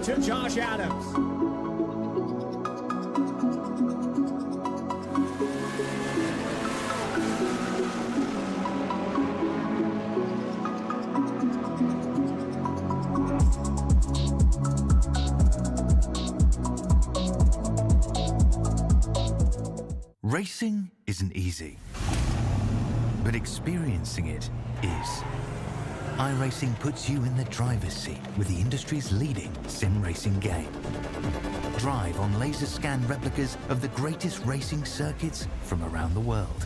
to Josh Adams. Racing isn't easy, but experiencing it is. iRacing puts you in the driver's seat with the industry's leading sim racing game. Drive on laser scan replicas of the greatest racing circuits from around the world.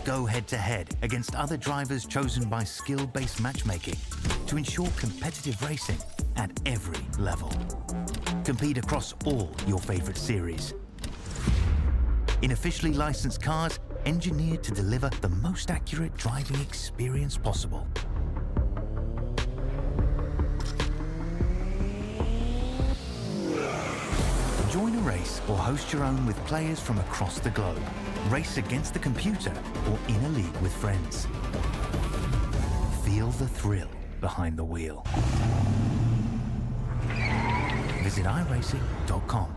Go head-to-head against other drivers chosen by skill-based matchmaking to ensure competitive racing at every level. Compete across all your favorite series. In officially licensed cars, engineered to deliver the most accurate driving experience possible. Join a race or host your own with players from across the globe. Race against the computer or in a league with friends. Feel the thrill behind the wheel. Visit iRacing.com.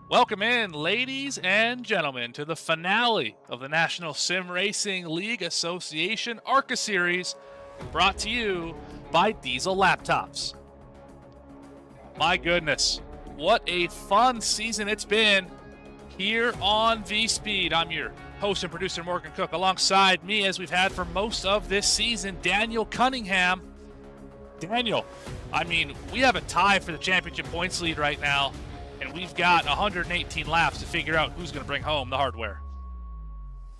Welcome in, ladies and gentlemen, to the finale of the National Sim Racing League Association ARCA Series, brought to you by Diesel Laptops. My goodness, what a fun season it's been here on VSPEED. I'm your host and producer, Morgan Cook. Alongside me, as we've had for most of this season, Daniel Cunningham. Daniel, I mean, we have a tie for the championship points lead right now, and we've got 118 laps to figure out who's going to bring home the hardware.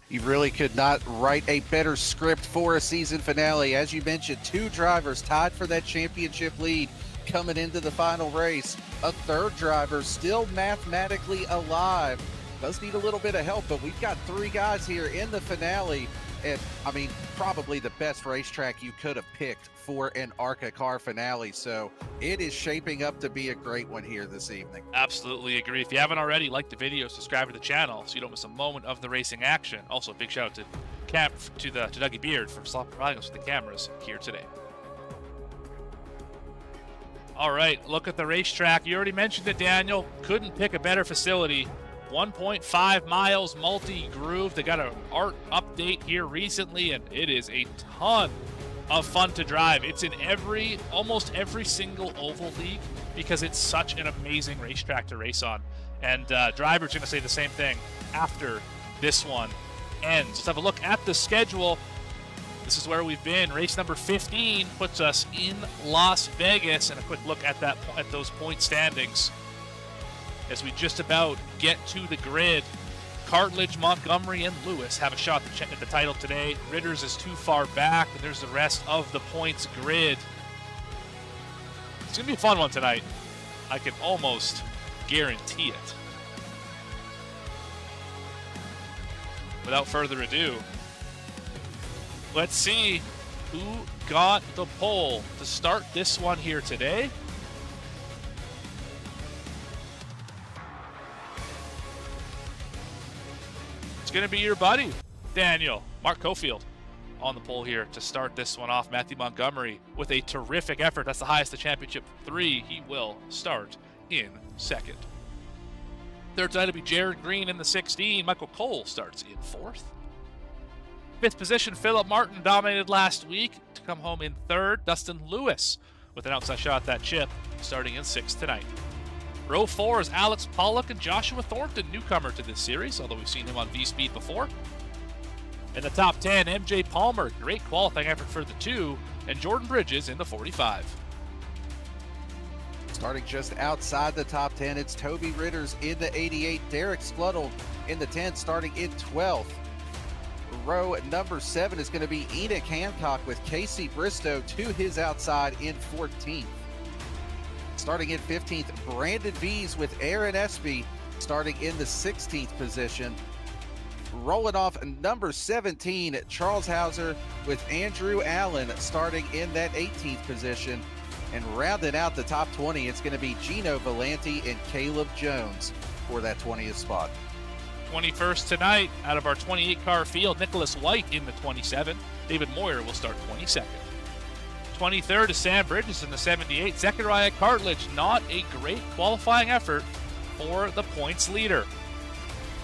You really could not write a better script for a season finale. As you mentioned, two drivers tied for that championship lead coming into the final race. A third driver still mathematically alive. Does need a little bit of help, but we've got three guys here in the finale. And I mean, probably the best racetrack you could have picked for an ARCA car finale. So it is shaping up to be a great one here this evening. Absolutely agree. If you haven't already, like the video, subscribe to the channel so you don't miss a moment of the racing action. Also, a big shout out to Dougie Beard for providing us with the cameras here today. All right, look at the racetrack. You already mentioned it, Daniel. Couldn't pick a better facility. 1.5 miles multi-groove. They got an art update here recently, and it is a ton of fun to drive. It's in almost every single oval league because it's such an amazing racetrack to race on. And drivers are going to say the same thing after this one ends. Let's have a look at the schedule. This is where we've been. Race number 15 puts us in Las Vegas, and a quick look at those point standings as we just about get to the grid. Cartledge, Montgomery, and Lewis have a shot at the title today. Ritters is too far back, and there's the rest of the points grid. It's going to be a fun one tonight. I can almost guarantee it. Without further ado, let's see who got the pole to start this one here today. Going to be your buddy, Daniel. Mark Cofield on the pole here to start this one off. Matthew Montgomery with a terrific effort. That's the highest the championship 3. He will start in second. Third side will be Jared Green in the 16. Michael Cole starts in 4th. 5th position, Philip Martin dominated last week to come home in 3rd. Dustin Lewis with an outside shot at that chip starting in 6th tonight. Row 4 is Alex Pollock and Joshua Thornton, newcomer to this series, although we've seen him on VSPEED before. In the top 10, MJ Palmer, great qualifying effort for the 2, and Jordan Bridges in the 45. Starting just outside the top 10, it's Toby Ritters in the 88, Derek Spluttle in the 10, starting in 12th. Row number 7 is going to be Enoch Hancock with Casey Bristow to his outside in 14th. Starting in 15th, Brandon Bees with Aaron Espy starting in the 16th position. Rolling off number 17, Charles Hauser with Andrew Allen starting in that 18th position. And rounding out the top 20, it's going to be Gino Valenti and Caleb Jones for that 20th spot. 21st tonight, out of our 28-car field, Nicholas White in the 27. David Moyer will start 22nd. 23rd is Sam Bridges in the 78. Zechariah Cartledge, not a great qualifying effort for the points leader.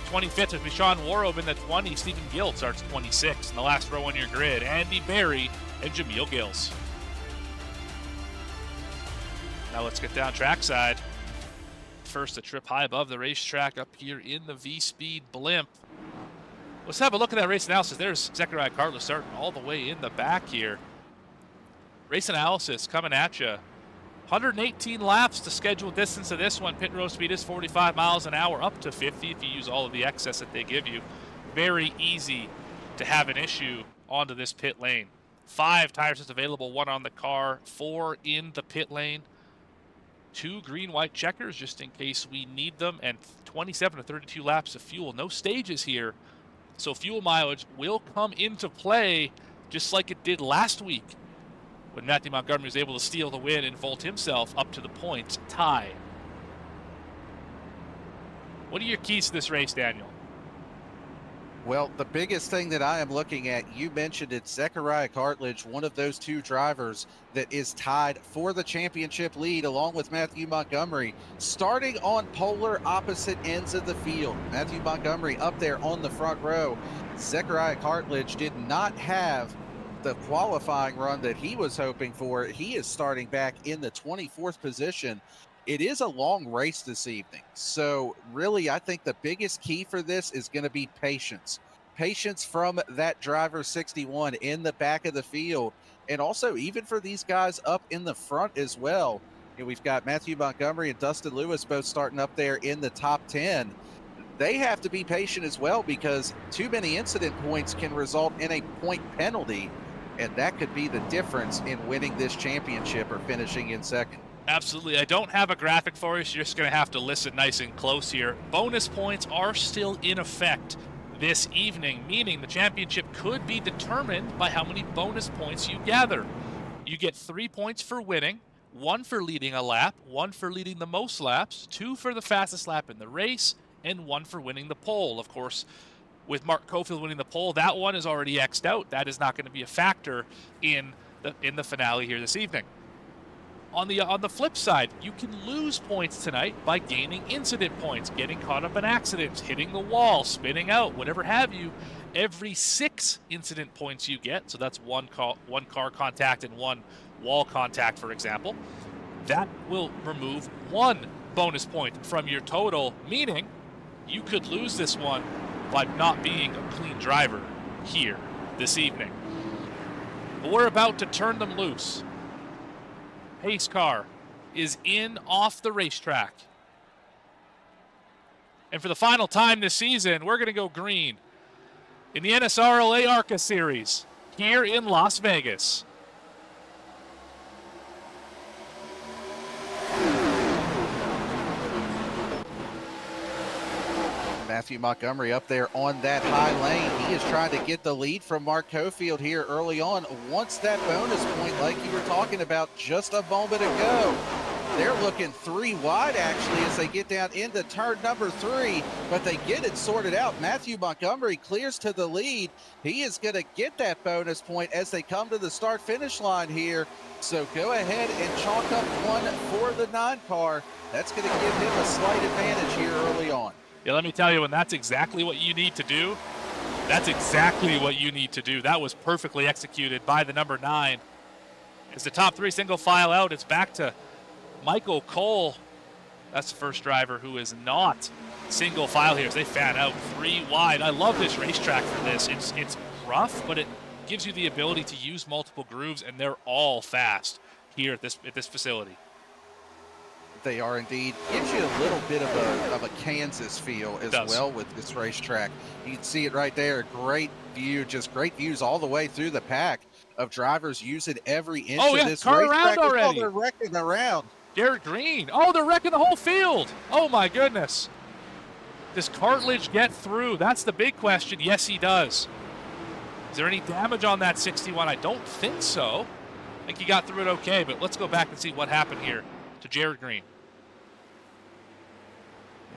25th is Michon Warob in the 20. Stephen Gill starts 26. In the last row on your grid, Andy Berry and Jameel Gills. Now let's get down trackside. First, a trip high above the racetrack up here in the VSPEED blimp. Let's have a look at that race analysis. There's Zechariah Cartledge starting all the way in the back here. Race analysis coming at you. 118 laps to scheduled distance of this one. Pit road speed is 45 miles an hour, up to 50 if you use all of the excess that they give you. Very easy to have an issue onto this pit lane. 5 tires is available, 1 on the car, 4 in the pit lane. 2 green-white checkers just in case we need them, and 27 to 32 laps of fuel. No stages here, so fuel mileage will come into play just like it did last week when Matthew Montgomery was able to steal the win and vault himself up to the points tie. What are your keys to this race, Daniel? Well, the biggest thing that I am looking at, you mentioned it, Zechariah Cartledge, one of those 2 drivers that is tied for the championship lead along with Matthew Montgomery, starting on polar opposite ends of the field. Matthew Montgomery up there on the front row. Zechariah Cartledge did not have the qualifying run that he was hoping for. He is starting back in the 24th position. It is a long race this evening. So really, I think the biggest key for this is going to be patience. Patience from that driver 61 in the back of the field. And also even for these guys up in the front as well. And we've got Matthew Montgomery and Dustin Lewis both starting up there in the top 10. They have to be patient as well because too many incident points can result in a point penalty. And that could be the difference in winning this championship or finishing in second. Absolutely. I don't have a graphic for you, so you're just going to have to listen nice and close here. Bonus points are still in effect this evening, meaning the championship could be determined by how many bonus points you gather. You get 3 points for winning, 1 for leading a lap, 1 for leading the most laps, 2 for the fastest lap in the race, and 1 for winning the pole. Of course, with Mark Cofield winning the pole, that one is already X'd out. That is not going to be a factor in the finale here this evening. On the flip side, you can lose points tonight by gaining incident points, getting caught up in accidents, hitting the wall, spinning out, whatever have you. Every 6 incident points you get, so that's one car contact and 1 wall contact, for example, that will remove 1 bonus point from your total, meaning you could lose this one by not being a clean driver here this evening. But we're about to turn them loose. Pace car is in off the racetrack. And for the final time this season, we're going to go green in the NSRLA ARCA series here in Las Vegas. Matthew Montgomery up there on that high lane. He is trying to get the lead from Mark Cofield here early on. Once that bonus point, like you were talking about just a moment ago, they're looking 3 wide actually as they get down into turn number 3, but they get it sorted out. Matthew Montgomery clears to the lead. He is going to get that bonus point as they come to the start finish line here. So go ahead and chalk up 1 for the 9 car. That's going to give him a slight advantage here early on. Yeah, let me tell you, when that's exactly what you need to do, that's exactly what you need to do. That was perfectly executed by the number 9. As the top 3 single file out, it's back to Michael Cole That's the first driver who is not single file here as they fan out 3 wide. I love this racetrack for this. It's rough, but it gives you the ability to use multiple grooves, and they're all fast here at this facility. They are indeed. Gives you a little bit of a Kansas feel as well with this racetrack. You can see it right there. Great view, just great views all the way through the pack of drivers using every inch of this car racetrack. around already. They're wrecking around. Garrett Green. Oh, they're wrecking the whole field. Oh my goodness. Does Cartledge get through? That's the big question. Yes, he does. Is there any damage on that 61? I don't think so. I think he got through it okay, but let's go back and see what happened here to Jared Green.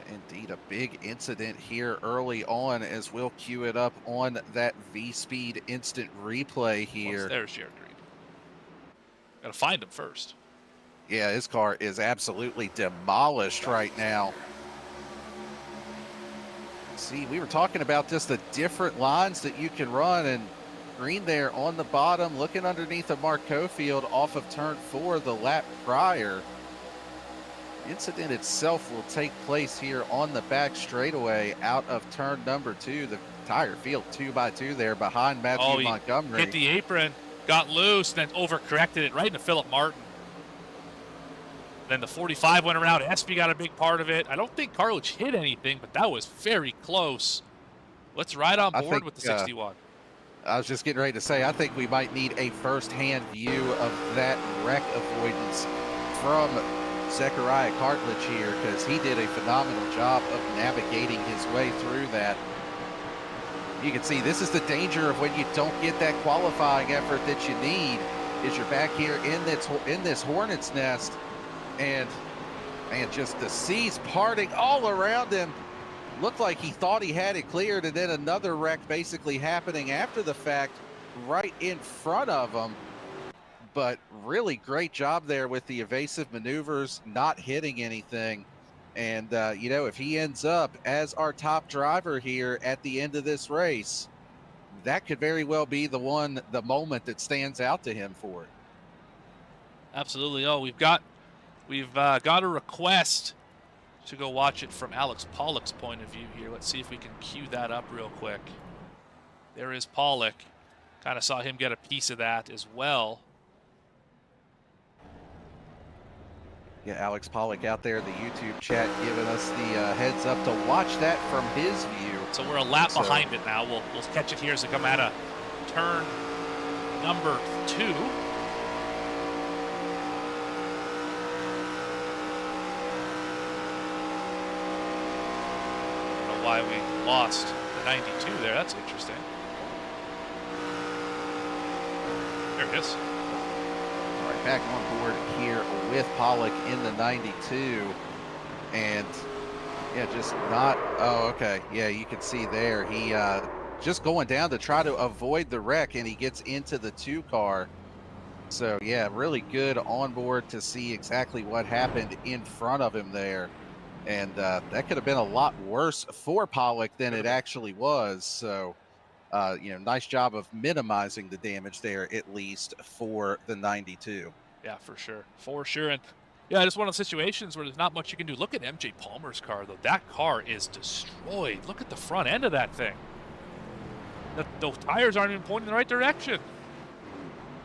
Indeed, a big incident here early on as we'll cue it up on that VSPEED instant replay here. There's Jared Green. Gotta find him first. Yeah, his car is absolutely demolished right now. See, we were talking about just the different lines that you can run, and Green there on the bottom, looking underneath of Mark Cofield off of turn 4 the lap prior. Incident itself will take place here on the back straightaway out of turn number 2. The entire field 2x2 there behind Matthew Montgomery. Hit the apron, got loose, then overcorrected it right into Philip Martin. Then the 45 went around. Espy got a big part of it. I don't think Cartledge hit anything, but that was very close. Let's ride on board with the 61. I was just getting ready to say, I think we might need a first-hand view of that wreck avoidance from Zechariah Cartledge here, because he did a phenomenal job of navigating his way through that. You can see this is the danger of when you don't get that qualifying effort that you need, is you're back here in this hornet's nest, and just the seas parting all around him. Looked like he thought he had it cleared, and then another wreck basically happening after the fact right in front of him. But really great job there with the evasive maneuvers, not hitting anything. And, you know, if he ends up as our top driver here at the end of this race, that could very well be the moment that stands out to him for it. Absolutely. Oh, we've got a request to go watch it from Alex Pollock's point of view here. Let's see if we can cue that up real quick. There is Pollock. Kind of saw him get a piece of that as well. Yeah, Alex Pollock out there in the YouTube chat giving us the heads up to watch that from his view. So we're a lap behind it now. We'll catch it here as they come out of turn number 2. Why we lost the 92 there. That's interesting. There it is. All right, back on board here with Pollock in the 92. And yeah, just not, oh, okay. Yeah, you can see there. He just going down to try to avoid the wreck, and he gets into the 2 car. So yeah, really good on board to see exactly what happened in front of him there. And that could have been a lot worse for Pollock than it actually was. So, you know, nice job of minimizing the damage there, at least for the 92. Yeah, for sure. For sure. And yeah, just one of those situations where there's not much you can do. Look at MJ Palmer's car, though. That car is destroyed. Look at the front end of that thing. The tires aren't even pointing in the right direction.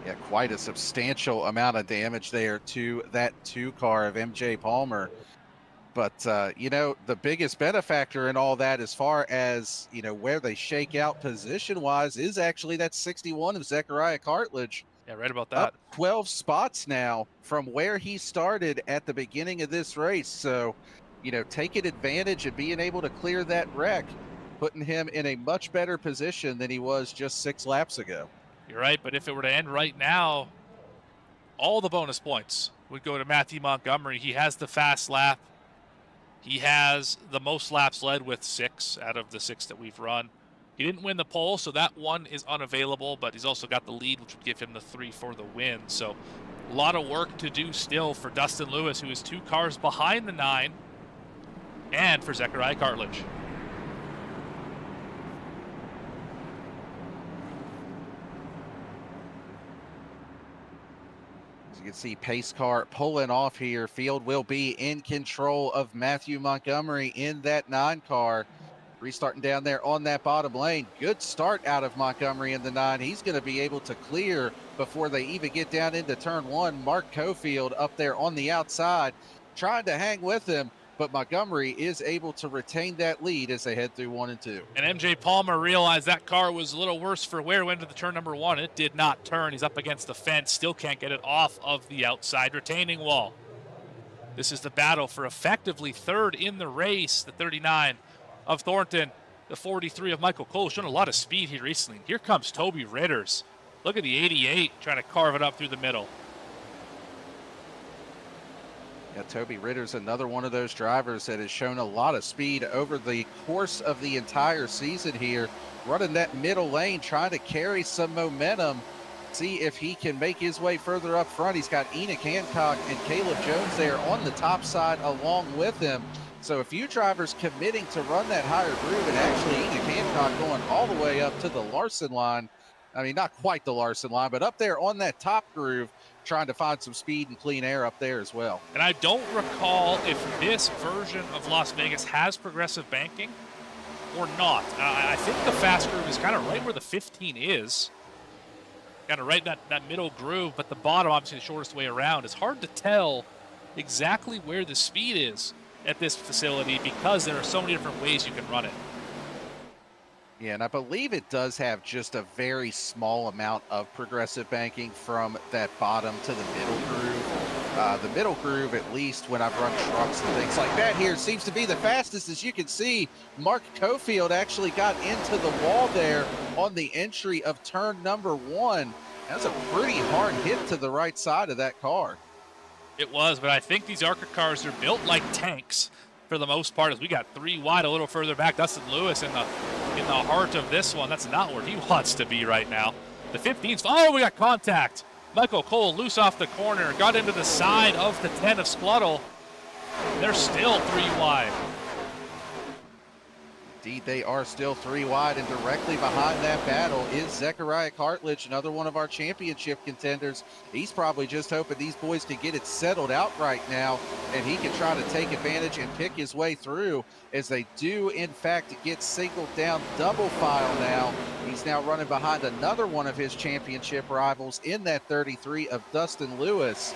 Yeah, quite a substantial amount of damage there to that 2 car of MJ Palmer. But, you know, the biggest benefactor in all that, as far as, you know, where they shake out position-wise, is actually that 61 of Zechariah Cartledge. Yeah, right about that. Up 12 spots now from where he started at the beginning of this race. So, you know, taking advantage and being able to clear that wreck, putting him in a much better position than he was just 6 laps ago. You're right, but if it were to end right now, all the bonus points would go to Matthew Montgomery. He has the fast lap. He has the most laps led with 6 out of the 6 that we've run. He didn't win the pole, so that one is unavailable, but he's also got the lead, which would give him the 3 for the win. So a lot of work to do still for Dustin Lewis, who is 2 cars behind the 9, and for Zechariah Cartledge. You can see pace car pulling off here. Field will be in control of Matthew Montgomery in that 9 car. Restarting down there on that bottom lane. Good start out of Montgomery in the 9. He's going to be able to clear before they even get down into turn 1. Mark Cofield up there on the outside trying to hang with him, but Montgomery is able to retain that lead as they head through 1 and 2. And MJ Palmer realized that car was a little worse for wear. Went to the turn number 1. It did not turn. He's up against the fence. Still can't get it off of the outside retaining wall. This is the battle for effectively third in the race. The 39 of Thornton, the 43 of Michael Cole, shown a lot of speed here recently. Here comes Toby Ritters. Look at the 88 trying to carve it up through the middle. Yeah, Toby Ritter's another one of those drivers that has shown a lot of speed over the course of the entire season here, running that middle lane, trying to carry some momentum, see if he can make his way further up front. He's got Enoch Hancock and Caleb Jones there on the top side along with him. So a few drivers committing to run that higher groove, and actually Enoch Hancock going all the way up to the Larson line. I mean, not quite the Larson line, but up there on that top groove, trying to find some speed and clean air up there as well. And I don't recall if this version of Las Vegas has progressive banking or not. I think the fast groove is kind of right where the 15 is. Kind of right in that middle groove, but the bottom, obviously the shortest way around. It's hard to tell exactly where the speed is at this facility because there are so many different ways you can run it. Yeah, and I believe it does have just a very small amount of progressive banking from that bottom to the middle groove. The middle groove, at least when I've run trucks and things like that here, seems to be the fastest. As you can see, Mark Cofield actually got into the wall there on the entry of turn number 1. That's a pretty hard hit to the right side of that car. It was, but I think these ARCA cars are built like tanks for the most part, as we got 3 wide a little further back. Dustin Lewis in the heart of this one. That's not where he wants to be right now. The 15's, oh, we got contact. Michael Cole loose off the corner, got into the side of the 10 of Skluttle. They're still 3 wide. Indeed, they are still 3 wide, and directly behind that battle is Zechariah Cartledge, another one of our championship contenders. He's probably just hoping these boys can get it settled out right now, and he can try to take advantage and pick his way through, as they do, in fact, get singled down double file now. He's now running behind another one of his championship rivals in that 33 of Dustin Lewis.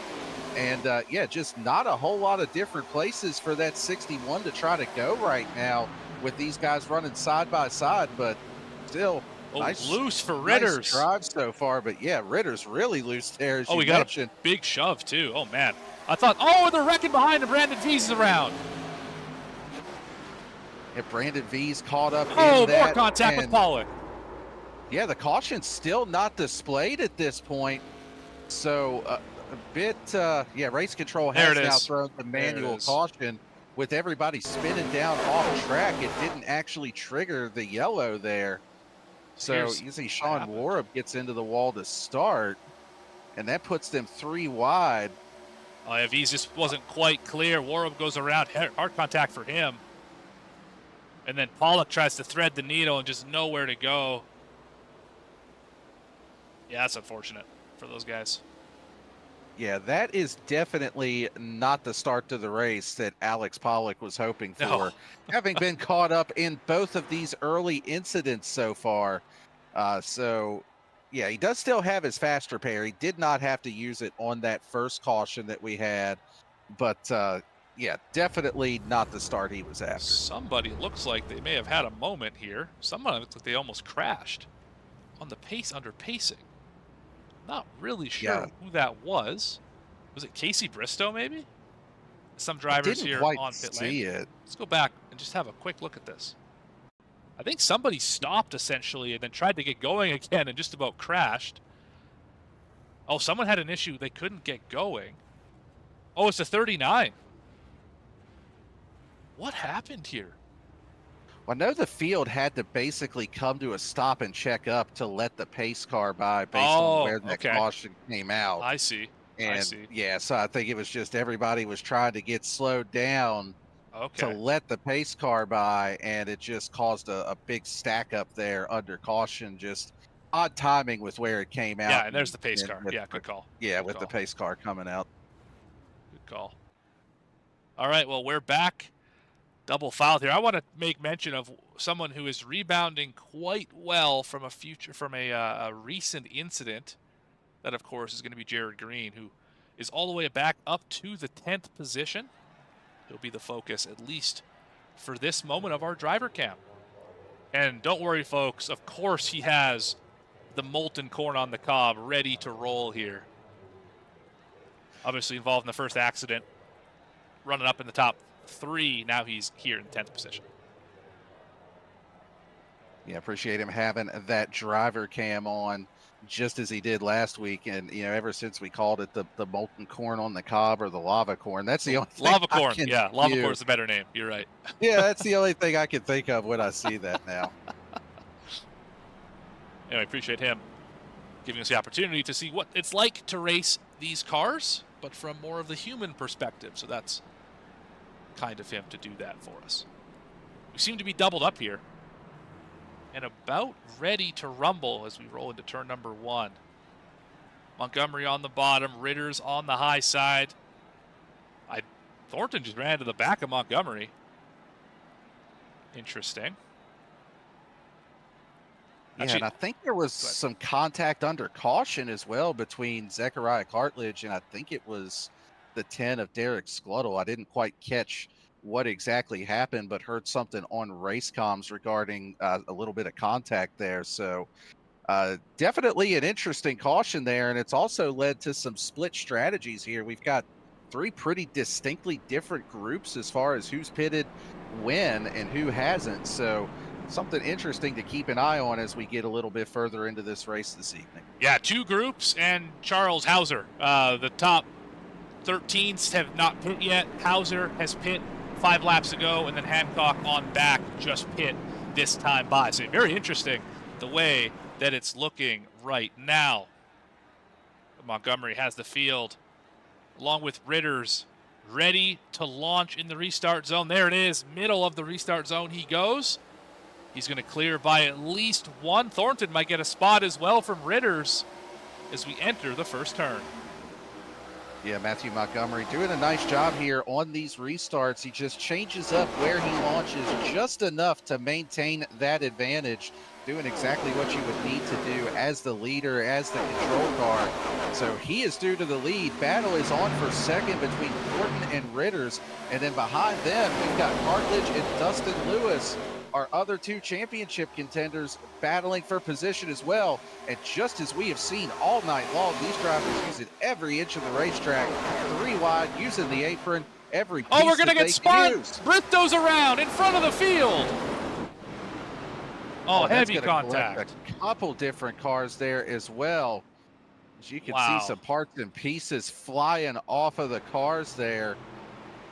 And yeah, just not a whole lot of different places for that 61 to try to go right now, with these guys running side by side, but still nice, loose for Ritters. Nice drive so far, but yeah, Ritters really loose there, as you we mentioned. Got a big shove too. Oh man, I thought, oh, they're wrecking behind him. Brandon V's is around. Yeah, Brandon V's caught up in that. More contact with Pollock. Yeah, the caution's still not displayed at this point, so a bit, yeah, race control has now thrown the manual caution. With everybody spinning down off track, it didn't actually trigger the yellow there. So you see Sean Warab gets into the wall to start, and that puts them 3 wide. Oh, yeah, V's just wasn't quite clear. Warab goes around, hard contact for him. And then Pollock tries to thread the needle and just nowhere to go. Yeah, that's unfortunate for those guys. Yeah, that is definitely not the start to the race that Alex Pollock was hoping for. No. Having been caught up in both of these early incidents so far. So, yeah, he does still have his fast repair. He did not have to use it on that first caution that we had. But, yeah, definitely not the start he was after. Somebody looks like they may have had a moment here. Somebody looks like they almost crashed on the pace under pacing. Not really sure who that was. Was it Casey Bristow, maybe? Some drivers here on pit lane. Let's go back and just have a quick look at this. I think somebody stopped essentially and then tried to get going again and just about crashed. Oh, someone had an issue. They couldn't get going. Oh, it's a 39. What happened here? I know the field had to basically come to a stop and check up to let the pace car by based on where that caution came out. I see. And yeah, so I think it was just everybody was trying to get slowed down to let the pace car by, and it just caused a big stack up there under caution, just odd timing with where it came out. Yeah, and there's the pace car. With, Yeah, good call. Yeah, Good with call. the pace car coming out. Good call. All right, well, we're back. Double fouled here. I want to make mention of someone who is rebounding quite well from a recent incident. That, of course, is going to be Jared Green, who is all the way back up to the 10th position. He'll be the focus, at least for this moment of our driver cam. And don't worry, folks. Of course, he has the molten corn on the cob ready to roll here. Obviously involved in the first accident, running up in the top 3. Now he's here in the 10th position. Yeah, appreciate him having that driver cam on just as he did last week. And, you know, ever since we called it the molten corn on the cob or the lava corn, that's the only thing Lava corn. I can Yeah, lava do. corn is the better name. You're right. Yeah, that's the only thing I can think of when I see that now. Anyway, appreciate him giving us the opportunity to see what it's like to race these cars, but from more of the human perspective. So that's kind of him to do that for us. We seem to be doubled up here and about ready to rumble as we roll into turn number 1. Montgomery on the bottom, Ritter's on the high side. Thornton just ran to the back of Montgomery. Interesting. Yeah, Actually, and I think there was some contact under caution as well between Zechariah Cartledge and I think it was the 10 of Derek Skluttle. I didn't quite catch what exactly happened, but heard something on race comms regarding a little bit of contact there. So definitely an interesting caution there, and it's also led to some split strategies here. We've got 3 pretty distinctly different groups as far as who's pitted when and who hasn't. So something interesting to keep an eye on as we get a little bit further into this race this evening. Yeah, 2 groups and Charles Hauser. The top 13s have not pit yet. Hauser has pit 5 laps ago, and then Hancock on back just pit this time by. So very interesting the way that it's looking right now. Montgomery has the field along with Ritter's ready to launch in the restart zone. There it is, middle of the restart zone he goes. He's going to clear by at least 1. Thornton might get a spot as well from Ritter's as we enter the first turn. Yeah, Matthew Montgomery doing a nice job here on these restarts. He just changes up where he launches just enough to maintain that advantage, doing exactly what you would need to do as the leader, as the control car. So he is due to the lead. Battle is on for second between Thornton and Ritter's, and then behind them we've got Cartledge and Dustin Lewis, our other 2 championship contenders, battling for position as well. And just as we have seen all night long, these drivers using every inch of the racetrack, 3 wide, using the apron, every piece we're going to get spun. Bristow's around in front of the field. Oh, heavy contact. A couple different cars there as well. As you can see some parts and pieces flying off of the cars there.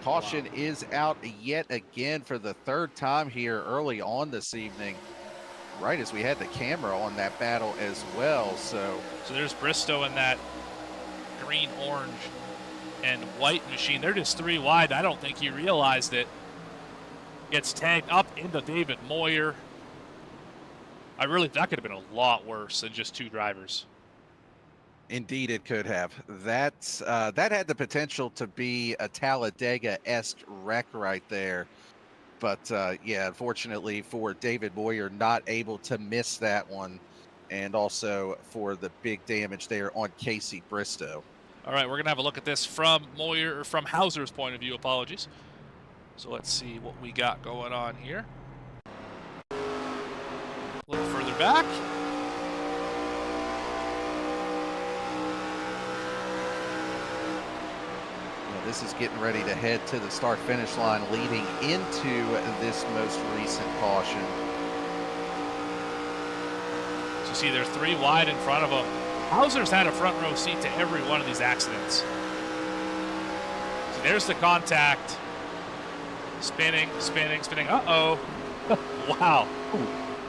Caution is out yet again for the 3rd time here early on this evening, right as we had the camera on that battle as well. So there's Bristow in that green, orange, and white machine. They're just 3 wide. I don't think he realized it. Gets tagged up into David Moyer. That could have been a lot worse than just 2 drivers. Indeed, it could have. That had the potential to be a Talladega-esque wreck right there. But, yeah, unfortunately for David Moyer, not able to miss that one. And also for the big damage there on Casey Bristow. All right, we're going to have a look at this from Hauser's point of view. Apologies. So let's see what we got going on here. A little further back. This is getting ready to head to the start-finish line leading into this most recent caution. So you see there's 3 wide in front of him. Hauser's had a front row seat to every one of these accidents. So there's the contact. Spinning. Uh-oh. Wow. Ooh,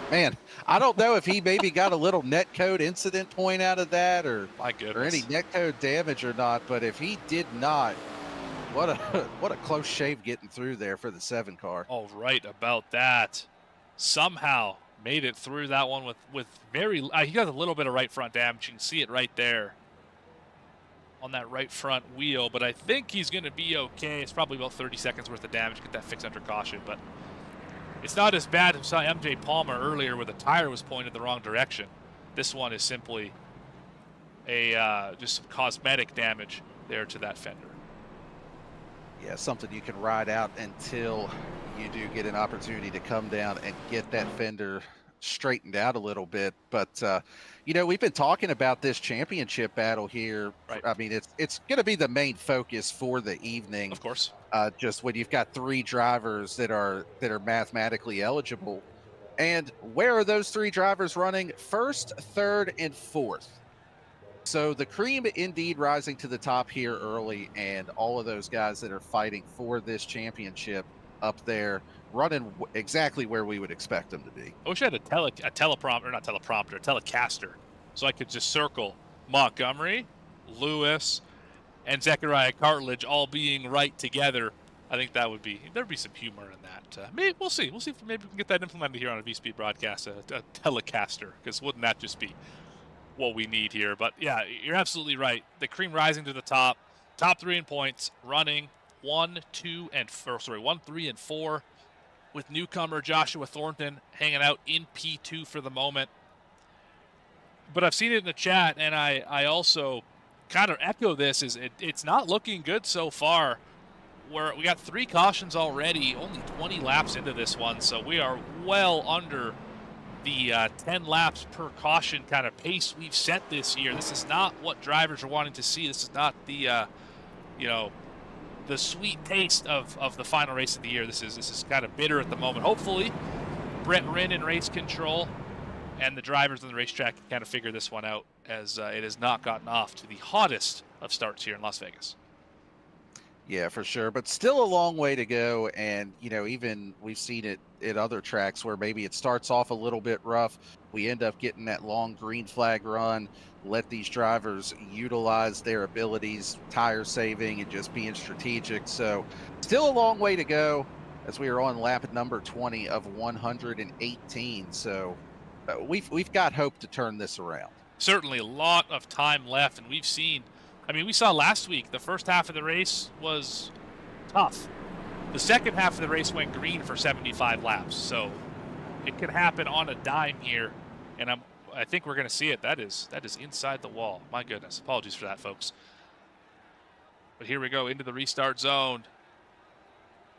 man, I don't know if he maybe got a little netcode incident point out of that or any netcode damage or not, but if he did not, what a close shave getting through there for the 7 car. All right about that. Somehow made it through that one with very, he got a little bit of right front damage. You can see it right there on that right front wheel, but I think he's going to be okay. It's probably about 30 seconds worth of damage. Get that fixed under caution, but it's not as bad as we saw MJ Palmer earlier where the tire was pointed the wrong direction. This one is simply a just some cosmetic damage there to that fender. Yeah, something you can ride out until you do get an opportunity to come down and get that fender straightened out a little bit. But you know, we've been talking about this championship battle here. Right. I mean, it's going to be the main focus for the evening. Of course. Just when you've got 3 drivers that are mathematically eligible, and where are those 3 drivers running? First, third, and fourth. So the cream indeed rising to the top here early, and all of those guys that are fighting for this championship up there running exactly where we would expect them to be. I wish I had a telecaster, so I could just circle Montgomery, Lewis, and Zechariah Cartledge all being right together. I think there'd be some humor in that. Maybe we'll see. We'll see if maybe we can get that implemented here on a VSPEED broadcast, a telecaster, because wouldn't that just be what we need here? But yeah, you're absolutely right. The cream rising to the top 3 in points, running 1, 3, and 4, with newcomer Joshua Thornton hanging out in P2 for the moment. But I've seen it in the chat, and I also kind of echo this. It's not looking good so far. We got 3 cautions already, only 20 laps into this one, so we are well under the 10 laps per caution kind of pace we've set this year. This is not what drivers are wanting to see. This is not the the sweet taste of the final race of the year. This is kind of bitter at the moment. Hopefully, Brett Rinn in race control and the drivers on the racetrack can kind of figure this one out, as it has not gotten off to the hottest of starts here in Las Vegas. Yeah, for sure, but still a long way to go. And you know, even we've seen it at other tracks where maybe it starts off a little bit rough, we end up getting that long green flag run, let these drivers utilize their abilities, tire saving and just being strategic. So still a long way to go, as we are on lap number 20 of 118. So we've got hope to turn this around. Certainly a lot of time left, and we've seen, I mean, we saw last week the first half of the race was tough. The second half of the race went green for 75 laps, so it could happen on a dime here, and I think we're going to see it. That is inside the wall. My goodness, apologies for that, folks. But here we go into the restart zone.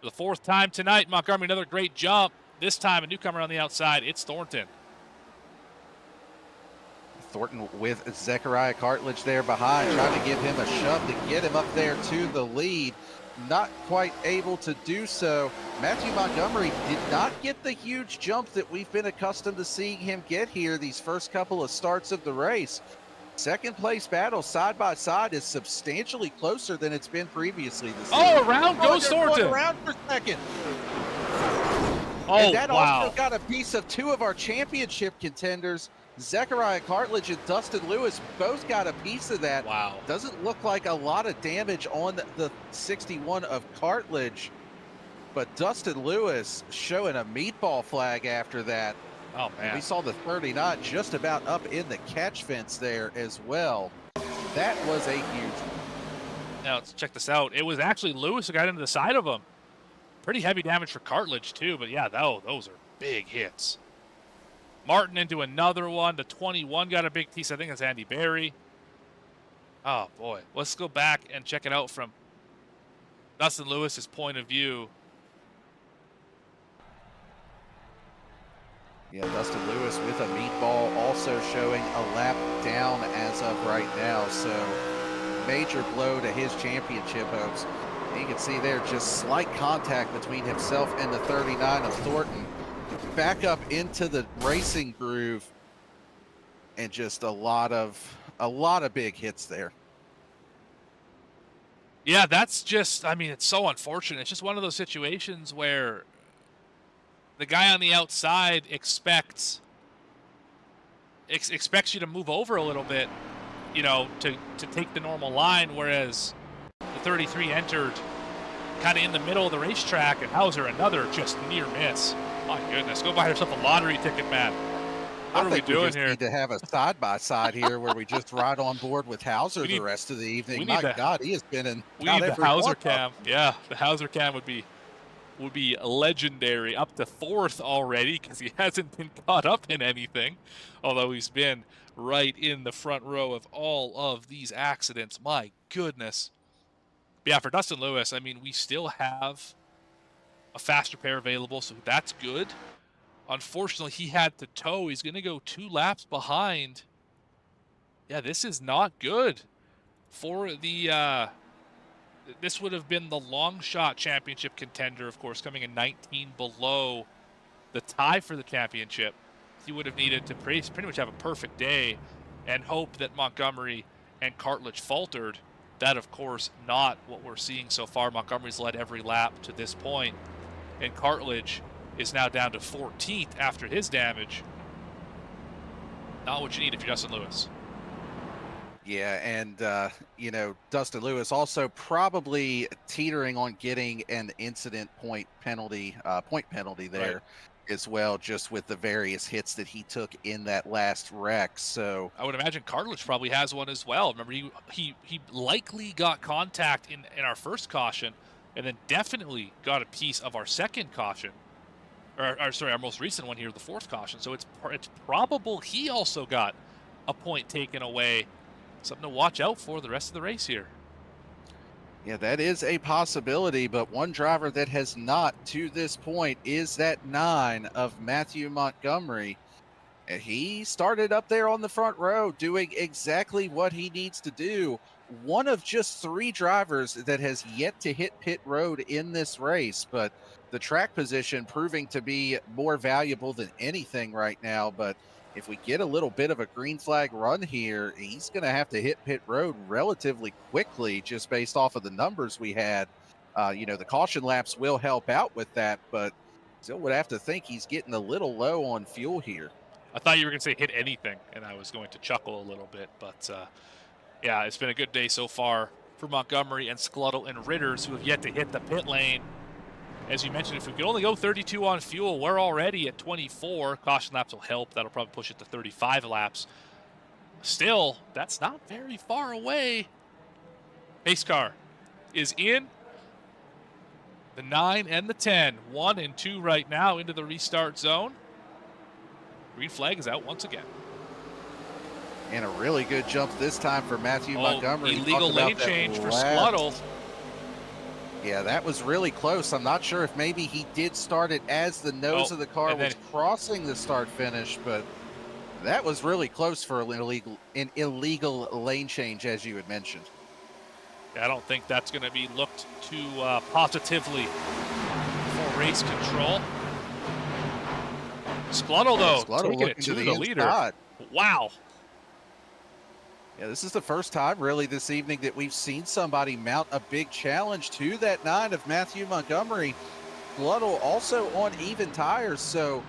For the 4th time tonight, Montgomery, another great jump. This time a newcomer on the outside. It's Thornton. Thornton with Zechariah Cartledge there behind, trying to give him a shove to get him up there to the lead. Not quite able to do so. Matthew Montgomery did not get the huge jump that we've been accustomed to seeing him get here these first couple of starts of the race. Second place battle side by side is substantially closer than it's been previously this season. Oh, around goes Thornton. Around for second. Oh, and that wow. also got a piece of 2 of our championship contenders. Zechariah Cartledge and Dustin Lewis both got a piece of that. Wow. Doesn't look like a lot of damage on the 61 of Cartledge, but Dustin Lewis showing a meatball flag after that. Oh, man. And we saw the 39 just about up in the catch fence there as well. That was a huge one. Now, let's check this out. It was actually Lewis who got into the side of him. Pretty heavy damage for Cartledge, too, but yeah, those are big hits. Martin into another one. The 21 got a big piece. I think that's Andy Berry. Oh, boy. Let's go back and check it out from Dustin Lewis's point of view. Yeah, Dustin Lewis with a meatball, also showing a lap down as of right now. So major blow to his championship hopes. You can see there just slight contact between himself and the 39 of Thornton. Back up into the racing groove, and just a lot of big hits there. Yeah, that's just, I mean, it's so unfortunate. It's just one of those situations where the guy on the outside expects you to move over a little bit, you know, to take the normal line, whereas the 33 entered kind of in the middle of the racetrack, and Hauser another just near miss. My goodness, go buy yourself a lottery ticket, man. What are we doing just here? need to have a side-by-side here where we just ride on board with Hauser We the need rest of the we evening. need My the God, he has been in we about need the every Hauser one-up. cam. Yeah, the Hauser cam would be legendary. Up to 4th already because he hasn't been caught up in anything, although he's been right in the front row of all of these accidents. My goodness. But yeah, for Dustin Lewis, I mean, we still have a faster pair available, so that's good. Unfortunately, he had to tow. He's going to go 2 laps behind. Yeah, this is not good for the this would have been the long shot championship contender, of course, coming in 19 below the tie for the championship. He would have needed to pretty much have a perfect day and hope that Montgomery and Cartledge faltered. That, of course, not what we're seeing so far. Montgomery's led every lap to this point, and Cartledge is now down to 14th after his damage. Not what you need if you're Dustin Lewis. Yeah, and you know, Dustin Lewis also probably teetering on getting an incident point penalty there. Right. As well, just with the various hits that he took in that last wreck. So I would imagine Cartledge probably has one as well. Remember, he likely got contact in our first caution, and then definitely got a piece of our second caution, or sorry, our most recent one here, the 4th caution. So it's probable he also got a point taken away. Something to watch out for the rest of the race here. yeah, that is a possibility, but one driver that has not to this point is that 9 of Matthew Montgomery. And he started up there on the front row doing exactly what he needs to do. One of just 3 drivers that has yet to hit pit road in this race, but the track position proving to be more valuable than anything right now. But if we get a little bit of a green flag run here, he's going to have to hit pit road relatively quickly just based off of the numbers we had. You know, the caution laps will help out with that, but still would have to think he's getting a little low on fuel here. I thought you were going to say hit anything, and I was going to chuckle a little bit. But, yeah, it's been a good day so far for Montgomery and Scluttle and Ritters, who have yet to hit the pit lane. As you mentioned, if we could only go 32 on fuel, we're already at 24. Caution laps will help. That'll probably push it to 35 laps. Still, that's not very far away. Pace car is in. The 9 and the 10. 1 and 2 right now into the restart zone. Green flag is out once again. And a really good jump this time for Matthew Montgomery. Illegal lane change for Scluttle. Yeah, that was really close. I'm not sure if maybe he did start it as the nose of the car was crossing the start-finish, but that was really close for an illegal lane change, as you had mentioned. I don't think that's going to be looked too positively for race control. Scluttle, though, taking it to the leader. Wow. Yeah, this is the first time really this evening that we've seen somebody mount a big challenge to that 9 of Matthew Montgomery. Scluttle also on even tires, so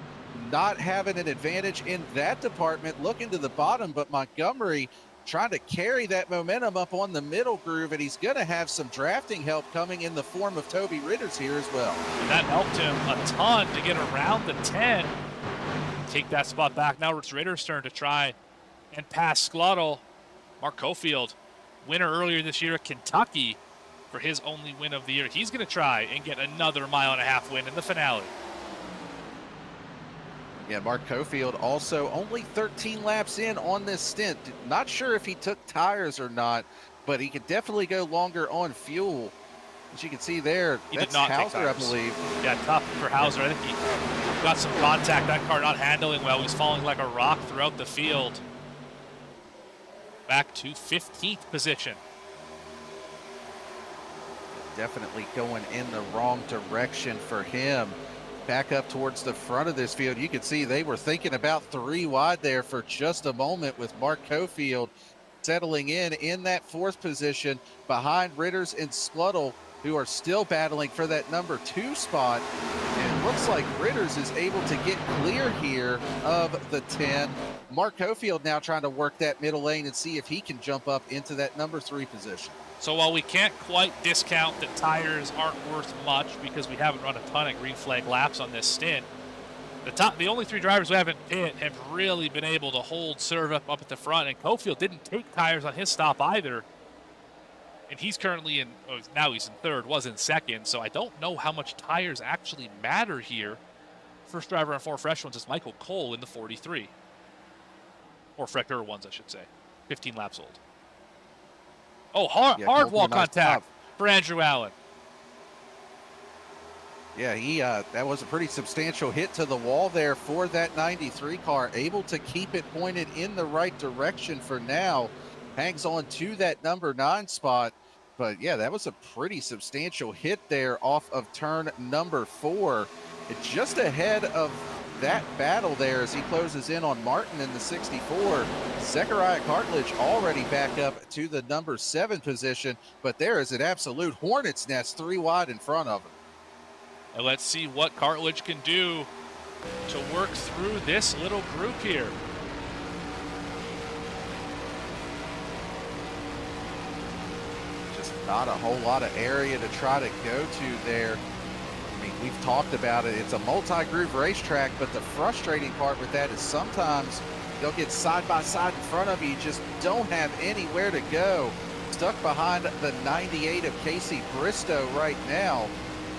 not having an advantage in that department. Looking to the bottom, but Montgomery trying to carry that momentum up on the middle groove, and he's going to have some drafting help coming in the form of Toby Ritters here as well. And that helped him a ton to get around the 10. Take that spot back. Now it's Ritters' turn to try and pass Scluttle. Mark Cofield, winner earlier this year at Kentucky for his only win of the year. He's going to try and get another 1.5 mile win in the finale. Yeah, Mark Cofield also only 13 laps in on this stint. Not sure if he took tires or not, but he could definitely go longer on fuel. As you can see there, he that's did not Hauser, take I tires. believe. Yeah, tough for Hauser. I think he got some contact. That car not handling well. He's falling like a rock throughout the field. Back to 15th position. Definitely going in the wrong direction for him. Back up towards the front of this field. You can see they were thinking about 3 wide there for just a moment, with Mark Cofield settling in that 4th position behind Ritters and Scluttle, who are still battling for that number 2 spot. And it looks like Ritters is able to get clear here of the 10. Mark Cofield now trying to work that middle lane and see if he can jump up into that number 3 position. So while we can't quite discount that tires aren't worth much because we haven't run a ton of green flag laps on this stint, The only 3 drivers who haven't hit have really been able to hold serve up at the front, and Cofield didn't take tires on his stop either. And he's currently now he's in 3rd, was in 2nd, so I don't know how much tires actually matter here. First driver on 4 fresh ones is Michael Cole in the 43. Or fresher ones, I should say. 15 laps old. Oh, hard wall contact for Andrew Allen. Yeah, that was a pretty substantial hit to the wall there for that 93 car. Able to keep it pointed in the right direction for now. Hangs on to that number 9 spot. But yeah, that was a pretty substantial hit there off of turn number 4. It's just ahead of that battle there as he closes in on Martin in the 64. Zechariah Cartledge already back up to the number 7 position, but there is an absolute hornet's nest 3 wide in front of him. And let's see what Cartledge can do to work through this little group here. Just not a whole lot of area to try to go to there. I mean, we've talked about it. It's a multi-groove racetrack, but the frustrating part with that is sometimes they'll get side by side in front of you. You just don't have anywhere to go. Stuck behind the 98 of Casey Bristow right now.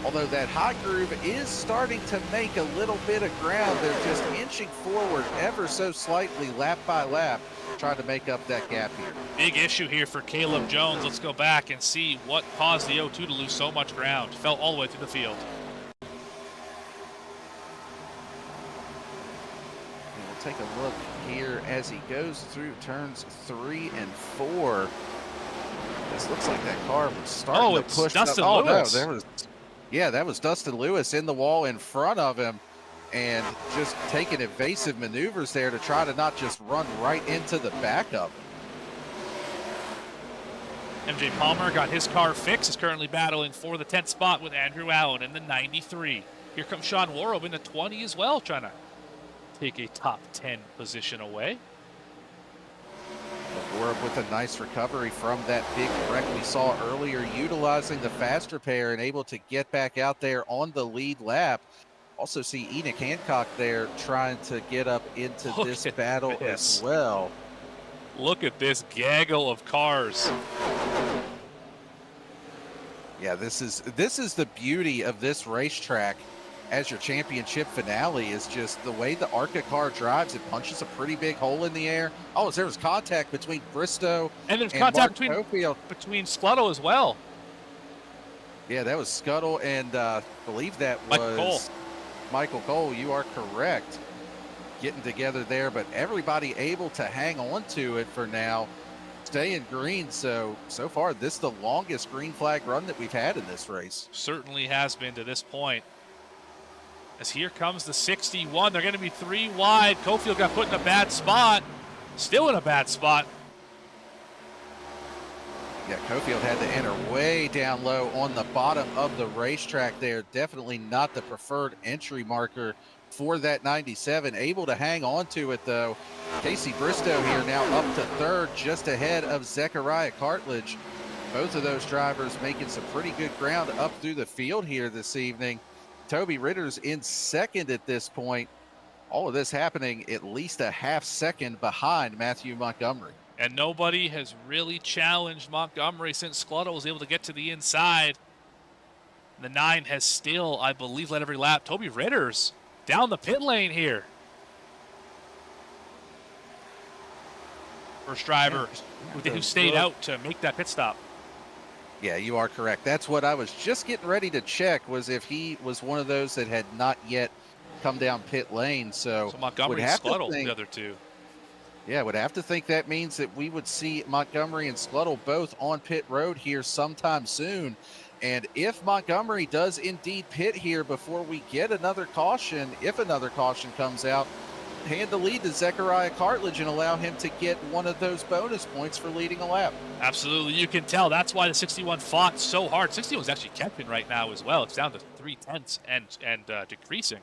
Although that high groove is starting to make a little bit of ground. They're just inching forward ever so slightly, lap by lap, trying to make up that gap here. Big issue here for Caleb Jones. Let's go back and see what caused the O2 to lose so much ground. Fell all the way through the field. And we'll take a look here as he goes through turns 3 and 4. This looks like that car was starting to push. Dustin up. Lewis. Oh, no, there was. Yeah, that was Dustin Lewis in the wall in front of him and just taking evasive maneuvers there to try to not just run right into the back of him. MJ Palmer got his car fixed, is currently battling for the 10th spot with Andrew Allen in the 93. Here comes Sean Warrow in the 20 as well, trying to take a top 10 position away. Warrow with a nice recovery from that big wreck we saw earlier, utilizing the faster pair and able to get back out there on the lead lap. Also see Enoch Hancock there trying to get up into this battle as well. Look at this gaggle of cars. Yeah, this is the beauty of this racetrack as your championship finale, is just the way the ARCA car drives. It punches a pretty big hole in the air. Oh, there was contact between Bristow and there's contact between Scuttle as well. Yeah, that was Scuttle and I believe that was Michael Cole. You are correct. Getting together there, but everybody able to hang on to it for now. Staying green, so far this is the longest green flag run that we've had in this race. Certainly has been to this point. As here comes the 61. They're going to be 3 wide. Cofield got put in a bad spot. Still in a bad spot. Yeah, Cofield had to enter way down low on the bottom of the racetrack there. Definitely not the preferred entry marker for that 97. Able to hang on to it, though. Casey Bristow here now up to 3rd, just ahead of Zechariah Cartledge. Both of those drivers making some pretty good ground up through the field here this evening. Toby Ritter's in 2nd at this point. All of this happening at least a half second behind Matthew Montgomery. And nobody has really challenged Montgomery since Scuttle was able to get to the inside. The 9 has still, I believe, led every lap. Toby Ritter's down the pit lane here. First driver who stayed out to make that pit stop. Yeah, you are correct. That's what I was just getting ready to check, was if he was one of those that had not yet come down pit lane. So Montgomery and Scuttle, the other 2. Yeah, would have to think that means that we would see Montgomery and Scuttle both on pit road here sometime soon. And if Montgomery does indeed pit here before we get another caution, if another caution comes out, hand the lead to Zechariah Cartledge and allow him to get one of those bonus points for leading a lap. Absolutely, you can tell. That's why the 61 fought so hard. 61 is actually catching right now as well. It's down to 3/10 and decreasing.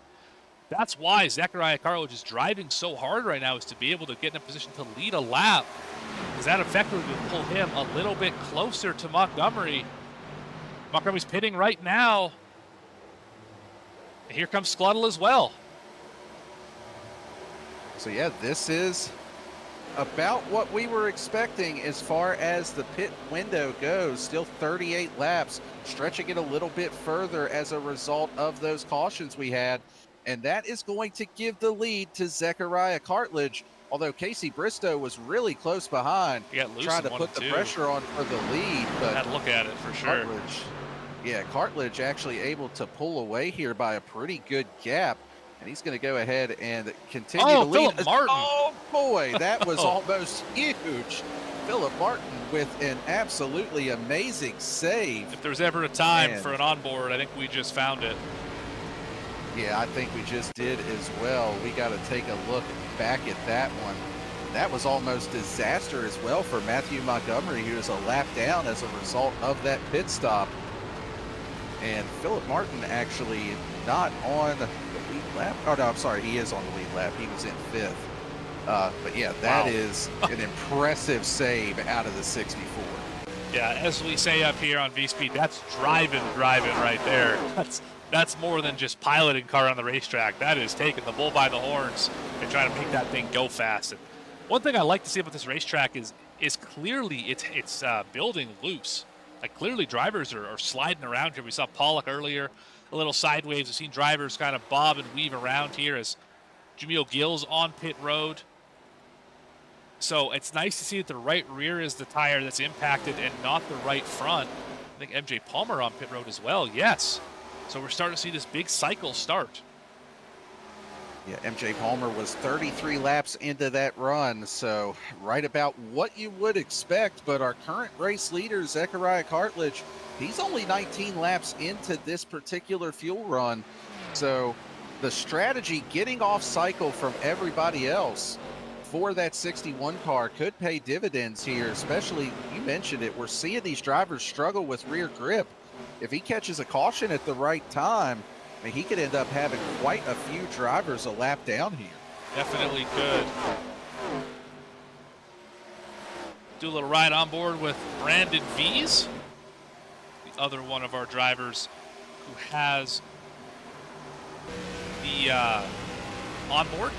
That's why Zechariah Cartledge is driving so hard right now, is to be able to get in a position to lead a lap, because that effectively would pull him a little bit closer to Montgomery. Montgomery's pitting right now. And here comes Scuttle as well. So yeah, this is about what we were expecting as far as the pit window goes. Still 38 laps, stretching it a little bit further as a result of those cautions we had. And that is going to give the lead to Zechariah Cartledge. Although Casey Bristow was really close behind, He got loose trying in to 1 put and the 2. pressure on for the lead. But Had to look at it for sure. Cartledge, yeah, Cartledge actually able to pull away here by a pretty good gap. And he's going to go ahead and continue to lead. Philip Martin. Oh, boy, that was Oh. almost huge. Philip Martin with an absolutely amazing save. If there was ever a time Man. for an onboard, I think we just found it. Yeah, I think we just did as well. We got to take a look back at that one. That was almost disaster as well for Matthew Montgomery, who was a lap down as a result of that pit stop. And Philip Martin actually not on the lead lap. Oh, no, I'm sorry. He is on the lead lap. He was in 5th. But yeah, that Wow. is an impressive save out of the 64. Yeah, as we say up here on VSPEED, that's driving right there. That's more than just piloting car on the racetrack. That is taking the bull by the horns and trying to make that thing go fast. And one thing I like to see about this racetrack is clearly it's building loose. Like clearly drivers are sliding around here. We saw Pollock earlier, a little sideways. We've seen drivers kind of bob and weave around here as Jameel Gill's on pit road. So it's nice to see that the right rear is the tire that's impacted and not the right front. I think MJ Palmer on pit road as well, yes. So we're starting to see this big cycle start. Yeah, MJ Palmer was 33 laps into that run, so right about what you would expect. But our current race leader, Zechariah Cartledge, he's only 19 laps into this particular fuel run. So the strategy getting off cycle from everybody else for that 61 car could pay dividends here, especially, you mentioned it, we're seeing these drivers struggle with rear grip. If he catches a caution at the right time, I mean, he could end up having quite a few drivers a lap down here. Definitely could. Do a little ride on board with Brandon V's, the other one of our drivers who has the onboard.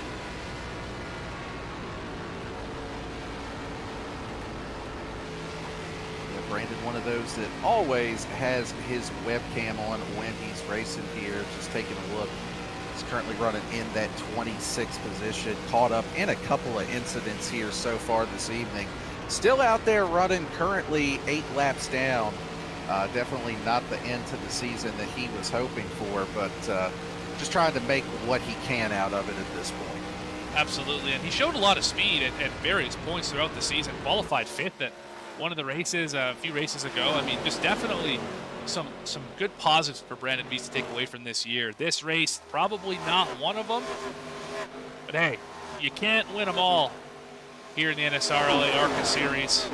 Brandon, one of those that always has his webcam on when he's racing here. Just taking a look. He's currently running in that 26th position, caught up in a couple of incidents here so far this evening. Still out there running currently 8 laps down. Definitely not the end to the season that he was hoping for, but just trying to make what he can out of it at this point. Absolutely, and he showed a lot of speed at various points throughout the season. Qualified 5th at one of the races a few races ago. I mean, just definitely some good positives for Brandon Beast to take away from this year. This race, probably not one of them, but hey, you can't win them all here in the NSRLA ARCA series.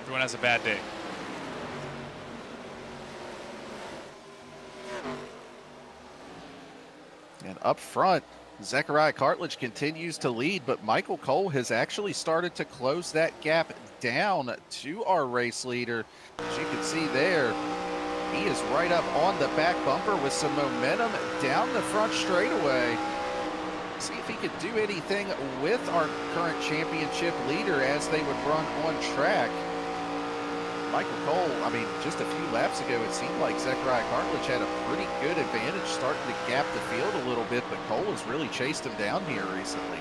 Everyone has a bad day. And up front, Zechariah Cartledge continues to lead, but Michael Cole has actually started to close that gap down to our race leader. As you can see there, he is right up on the back bumper with some momentum down the front straightaway. See if he could do anything with our current championship leader as they would run on track. Michael Cole, I mean, just a few laps ago, it seemed like Zechariah Cartledge had a pretty good advantage starting to gap the field a little bit, but Cole has really chased him down here recently.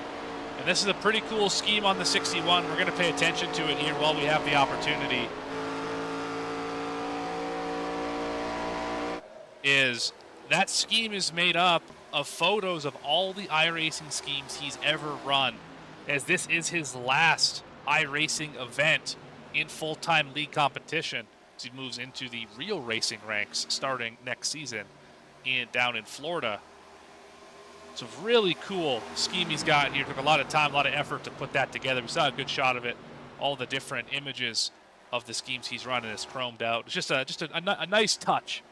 And this is a pretty cool scheme on the 61. We're going to pay attention to it here while we have the opportunity. Is that scheme is made up of photos of all the iRacing schemes he's ever run, as this is his last iRacing event in full-time league competition as he moves into the real racing ranks starting next season down in Florida. It's a really cool scheme he's got here. Took a lot of time, a lot of effort to put that together. We saw a good shot of it. All the different images of the schemes he's running is chromed out. It's just a nice touch.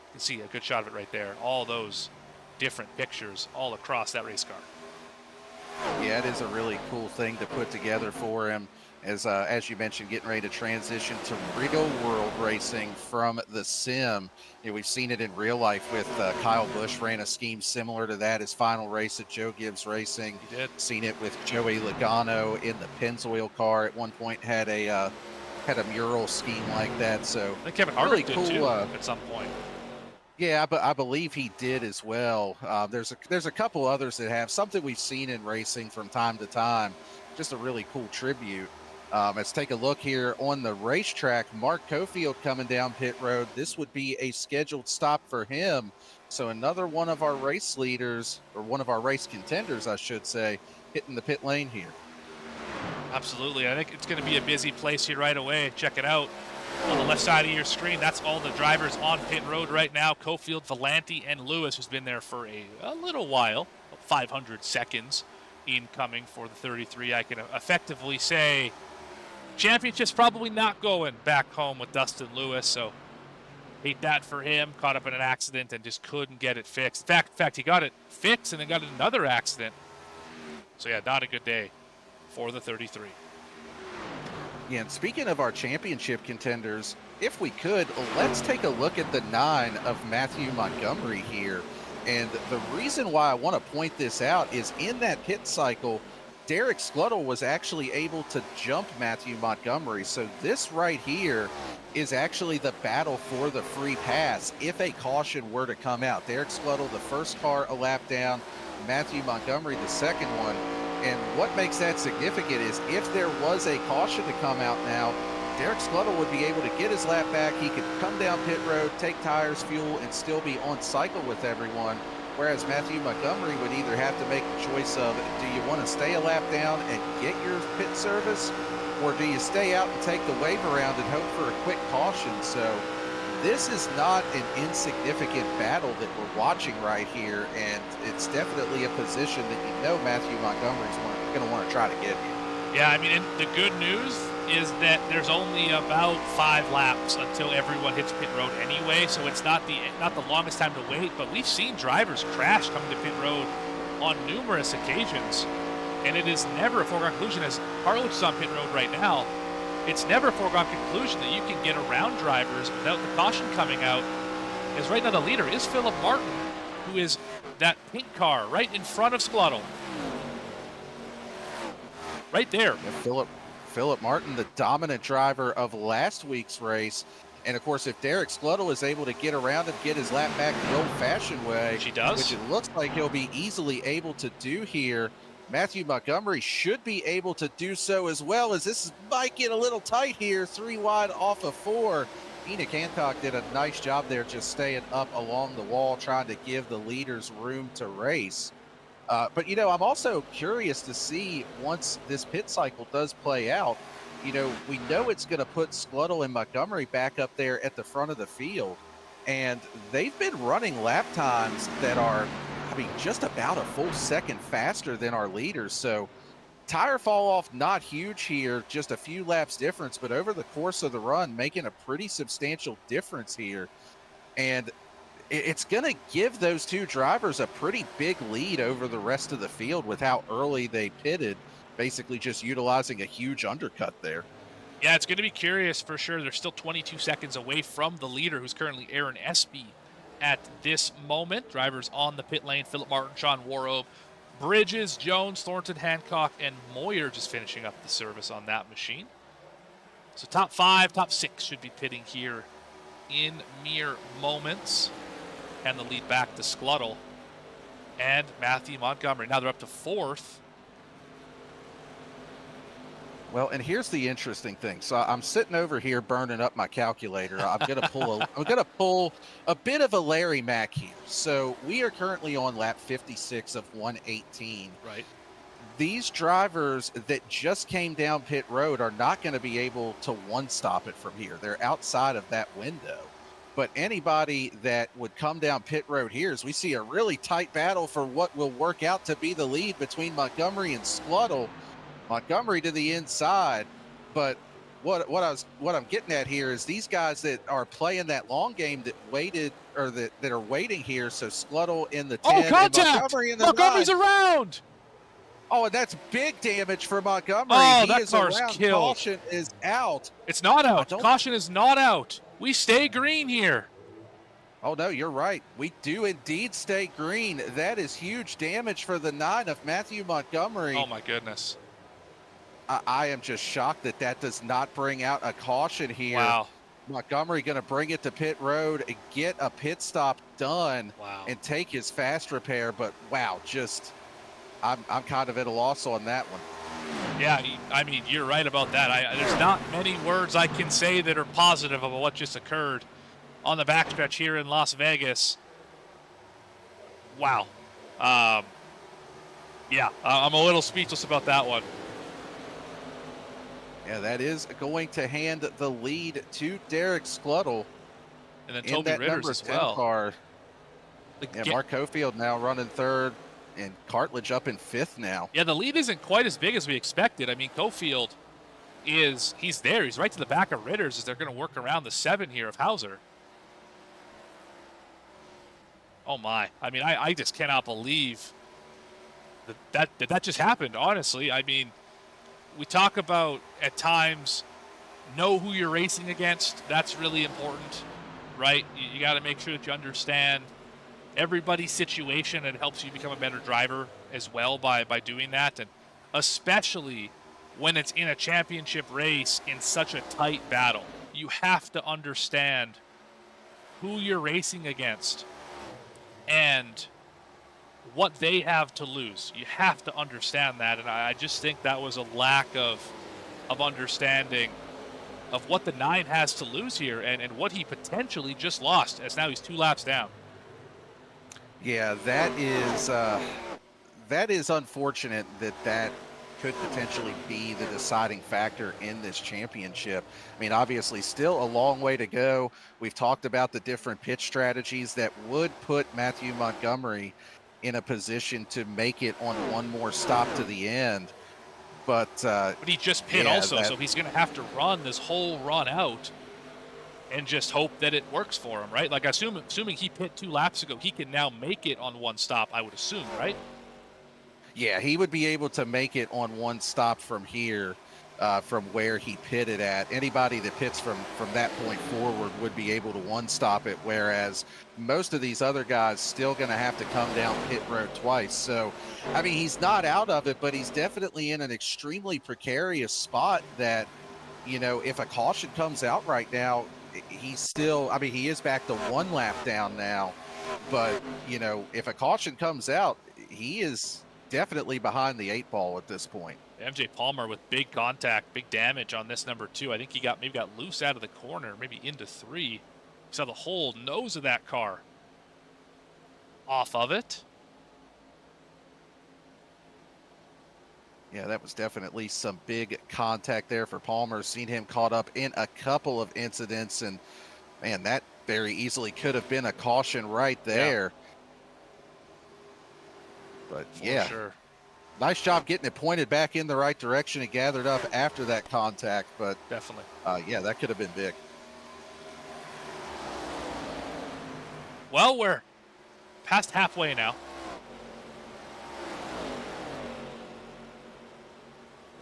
You can see a good shot of it right there. All those different pictures all across that race car. Yeah, it is a really cool thing to put together for him. as you mentioned, getting ready to transition to real world racing from the sim. You know, we've seen it in real life with Kyle Busch ran a scheme similar to that. His final race at Joe Gibbs Racing. He did. Seen it with Joey Logano in the Pennzoil car. At one point, had a mural scheme like that. So I think Kevin really Harvick did cool, too at some point. yeah, but I believe he did as well. There's a couple others that have something we've seen in racing from time to time. Just a really cool tribute. Let's take a look here on the racetrack. Mark Cofield coming down pit road. This would be a scheduled stop for him. So another one of our race leaders, or one of our race contenders, I should say, hitting the pit lane here. Absolutely. I think it's going to be a busy place here right away. Check it out. On the left side of your screen, that's all the drivers on pit road right now. Cofield, Valenti, and Lewis, who's been there for a little while, 500 seconds incoming for the 33. I can effectively say championship's probably not going back home with Dustin Lewis, so hate that for him. Caught up in an accident and just couldn't get it fixed. In fact, he got it fixed and then got another accident. So yeah, not a good day for the 33. Yeah, and speaking of our championship contenders, if we could, let's take a look at the 9 of Matthew Montgomery here. And the reason why I want to point this out is in that pit cycle, Derek Scluttle was actually able to jump Matthew Montgomery. So this right here is actually the battle for the free pass if a caution were to come out. Derek Scluttle, the first car a lap down, Matthew Montgomery, the second one. And what makes that significant is if there was a caution to come out now, Derek Scluttle would be able to get his lap back. He could come down pit road, take tires, fuel, and still be on cycle with everyone. Whereas Matthew Montgomery would either have to make the choice of, do you want to stay a lap down and get your pit service, or do you stay out and take the wave around and hope for a quick caution? So this is not an insignificant battle that we're watching right here, and it's definitely a position that you know Matthew Montgomery's going to want to try to get here. Yeah, I mean, and the good news is that there's only about 5 laps until everyone hits pit road anyway, so it's not the longest time to wait, but we've seen drivers crash coming to pit road on numerous occasions, and it is never a foregone conclusion. As Harlow's is on pit road right now, it's never a foregone conclusion that you can get around drivers without the caution coming out, as right now the leader is Philip Martin, who is that pink car right in front of Scluttle. Right there. Yeah, Philip Martin, the dominant driver of last week's race. And of course, if Derek Scluttle is able to get around and get his lap back the old-fashioned way, which he does, which it looks like he'll be easily able to do here, Matthew Montgomery should be able to do so as well, as this might get a little tight here. 3 wide off of 4. Enoch Hancock did a nice job there just staying up along the wall, trying to give the leaders room to race. But, you know, I'm also curious to see, once this pit cycle does play out, you know, we know it's going to put Scluttle and Montgomery back up there at the front of the field. And they've been running lap times that are, I mean, just about a full second faster than our leaders. So tire fall off, not huge here, just a few laps difference, but over the course of the run, making a pretty substantial difference here. And it's going to give those 2 drivers a pretty big lead over the rest of the field with how early they pitted, basically just utilizing a huge undercut there. Yeah, it's going to be curious for sure. They're still 22 seconds away from the leader, who's currently Aaron Espy at this moment. Drivers on the pit lane: Philip Martin, Sean Warrobe, Bridges, Jones, Thornton, Hancock, and Moyer just finishing up the service on that machine. So top 5, top 6 should be pitting here in mere moments. And the lead back to Scluttle and Matthew Montgomery. Now they're up to 4th. Well, and here's the interesting thing. So I'm sitting over here burning up my calculator. I'm going to pull a bit of a Larry Mack here. So we are currently on lap 56 of 118. Right. These drivers that just came down pit road are not going to be able to one-stop it from here. They're outside of that window. But anybody that would come down pit road here, as we see a really tight battle for what will work out to be the lead between Montgomery and Scluttle. Montgomery to the inside, but what I'm getting at here is these guys that are playing that long game that waited, or that are waiting here. So Scluttle in the 10, oh, contact! and Montgomery in the Montgomery's 9. around. Oh, and that's big damage for Montgomery. Oh, He that is car's around. killed. Caution is out. It's not I out. don't. Caution is not out. We stay green here. Oh, no, you're right. We do indeed stay green. That is huge damage for the 9 of Matthew Montgomery. Oh, my goodness. I am just shocked that that does not bring out a caution here. Wow. Montgomery going to bring it to pit road, get a pit stop done, Wow. and take his fast repair. But, wow, I'm kind of at a loss on that one. Yeah, I mean, you're right about that. There's not many words I can say that are positive about what just occurred on the backstretch here in Las Vegas. Wow. Yeah, I'm a little speechless about that one. Yeah, that is going to hand the lead to Derek Skluttle. And then in Toby that Ritters number as 10 well. car. Like, Yeah, Mark Cofield now running third, and Cartledge up in 5th now. Yeah, the lead isn't quite as big as we expected. I mean, Cofield he's there. He's right to the back of Ritters as they're going to work around the 7 here of Hauser. Oh, my. I mean, I just cannot believe that just happened, honestly. I mean, we talk about, at times, know who you're racing against. That's really important, right? You got to make sure that you understand everybody's situation. It helps you become a better driver as well by doing that. And especially when it's in a championship race in such a tight battle. You have to understand who you're racing against and what they have to lose. You have to understand that, and I just think that was a lack of understanding of what the 9 has to lose here and what he potentially just lost, as now he's 2 laps down. Yeah, that is unfortunate that could potentially be the deciding factor in this championship. I mean, obviously still a long way to go. We've talked about the different pitch strategies that would put Matthew Montgomery in a position to make it on one more stop to the end. But he just pit also, so he's going to have to run this whole run out and just hope that it works for him, right? Like, assuming he pit 2 laps ago, he can now make it on one stop, I would assume, right? Yeah, he would be able to make it on one stop from here, from where he pitted at. Anybody that pits from that point forward would be able to one stop it, whereas most of these other guys still going to have to come down pit road twice. So, I mean, he's not out of it, but he's definitely in an extremely precarious spot that, you know, if a caution comes out right now, he's still, I mean, he is back to 1 lap down now, but, you know, if a caution comes out, he is definitely behind the 8 ball at this point. MJ Palmer with big contact, big damage on this number 2. I think he maybe got loose out of the corner, maybe into 3. You saw the whole nose of that car off of it. Yeah, that was definitely some big contact there for Palmer. Seen him caught up in a couple of incidents, and man, that very easily could have been a caution right there. But yeah, sure. Nice job getting it pointed back in the right direction and gathered up after that contact. But Definitely. yeah, that could have been big. Well, we're past halfway now.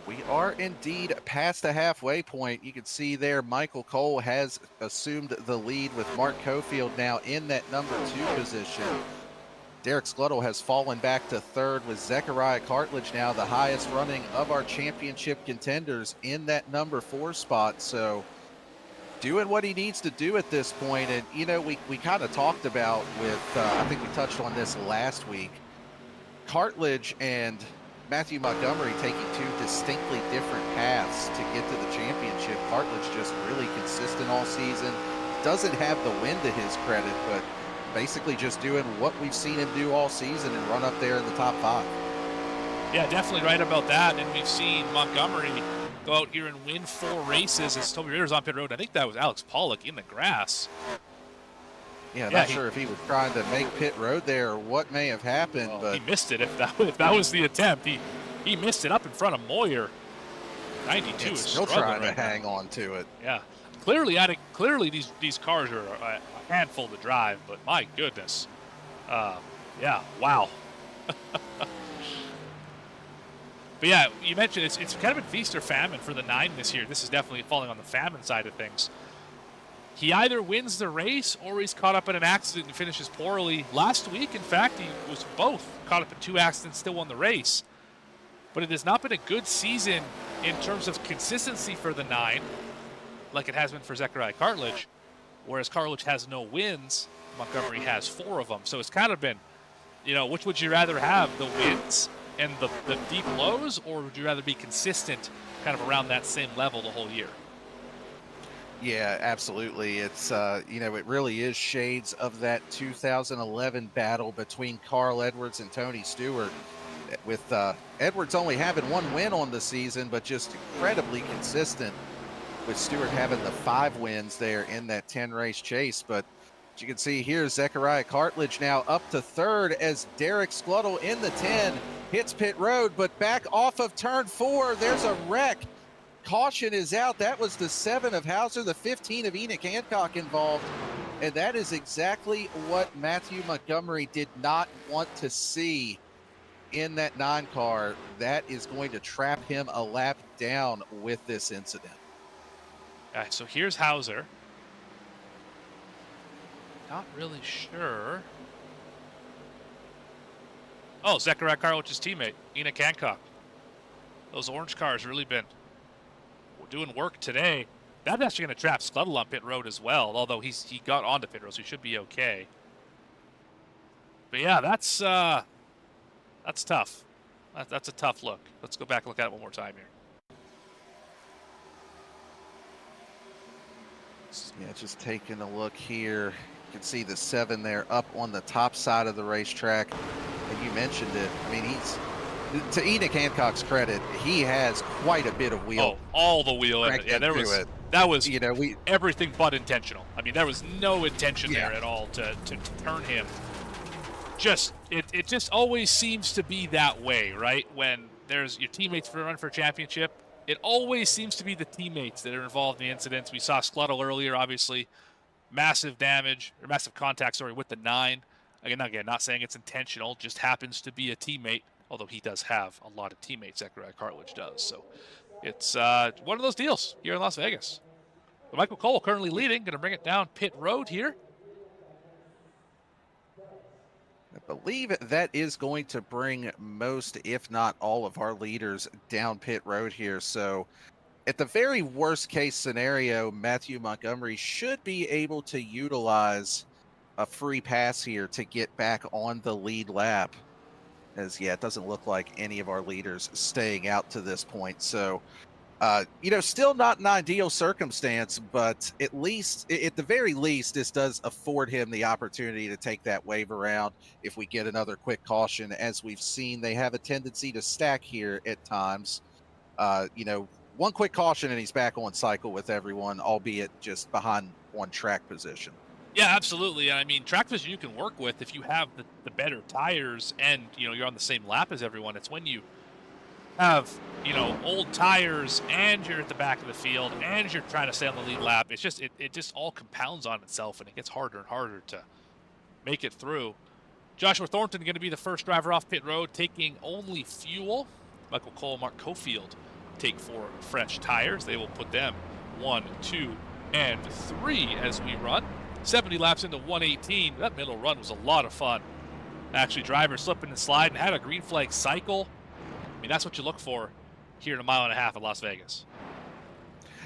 We are indeed past the halfway point. You can see there Michael Cole has assumed the lead with Mark Cofield now in that number 2 position. Derek Skluttle has fallen back to 3rd with Zechariah Cartledge now the highest running of our championship contenders in that number 4 spot. So doing what he needs to do at this point. And, you know, we kind of talked about with, I think we touched on this last week, Cartledge and Matthew Montgomery taking 2 distinctly different paths to get to the championship. Cartledge just really consistent all season. Doesn't have the win to his credit, but basically just doing what we've seen him do all season and run up there in the top 5. Yeah, definitely right about that. And we've seen Montgomery go out here and win 4 races as Toby Ritters on pit road. I think that was Alex Pollock in the grass. Yeah, not sure if he was trying to make pit road there or what may have happened, Well, but he missed it. If that was the attempt, he missed it up in front of Moyer. 92 is still trying to hang on to it. Yeah, clearly these cars are a handful to drive, but my goodness, yeah, wow. But yeah, you mentioned it's kind of been feast or famine for the 9 this year. This is definitely falling on the famine side of things. He either wins the race or he's caught up in an accident and finishes poorly. Last week, in fact, he was both. Caught up in 2 accidents, still won the race. But it has not been a good season in terms of consistency for the 9, like it has been for Zechariah Cartledge. Whereas Cartledge has no wins, Montgomery has 4 of them. So it's kind of been, which would you rather have, the wins and the deep lows, or would you rather be consistent kind of around that same level the whole year? Yeah, absolutely. It's, it really is shades of that 2011 battle between Carl Edwards and Tony Stewart, with Edwards only having 1 win on the season, but just incredibly consistent, with Stewart having the 5 wins there in that 10-race chase. But as you can see here, Zechariah Cartledge now up to 3rd as Derek Skluttle in the 10 hits pit road, but back off of turn 4, there's a wreck. Caution is out. That was the 7 of Hauser, the 15 of Enoch Hancock involved. And that is exactly what Matthew Montgomery did not want to see in that 9 car. That is going to trap him a lap down with this incident. All right, so here's Hauser. Not really sure. Oh, Zechariah Cartledge's teammate, Enoch Hancock. Those orange cars really been doing work today. That's actually going to trap Skluttle on pit road as well, although he got onto pit road, so he should be okay. But yeah, that's tough. That's a tough look. Let's go back and look at it one more time here. Yeah, just taking a look here. You can see the 7 there up on the top side of the racetrack. And you mentioned it. I mean, to Enoch Hancock's credit, he has quite a bit of wheel. Oh, all the wheel in it. Yeah, that was everything but intentional. I mean, there was no intention there at all to turn him. It just always seems to be that way, right? When there's your teammates for a run for a championship, it always seems to be the teammates that are involved in the incidents. We saw Skluttle earlier, obviously. Massive damage, or massive contact, with the 9. Again, not saying it's intentional, just happens to be a teammate, although he does have a lot of teammates, Zechariah Cartledge does. So it's one of those deals here in Las Vegas. But Michael Cole currently leading, going to bring it down pit road here. I believe that is going to bring most, if not all, of our leaders down pit road here. So at the very worst case scenario, Matthew Montgomery should be able to utilize a free pass here to get back on the lead lap. As, it doesn't look like any of our leaders staying out to this point. So, still not an ideal circumstance, but at the very least, this does afford him the opportunity to take that wave around if we get another quick caution. As we've seen, they have a tendency to stack here at times. One quick caution and he's back on cycle with everyone, albeit just behind one track position. Yeah, absolutely. I mean, track position you can work with if you have the better tires and, you're on the same lap as everyone. It's when you have, old tires and you're at the back of the field and you're trying to stay on the lead lap. It's just, it just all compounds on itself and it gets harder and harder to make it through. Joshua Thornton going to be the first driver off pit road, taking only fuel. Michael Cole, Mark Cofield take 4 fresh tires. They will put them 1, 2, and 3 as we run. 70 laps into 118. That middle run was a lot of fun. Actually, drivers slipping and sliding, had a green flag cycle. I mean, that's what you look for here in a mile and a half of Las Vegas.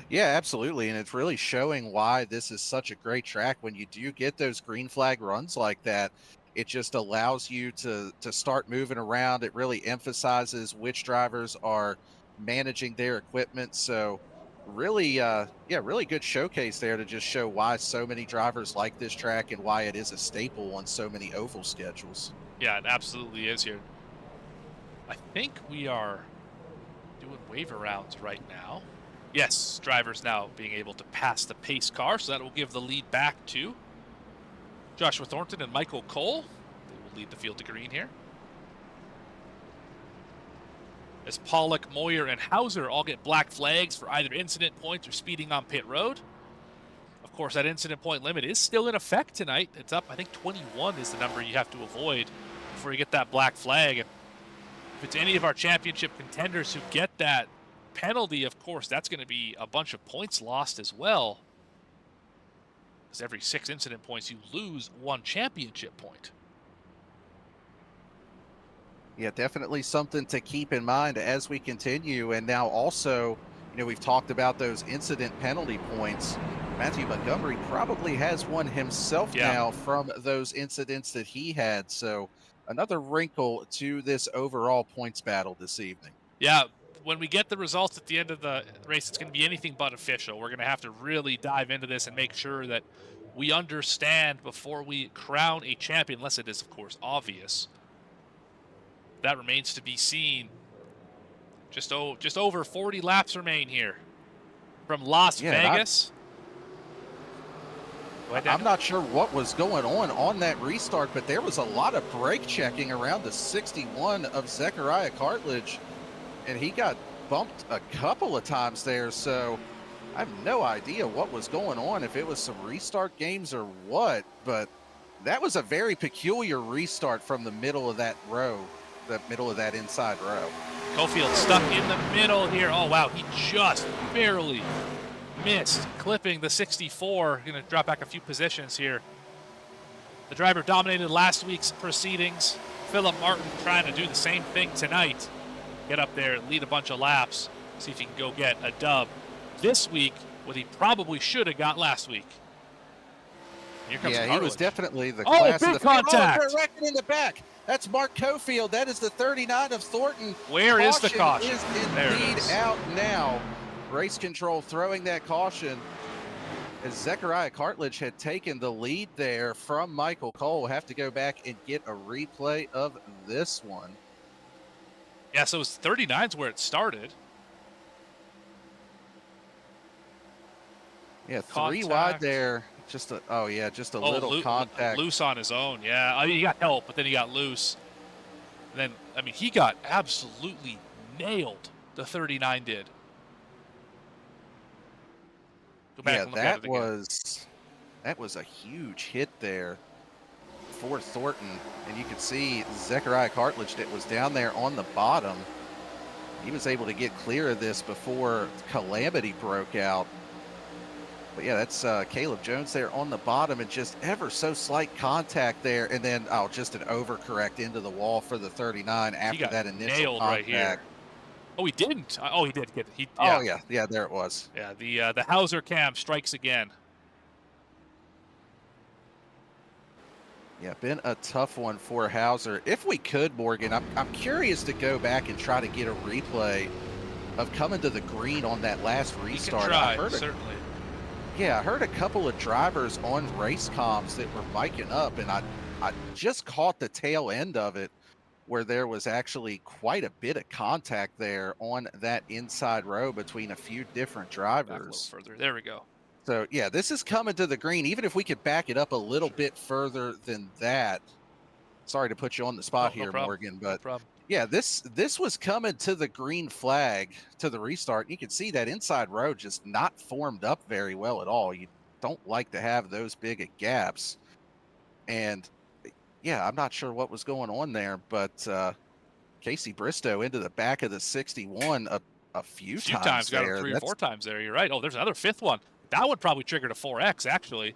Yeah, absolutely. And it's really showing why this is such a great track. When you do get those green flag runs like that, it just allows you to start moving around. It really emphasizes which drivers are managing their equipment. So really, really good showcase there to just show why so many drivers like this track and why it is a staple on so many oval schedules. Yeah, it absolutely is here. I think we are doing wave rounds right now. Yes, drivers now being able to pass the pace car, so that will give the lead back to Joshua Thornton and Michael Cole. They will lead the field to green here. As Pollock, Moyer, and Hauser all get black flags for either incident points or speeding on pit road. Of course, that incident point limit is still in effect tonight. It's up, I think 21 is the number you have to avoid before you get that black flag. And if it's any of our championship contenders who get that penalty, of course, that's going to be a bunch of points lost as well. Because every 6 incident points, you lose 1 championship point. Yeah, definitely something to keep in mind as we continue. And now also, we've talked about those incident penalty points. Matthew Montgomery probably has one himself now from those incidents that he had. So another wrinkle to this overall points battle this evening. Yeah, when we get the results at the end of the race, it's going to be anything but official. We're going to have to really dive into this and make sure that we understand before we crown a champion, unless it is, of course, obvious. That remains to be seen. Just over 40 laps remain here from Las Vegas. I'm not sure what was going on that restart, but there was a lot of brake checking around the 61 of Zechariah Cartledge, and he got bumped a couple of times there. So I have no idea what was going on, if it was some restart games or what, but that was a very peculiar restart from the middle of that row, the middle of that inside row. Cofield stuck in the middle here. Oh, wow, he just barely missed clipping the 64. Going to drop back a few positions here. The driver dominated last week's proceedings. Philip Martin trying to do the same thing tonight. Get up there and lead a bunch of laps. See if he can go get a dub this week, what he probably should have got last week. Here comes He was definitely the class of the contact. Oh, directed in the back. That's Mark Cofield. That is the 39 of Thornton. Where is the caution? Is indeed out now. Race control throwing that caution as Zechariah Cartledge had taken the lead there from Michael Cole. Have to go back and get a replay of this one. Yeah, so it was 39's where it started. Yeah, 3 wide there. Just a little contact. Loose on his own, yeah. I mean, he got help, but then he got loose. And then, I mean, he got absolutely nailed, the 39 did. Go back and look at it again. That was a huge hit there for Thornton. And you could see Zechariah Cartledge that was down there on the bottom. He was able to get clear of this before calamity broke out. But yeah, that's Caleb Jones there on the bottom, and just ever so slight contact there, and then just an overcorrect into the wall for the 39 after that initial nailed contact. Right here. Oh, he didn't. Oh, he did get it. Oh yeah, there it was. Yeah, the Hauser cam strikes again. Yeah, been a tough one for Hauser. If we could, Morgan, I'm curious to go back and try to get a replay of coming to the green on that last restart. You can try, certainly. Yeah, I heard a couple of drivers on race comms that were miking up, and I just caught the tail end of it where there was actually quite a bit of contact there on that inside row between a few different drivers. Back a little further. There we go. So, yeah, this is coming to the green. Even if we could back it up a little bit further than that. Sorry to put you on the spot here, Morgan, but yeah, this was coming to the green flag to the restart. You can see that inside row just not formed up very well at all. You don't like to have those big of gaps. And yeah, I'm not sure what was going on there, but Casey Bristow into the back of the 61 a few times got there. Him 3 or 4 times there. You're right. Oh, there's another 5th one. That one probably triggered a 4X, actually.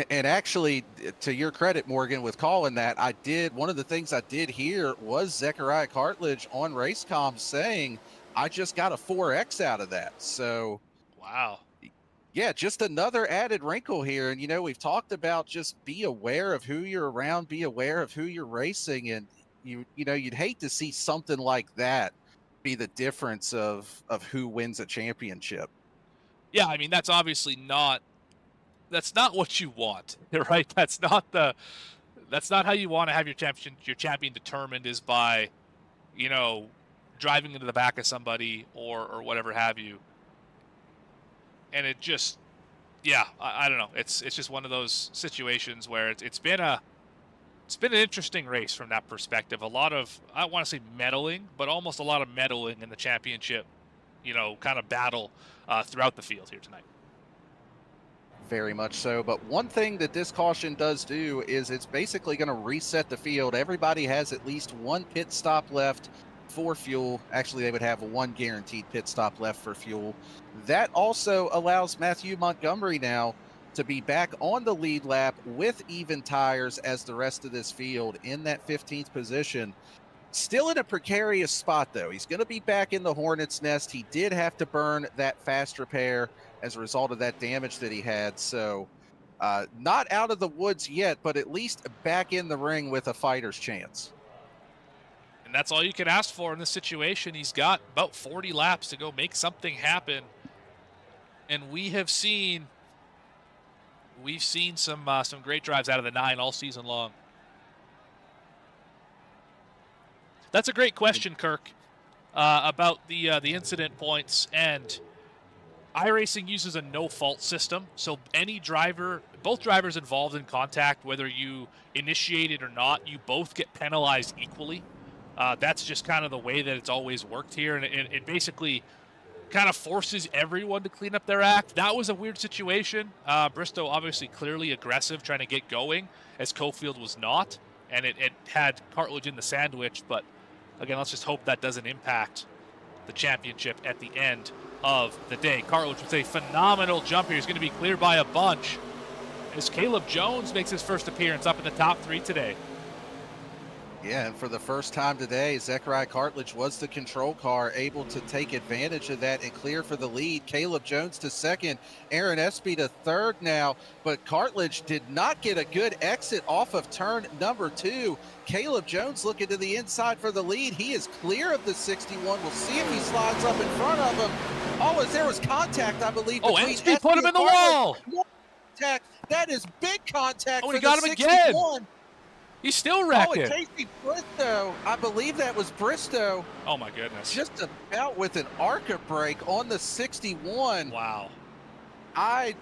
And actually, to your credit, Morgan, with calling that, one of the things I did hear was Zechariah Cartledge on Racecom saying, I just got a 4X out of that. So, wow. Yeah, just another added wrinkle here. And, we've talked about just be aware of who you're around, be aware of who you're racing. And, you'd hate to see something like that be the difference of who wins a championship. Yeah, I mean, that's obviously not what you want, right? That's not how you want to have your champion determined, is by, driving into the back of somebody or whatever have you. And it just, yeah, I don't know. It's just one of those situations where it's been an interesting race from that perspective. A lot of, I don't want to say meddling, but almost a lot of meddling in the championship, kind of battle throughout the field here tonight. Very much so. But one thing that this caution does do is it's basically going to reset the field. Everybody has at least one pit stop left for fuel. Actually, they would have one guaranteed pit stop left for fuel. That also allows Matthew Montgomery now to be back on the lead lap with even tires as the rest of this field in that 15th position. Still in a precarious spot, though. He's going to be back in the Hornet's nest. He did have to burn that fast repair as a result of that damage that he had. So not out of the woods yet, but at least back in the ring with a fighter's chance. And that's all you can ask for in this situation. He's got about 40 laps to go make something happen. And we've seen some great drives out of the 9 all season long. That's a great question, Kirk, about the incident points. And iRacing uses a no-fault system, so both drivers involved in contact, whether you initiate it or not, you both get penalized equally. That's just kind of the way that it's always worked here, and it basically kind of forces everyone to clean up their act. That was a weird situation. Bristow obviously clearly aggressive, trying to get going, as Cofield was not, and it had Cartledge in the sandwich, but again, let's just hope that doesn't impact the championship at the end of the day. Cartledge with a phenomenal jump here. He's going to be cleared by a bunch as Caleb Jones makes his first appearance up in the top 3 today. Yeah, and for the first time today, Zechariah Cartledge was the control car, able to take advantage of that and clear for the lead. Caleb Jones to second, Aaron Espy to third now, but Cartledge did not get a good exit off of turn number 2. Caleb Jones looking to the inside for the lead. He is clear of the 61. We'll see if he slides up in front of him. Oh, as there was contact, I believe, between Espy put him in the wall. Contact. That is big contact for he got the him 61. Again. He's still wrecking. Oh, and Casey Bristow, I believe that was Bristow. Oh, my goodness. Just about with an ARCA break on the 61. Wow. I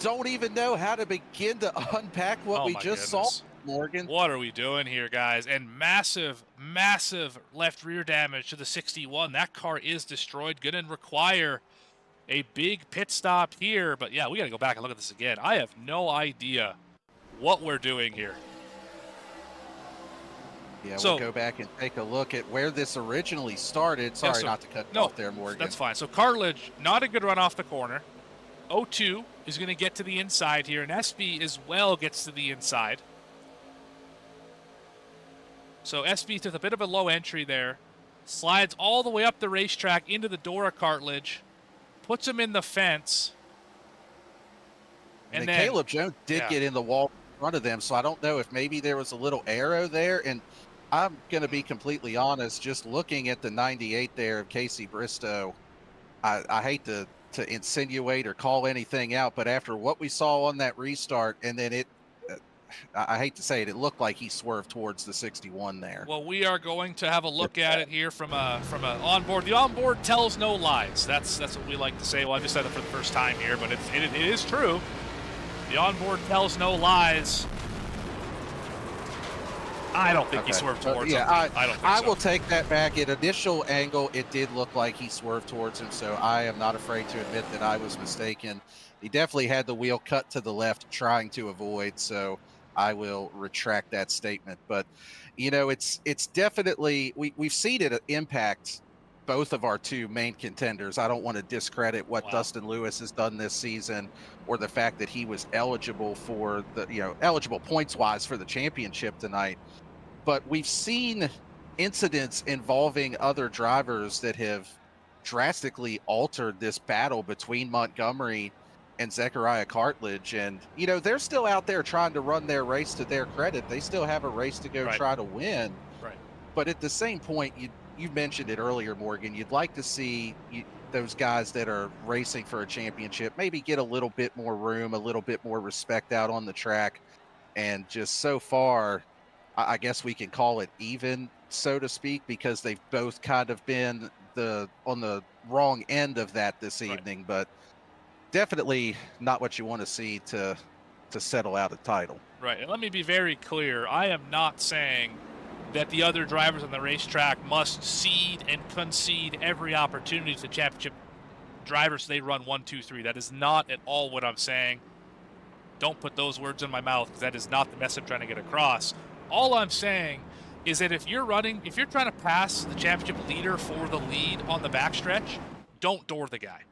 don't even know how to begin to unpack what we just saw, Morgan. What are we doing here, guys? And massive, massive left rear damage to the 61. That car is destroyed. Going to require a big pit stop here. But, yeah, we got to go back and look at this again. I have no idea what we're doing here. Yeah, we'll go back and take a look at where this originally started. Sorry not to cut you off there, Morgan. That's fine. So Cartledge, not a good run off the corner. 0-2 is going to get to the inside here, and Espy as well gets to the inside. So Espy with a bit of a low entry there. Slides all the way up the racetrack into the door of Cartledge. Puts him in the fence. And then Caleb Jones did get in the wall in front of them, so I don't know if maybe there was a little arrow there. And I'm going to be completely honest, just looking at the 98 there of Casey Bristow, I hate to insinuate or call anything out, but after what we saw on that restart, and then I hate to say it, it looked like he swerved towards the 61 there. Well, we are going to have a look at it here from a onboard. The onboard tells no lies. That's what we like to say. Well, I just said it for the first time here, but it is true. The onboard tells no lies. I don't think he swerved towards him. I don't think I will take that back. At initial angle, it did look like he swerved towards him, so I am not afraid to admit that I was mistaken. He definitely had the wheel cut to the left, trying to avoid, so I will retract that statement. But, you know, it's definitely, we've seen it impact both of our 2 main contenders. I don't want to discredit what Dustin Lewis has done this season, or the fact that he was eligible for eligible points-wise for the championship tonight. But we've seen incidents involving other drivers that have drastically altered this battle between Montgomery and Zechariah Cartledge. And, you know, they're still out there trying to run their race to their credit. They still have a race to go try to win. Right. But at the same point, you mentioned it earlier, Morgan, you'd like to see those guys that are racing for a championship maybe get a little bit more room, a little bit more respect out on the track. And just so far, I guess we can call it even, so to speak, because they've both kind of been on the wrong end of that this evening. But definitely not what you want to see to settle out a title. Right, and let me be very clear. I am not saying that the other drivers on the racetrack must cede and concede every opportunity to championship drivers so they run 1, 2, 3. That is not at all what I'm saying. Don't put those words in my mouth, because that is not the message I'm trying to get across. All I'm saying is that if you're trying to pass the championship leader for the lead on the backstretch, don't door the guy.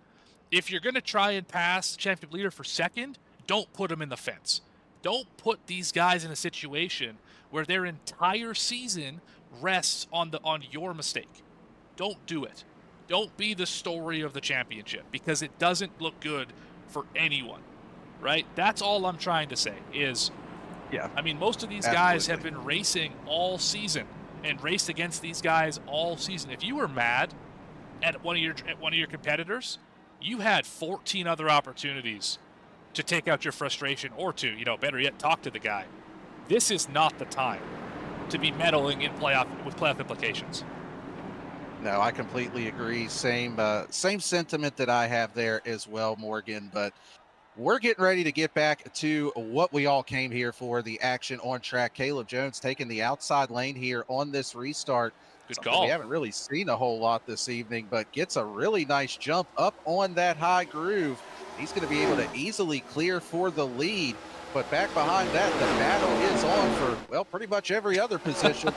If you're going to try and pass the championship leader for second, don't put him in the fence. Don't put these guys in a situation where their entire season rests on your mistake. Don't do it. Don't be the story of the championship, because it doesn't look good for anyone, right? That's all I'm trying to say is, Yeah. I mean, most of these guys have been racing all season and raced against these guys all season. If you were mad at one of your competitors, you had 14 other opportunities to take out your frustration, or to, better yet, talk to the guy. This is not the time to be meddling in with playoff implications. No, I completely agree. Same sentiment that I have there as well, Morgan. But we're getting ready to get back to what we all came here for, the action on track. Caleb Jones taking the outside lane here on this restart. Good Something call. We haven't really seen a whole lot this evening, but gets a really nice jump up on that high groove. He's going to be able to easily clear for the lead. But back behind that, the battle is on for, well, pretty much every other position.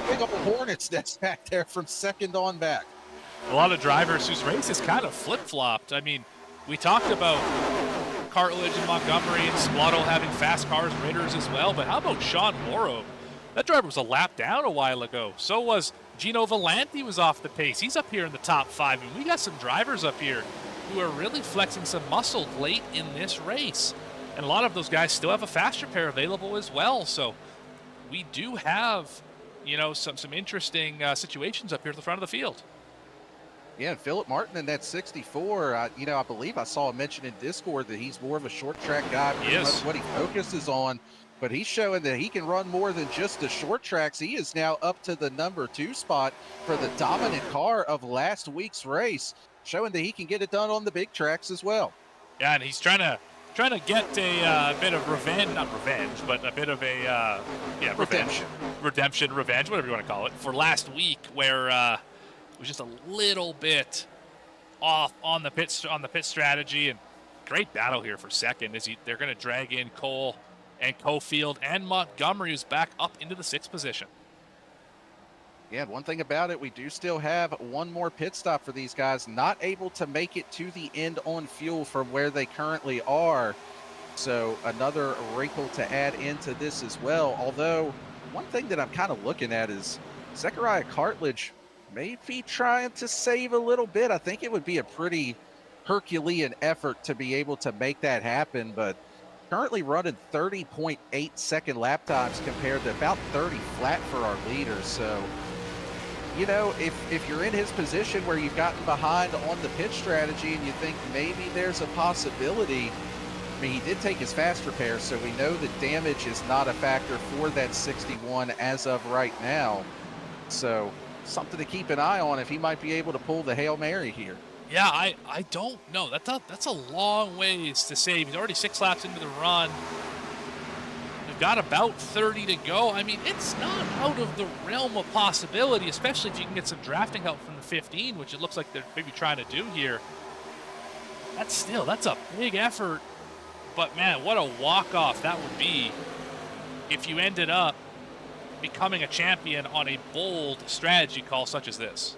Big old Hornets nest back there from second on back. A lot of drivers whose race is kind of flip-flopped. I mean, we talked about Cartledge and Montgomery and Squattle having fast cars, Ritters as well, but how about Sean Morrow? That driver was a lap down a while ago. So was Gino Valenti, was off the pace. He's up here in the top 5. And we got some drivers up here who are really flexing some muscle late in this race. And a lot of those guys still have a faster pair available as well. So we do have, some interesting situations up here at the front of the field. Yeah, and Philip Martin in that 64, I believe I saw a mention in Discord that he's more of a short track guy. Yes. What he focuses on, but he's showing that he can run more than just the short tracks. He is now up to the number 2 spot for the dominant car of last week's race, showing that he can get it done on the big tracks as well. Yeah, and he's trying to get a bit of revenge, not revenge, but a bit of a redemption, whatever you want to call it, for last week, where it was just a little bit off on the pit strategy. And great battle here for second as they're going to drag in Cole and Cofield and Montgomery, who's back up into the 6th position. Yeah, one thing about it, we do still have one more pit stop for these guys, not able to make it to the end on fuel from where they currently are. So another wrinkle to add into this as well. Although one thing that I'm kind of looking at is Zechariah Cartledge may be trying to save a little bit. I think it would be a pretty Herculean effort to be able to make that happen, but currently running 30.8 second lap times compared to about 30 flat for our leaders. So, if you're in his position where you've gotten behind on the pit strategy and you think maybe there's a possibility, I mean, he did take his fast repair, so we know that damage is not a factor for that 61 as of right now. So something to keep an eye on if he might be able to pull the Hail Mary here. Yeah, I don't know. That's a long ways to save. He's already 6 laps into the run. We've got about 30 to go. I mean, it's not out of the realm of possibility, especially if you can get some drafting help from the 15, which it looks like they're maybe trying to do here. That's a big effort. But, man, what a walk-off that would be if you ended up becoming a champion on a bold strategy call such as this.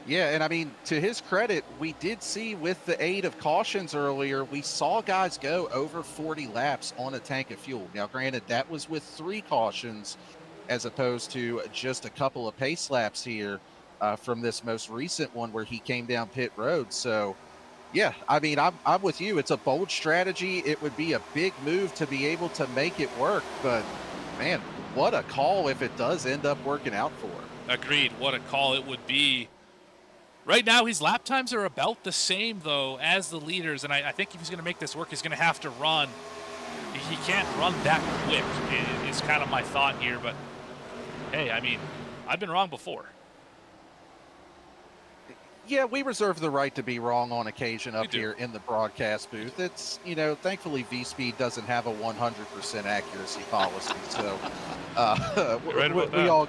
Yeah, and I mean, to his credit, we did see with the aid of cautions earlier, we saw guys go over 40 laps on a tank of fuel. Now, granted, that was with 3 cautions as opposed to just a couple of pace laps here from this most recent one where he came down pit road. So, yeah, I mean, I'm with you. It's a bold strategy. It would be a big move to be able to make it work. But, man, what a call if it does end up working out for him. Agreed. What a call it would be. Right now, his lap times are about the same, though, as the leaders. And I think if he's going to make this work, he's going to have to run. He can't run that quick, is kind of my thought here. But, hey, I mean, I've been wrong before. Yeah, we reserve the right to be wrong on occasion up here in the broadcast booth. It's, thankfully VSPEED doesn't have a 100% accuracy policy. So we all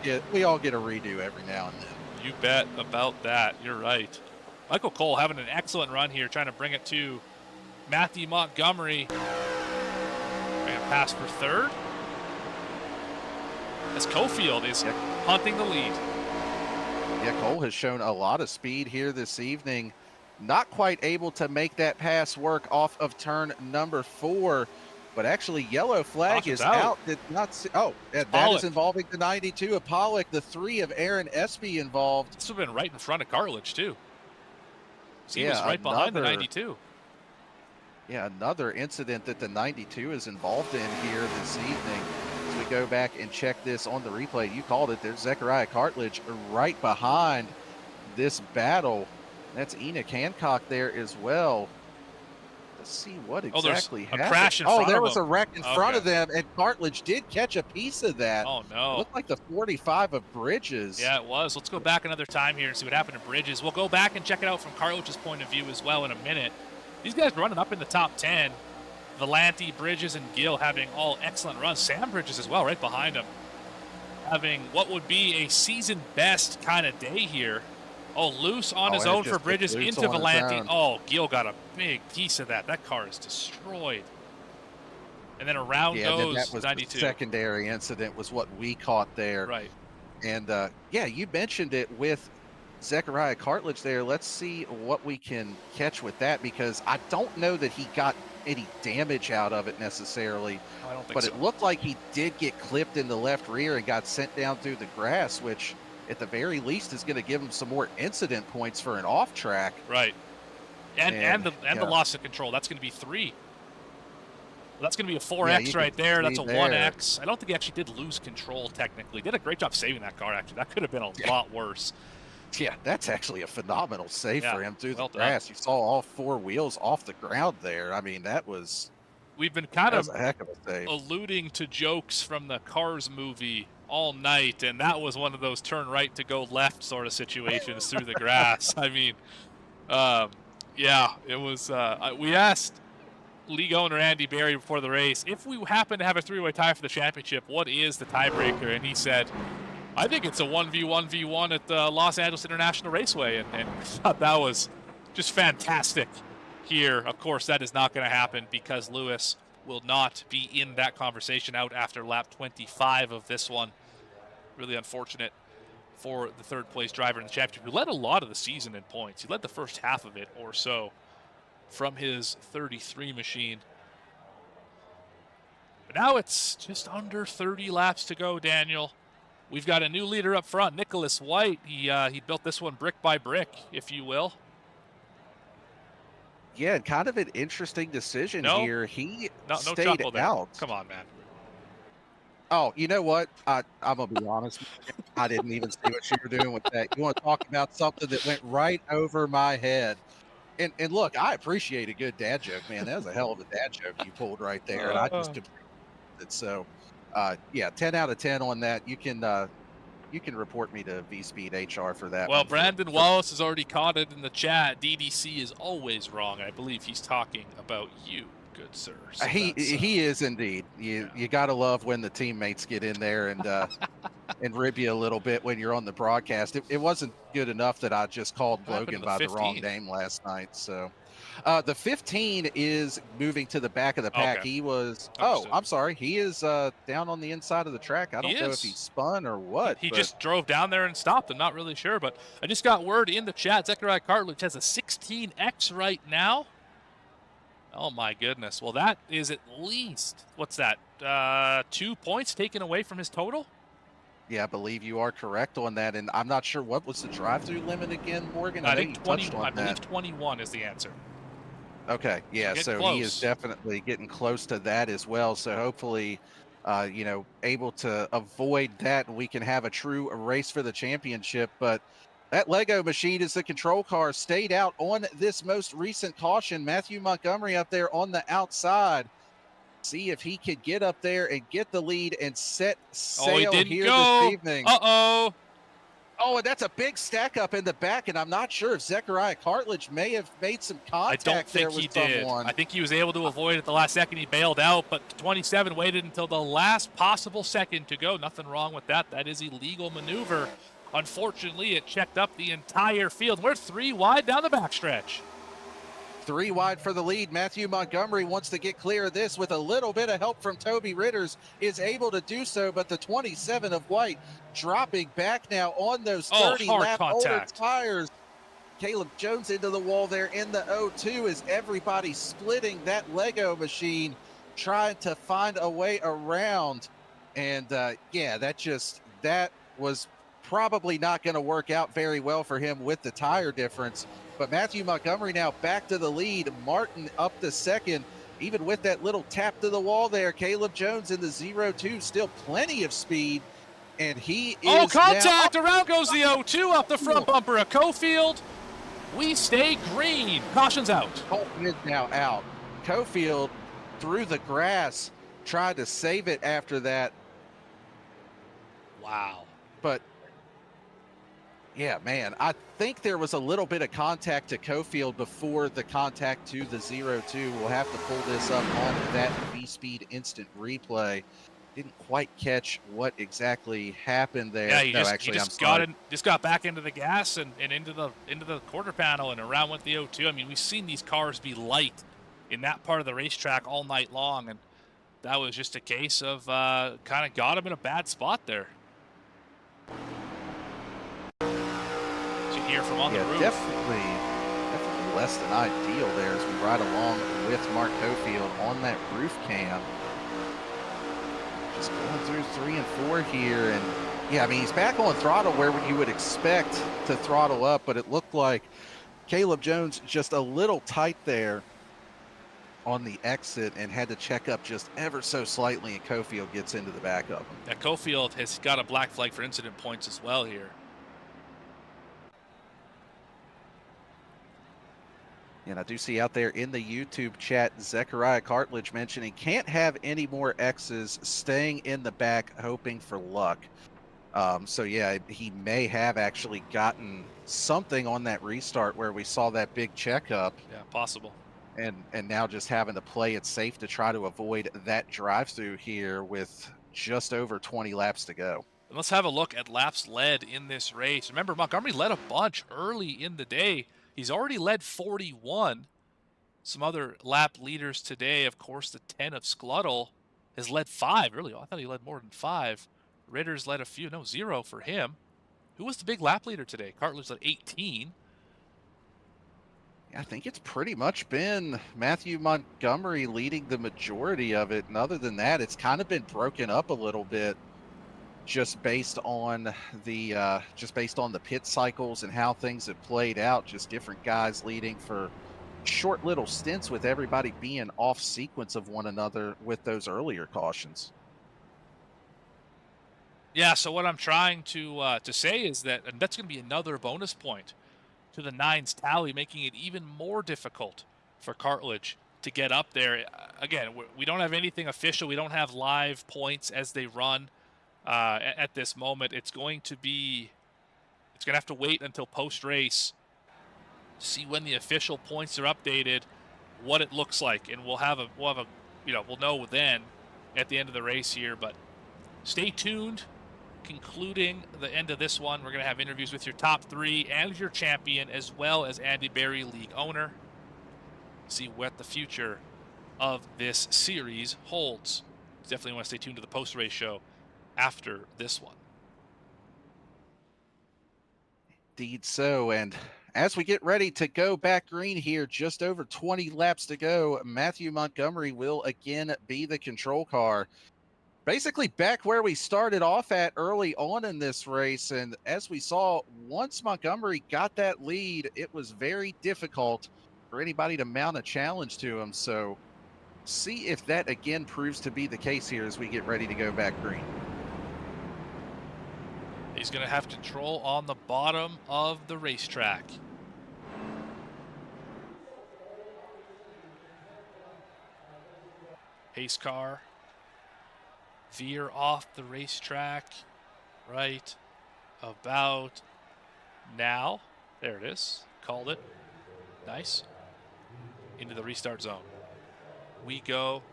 get a redo every now and then. You bet about that. You're right. Michael Cole having an excellent run here, trying to bring it to Matthew Montgomery. Going to pass for third. as Cofield is hunting the lead. Yeah, Cole has shown a lot of speed here this evening. Not quite able to make that pass work off of turn number 4, but actually yellow flag is out. Did not see. Oh, that is involving the 92 of Pollock. The 3 of Aaron Espy involved. This would have been right in front of Cartledge too. So he yeah, was right behind the 92. Yeah, another incident that the 92 is involved in here this evening. As we go back and check this on the replay, you called it. There's Zechariah Cartledge right behind this battle. That's Enoch Hancock there as well. Let's see what exactly happened. A crash in front of them. There was a wreck in front of them, and Cartledge did catch a piece of that. Oh, no. It looked like the 45 of Bridges. Yeah, it was. Let's go back another time here and see what happened to Bridges. We'll go back and check it out from Cartledge's point of view as well in a minute. These guys running up in the top 10. Valenti, Bridges, and Gill having all excellent runs. Sam Bridges as well, right behind him. Having what would be a season best kind of day here. Oh, loose on his own for Bridges into Valenti. Oh, Gill got a big piece of that. That car is destroyed. And then around goes that was 92. The secondary incident was what we caught there. Right. And, yeah, you mentioned it with Zechariah Cartledge there. Let's see what we can catch with that, because I don't know that he got any damage out of it necessarily. No, I don't think but so. It looked like he did get clipped in the left rear and got sent down through the grass, which at the very least is going to give him some more incident points for an off track. Right. And the loss of control. That's going to be 3. Well, that's going to be a 4X right there. That's a 1X. I don't think he actually did lose control technically. Did a great job saving that car, actually. That could have been a lot worse. Yeah, that's actually a phenomenal save for him through the grass. You saw all 4 wheels off the ground there. I mean, that was... We've been kind of a heck of a save. Alluding to jokes from the Cars movie all night, and that was one of those turn right to go left sort of situations through the grass. I mean, yeah, it was... we asked league owner Andy Berry before the race, if we happen to have a 3-way tie for the championship, what is the tiebreaker? And he said, I think it's a 1v1v1 at the Los Angeles International Raceway, and I thought that was just fantastic here. Of course, that is not going to happen because Lewis will not be in that conversation out after lap 25 of this one. Really unfortunate for the third-place driver in the championship, who led a lot of the season in points. He led the first half of it or so from his 33 machine. But now it's just under 30 laps to go, Daniel. We've got a new leader up front, Nicholas White. He built this one brick by brick, if you will. Yeah, kind of an interesting decision here. He stayed out. Come on, man. Oh, you know what? I'm going to be honest. I didn't even see what you were doing with that. You want to talk about something that went right over my head. And look, I appreciate a good dad joke, man. That was a hell of a dad joke you pulled right there. And I just completed it. So, yeah, 10 out of 10 on that. You can report me to VSPEED HR for that. Well, Brandon Wallace has already caught it in the chat. DDC is always wrong. I believe he's talking about you, good sir. So he is indeed. You got to love when the teammates get in there and and rib you a little bit when you're on the broadcast. It wasn't good enough that I just called Logan by the wrong name last night. So the 15 is moving to the back of the pack. Okay. He was, Understood. I'm sorry. He is down on the inside of the track. I don't know if he spun or what. He just drove down there and stopped. I'm not really sure, but I just got word in the chat. Zechariah Cartledge has a 16X right now. Oh my goodness. Well, that is at least, what's that? 2 points taken away from his total? Yeah, I believe you are correct on that. And I'm not sure, what was the drive-through limit again, Morgan? I think 20, I believe 21 is the answer. Okay, yeah, so he is definitely getting close to that as well. So hopefully, you know, able to avoid that, and we can have a true race for the championship. But that Lego machine is the control car, stayed out on this most recent caution. Matthew Montgomery up there on the outside. See if he could get up there and get the lead and set sail here this evening. Uh-oh. Oh, and that's a big stack up in the back, and I'm not sure if Zechariah Cartledge may have made some contact there with someone. I don't think he did. I think he was able to avoid it at the last second. He bailed out, but 27 waited until the last possible second to go. Nothing wrong with that. That is illegal maneuver. Unfortunately, it checked up the entire field. We're 3 wide down the backstretch. 3 wide for the lead. Matthew Montgomery wants to get clear of this with a little bit of help from Toby Ritters, is able to do so, but the 27 of White dropping back now on those 30 hard lap older contact. tires. Caleb Jones into the wall there in the 0-2 as everybody splitting that Lego machine, trying to find a way around. And yeah, that was probably not going to work out very well for him with the tire difference. But Matthew Montgomery now back to the lead. Martin up to second, even with that little tap to the wall there. Caleb Jones in the 0-2, still plenty of speed. And he is contact! Around goes the 0-2 up the front bumper of Cofield. We stay green. Caution's out. Colton is now out. Cofield through the grass, tried to save it after that. Wow. But yeah, man, I think there was a little bit of contact to Cofield before the contact to the 0-2. We'll have to pull this up on that VSPEED instant replay. Didn't quite catch what exactly happened there. Yeah, he just got back into the gas and into the quarter panel, and around went the 0-2. I mean, we've seen these cars be light in that part of the racetrack all night long, and that was just a case of kind of got him in a bad spot there. To hear from on the roof. Definitely less than ideal there as we ride along with Mark Cofield on that roof cam. Just going through 3 and 4 here, and yeah, I mean, he's back on throttle where you would expect to throttle up, but it looked like Caleb Jones just a little tight there on the exit and had to check up just ever so slightly, and Cofield gets into the back of him. Yeah, Cofield has got a black flag for incident points as well here. And I do see out there in the YouTube chat, Zechariah Cartledge mentioning can't have any more X's, staying in the back, hoping for luck. So yeah, he may have actually gotten something on that restart where we saw that big checkup. Yeah, possible. And now just having to play it safe to try to avoid that drive-through here with just over 20 laps to go. And let's have a look at laps led in this race. Remember, Montgomery led a bunch early in the day. He's already led 41. Some other lap leaders today, of course, the 10 of Scluttle has led 5. Really, I thought he led more than 5. Ritter's led a few. No, 0 for him. Who was the big lap leader today? Cartledge led 18. I think it's pretty much been Matthew Montgomery leading the majority of it. And other than that, it's kind of been broken up a little bit just based on the pit cycles and how things have played out. Just different guys leading for short little stints with everybody being off sequence of one another with those earlier cautions. Yeah, so what I'm trying to say is that, and that's going to be another bonus point to the 9's tally, making it even more difficult for Cartledge to get up there. Again, we don't have anything official. We don't have live points as they run at this moment. It's going to have to wait until post-race, see when the official points are updated, what it looks like, and we'll know then at the end of the race here. But stay tuned. Concluding the end of this one, we're going to have interviews with your top 3 and your champion, as well as Andy Berry, league owner. See what the future of this series holds. Definitely want to stay tuned to the post-race show after this one. Indeed so. And as we get ready to go back green here, just over 20 laps to go, Matthew Montgomery will again be the control car. Basically back where we started off at early on in this race. And as we saw, once Montgomery got that lead, it was very difficult for anybody to mount a challenge to him. So see if that again proves to be the case here as we get ready to go back green. He's going to have control on the bottom of the racetrack. Pace car. Veer off the racetrack right about now. There it is. Called it. Nice. Into the restart zone. We go.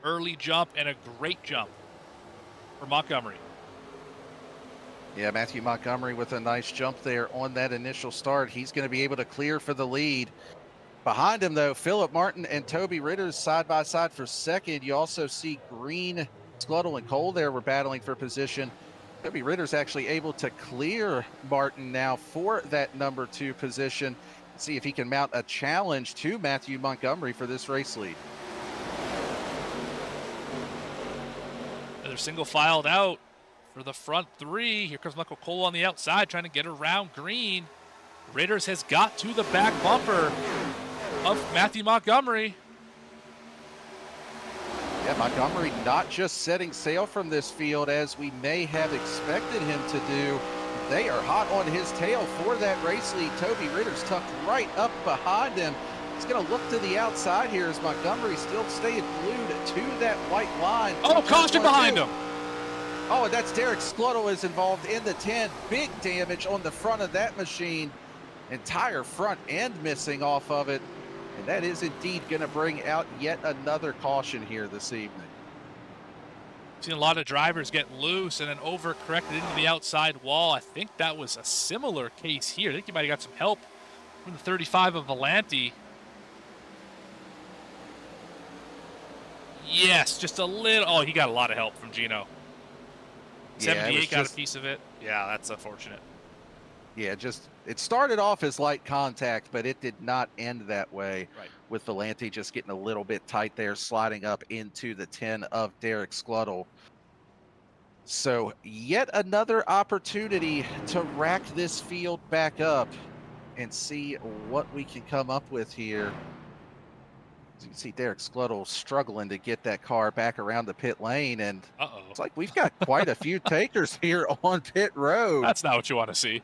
Early jump and a great jump for Montgomery. Yeah, Matthew Montgomery with a nice jump there on that initial start. He's going to be able to clear for the lead. Behind him, though, Philip Martin and Toby Ritters side by side for second. You also see Green, Scluttle, and Cole there were battling for position. Toby Ritter's actually able to clear Martin now for that number 2 position. See if he can mount a challenge to Matthew Montgomery for this race lead. They're single filed out for the front 3. Here comes Michael Cole on the outside trying to get around Green. Ritters has got to the back bumper of Matthew Montgomery. Yeah, Montgomery not just setting sail from this field as we may have expected him to do. They are hot on his tail for that race lead. Toby Ritter's tucked right up behind him. He's going to look to the outside here as Montgomery still staying glued to that white line. Oh, caution behind him. Oh, and that's Derek Scluttle is involved in the 10. Big damage on the front of that machine. Entire front end missing off of it. And that is indeed going to bring out yet another caution here this evening. Seen a lot of drivers get loose and then overcorrected into the outside wall. I think that was a similar case here. I think you might have got some help from the 35 of Volanti. Yes, just a little. Oh, he got a lot of help from Gino. 78 got a piece of it. Yeah, that's unfortunate. Yeah, it started off as light contact, but it did not end that way. Right. With Volanti just getting a little bit tight there, sliding up into the 10 of Derek Scluttle. So yet another opportunity to rack this field back up and see what we can come up with here. As you can see Derek Scluttle struggling to get that car back around the pit lane, and it's like we've got quite a few takers here on pit road. That's not what you want to see.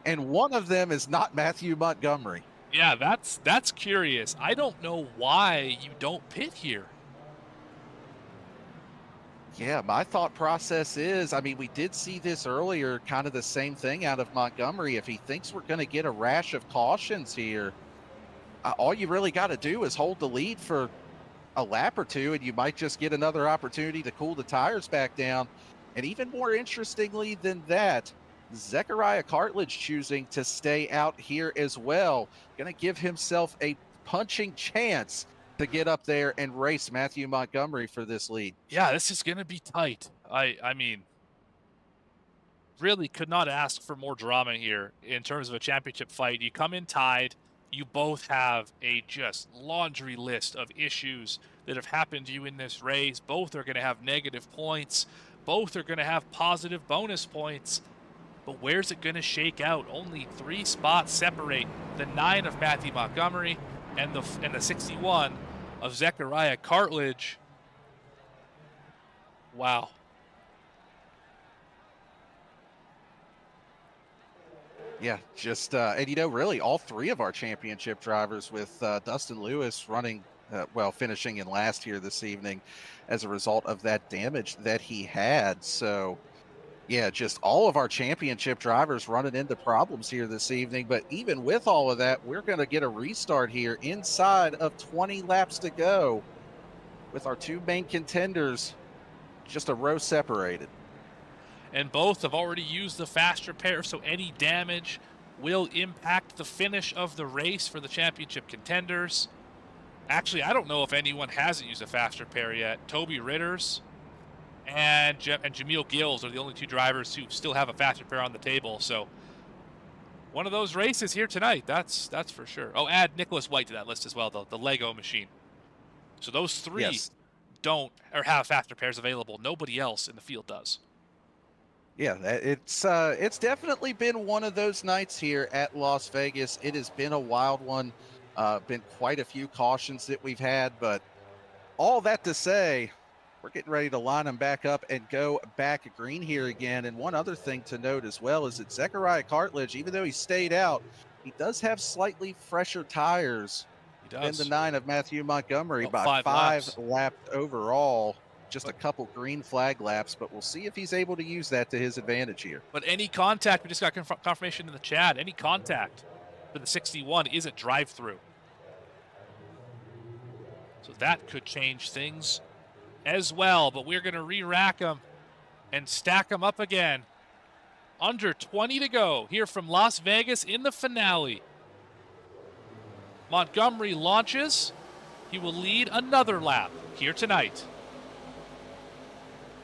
And one of them is not Matthew Montgomery. Yeah, that's curious. I don't know why you don't pit here. Yeah, my thought process is, I mean, we did see this earlier, kind of the same thing out of Montgomery. If he thinks we're going to get a rash of cautions here, all you really got to do is hold the lead for a lap or two, and you might just get another opportunity to cool the tires back down. And even more interestingly than that, Zechariah Cartledge choosing to stay out here as well. Going to give himself a punching chance to get up there and race Matthew Montgomery for this lead. Yeah, this is going to be tight. I mean, really could not ask for more drama here in terms of a championship fight. You come in tied. You both have a just laundry list of issues that have happened to you in this race. Both are going to have negative points. Both are going to have positive bonus points. But where's it going to shake out? Only 3 spots separate the 9 of Matthew Montgomery and the 61 of Zechariah Cartledge. Wow. Yeah, just, and you know, really all 3 of our championship drivers with Dustin Lewis running, finishing in last here this evening as a result of that damage that he had. So, yeah, just all of our championship drivers running into problems here this evening. But even with all of that, we're going to get a restart here inside of 20 laps to go with our 2 main contenders just a row separated. And both have already used the fast repair, so any damage will impact the finish of the race for the championship contenders. Actually, I don't know if anyone hasn't used a fast repair yet. Toby Ritters and Jameel Gills are the only 2 drivers who still have a fast repair on the table. So one of those races here tonight, that's for sure. Oh, add Nicholas White to that list as well, the Lego machine. So those 3 don't or have fast repairs available. Nobody else in the field does. Yeah, it's definitely been one of those nights here at Las Vegas. It has been a wild one. Been quite a few cautions that we've had, but all that to say, we're getting ready to line them back up and go back green here again. And one other thing to note as well is that Zechariah Cartledge, even though he stayed out, he does have slightly fresher tires than the 9 of Matthew Montgomery by 5 laps overall. Just a couple green flag laps, but we'll see if he's able to use that to his advantage here. But any contact, we just got confirmation in the chat, any contact for the 61 is a drive-through. So that could change things as well, but we're going to re-rack them and stack them up again. Under 20 to go here from Las Vegas in the finale. Montgomery launches. He will lead another lap here tonight.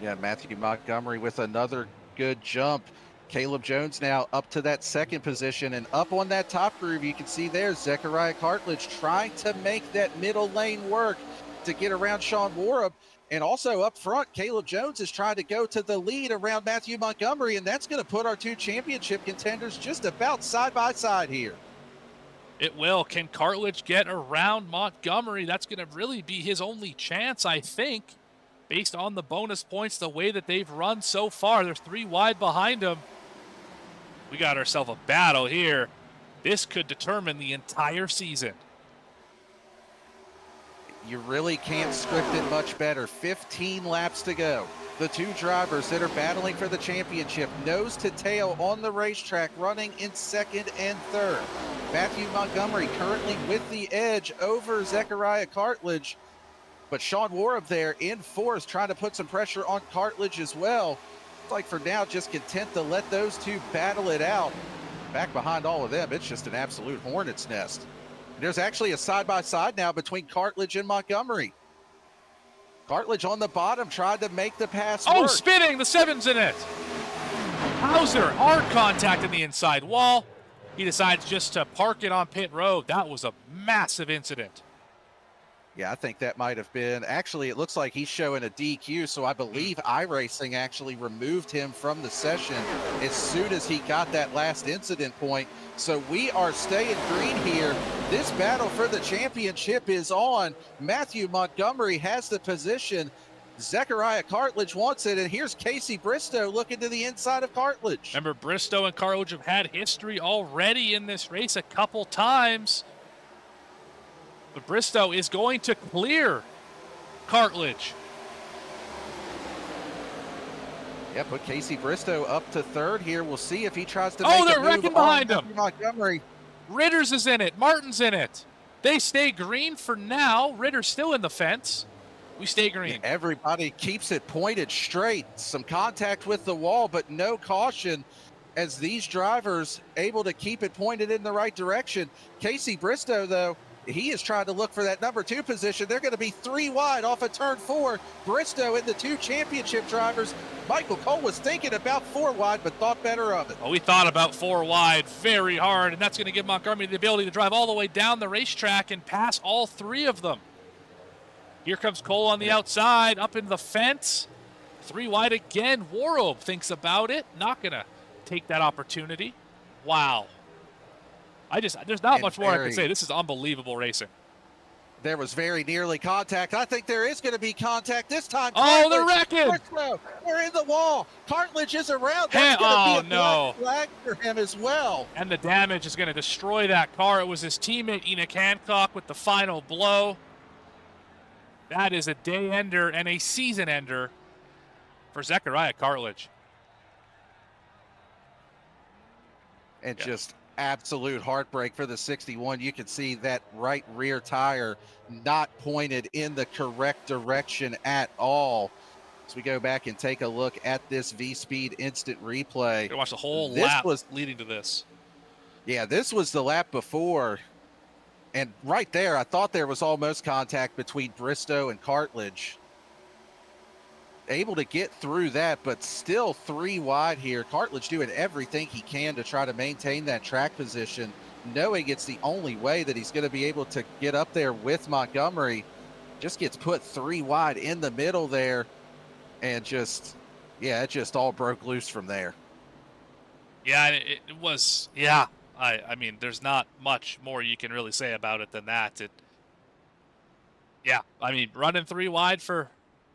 Yeah, Matthew Montgomery with another good jump. Caleb Jones now up to that second position, and up on that top groove, you can see there Zechariah Cartledge trying to make that middle lane work to get around Sean Warup. And also up front, Caleb Jones is trying to go to the lead around Matthew Montgomery, and that's going to put our two championship contenders just about side by side here. It will. Can Cartledge get around Montgomery? That's going to really be his only chance, I think, based on the bonus points, the way that they've run so far. They're 3 wide behind him. We got ourselves a battle here. This could determine the entire season. You really can't script it much better. 15 laps to go. The two drivers that are battling for the championship, nose to tail on the racetrack, running in second and third. Matthew Montgomery currently with the edge over Zechariah Cartledge, but Sean Warup there in fourth, trying to put some pressure on Cartledge as well. It's like for now, just content to let those two battle it out. Back behind all of them, it's just an absolute hornet's nest. There's actually a side-by-side now between Cartledge and Montgomery. Cartledge on the bottom, tried to make the pass work. Spinning, the 7's in it. Hauser, hard contact in the inside wall. He decides just to park it on pit road. That was a massive incident. Yeah, I think that might have been, actually, it looks like he's showing a DQ, so I believe iRacing actually removed him from the session as soon as he got that last incident point. So we are staying green here. This battle for the championship is on. Matthew Montgomery has the position. Zechariah Cartledge wants it, and here's Casey Bristow looking to the inside of Cartledge. Remember, Bristow and Cartledge have had history already in this race a couple times. But Bristow is going to clear Cartledge. Yeah, put Casey Bristow up to third here. We'll see if he tries to make a move. They're wrecking behind him. Montgomery. Ritters is in it. Martin's in it. They stay green for now. Ritter's still in the fence. We stay green. Everybody keeps it pointed straight. Some contact with the wall, but no caution as these drivers able to keep it pointed in the right direction. Casey Bristow, though, he is trying to look for that number 2 position. They're going to be 3 wide off of turn 4. Bristow and the 2 championship drivers. Michael Cole was thinking about 4 wide, but thought better of it. Oh, we thought about 4 wide very hard, and that's going to give Montgomery the ability to drive all the way down the racetrack and pass all 3 of them. Here comes Cole on the outside, up in the fence. 3 wide again. Warup thinks about it. Not going to take that opportunity. Wow. There's not much more I can say. This is unbelievable racing. There was very nearly contact. I think there is going to be contact this time. Oh, they're wrecking. We're in the wall. Cartledge is around. That's going to be a black flag for him as well. And the damage is going to destroy that car. It was his teammate Enoch Hancock with the final blow. That is a day ender and a season ender for Zechariah Cartledge. And just absolute heartbreak for the 61. You can see that right rear tire not pointed in the correct direction at all. As we go back and take a look at this VSPEED instant replay. Watch the whole lap leading to this. Yeah, this was the lap before. And right there, I thought there was almost contact between Bristow and Cartledge. Able to get through that, but still 3 wide here. Cartledge doing everything he can to try to maintain that track position, knowing it's the only way that he's going to be able to get up there with Montgomery. Just gets put 3 wide in the middle there, and just, yeah, it just all broke loose from there. Yeah, it was, yeah. I mean, there's not much more you can really say about it than that. Yeah, I mean, running 3 wide for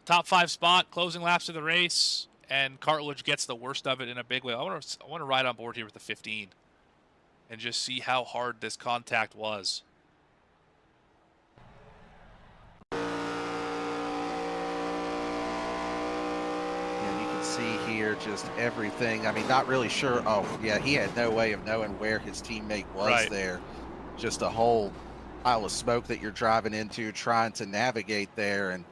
top 5 spot, closing laps of the race, and Cartledge gets the worst of it in a big way. I want to ride on board here with the 15 and just see how hard this contact was. And you can see here just everything. I mean, not really sure. Oh, yeah, he had no way of knowing where his teammate was there. Just a whole pile of smoke that you're driving into, trying to navigate there. And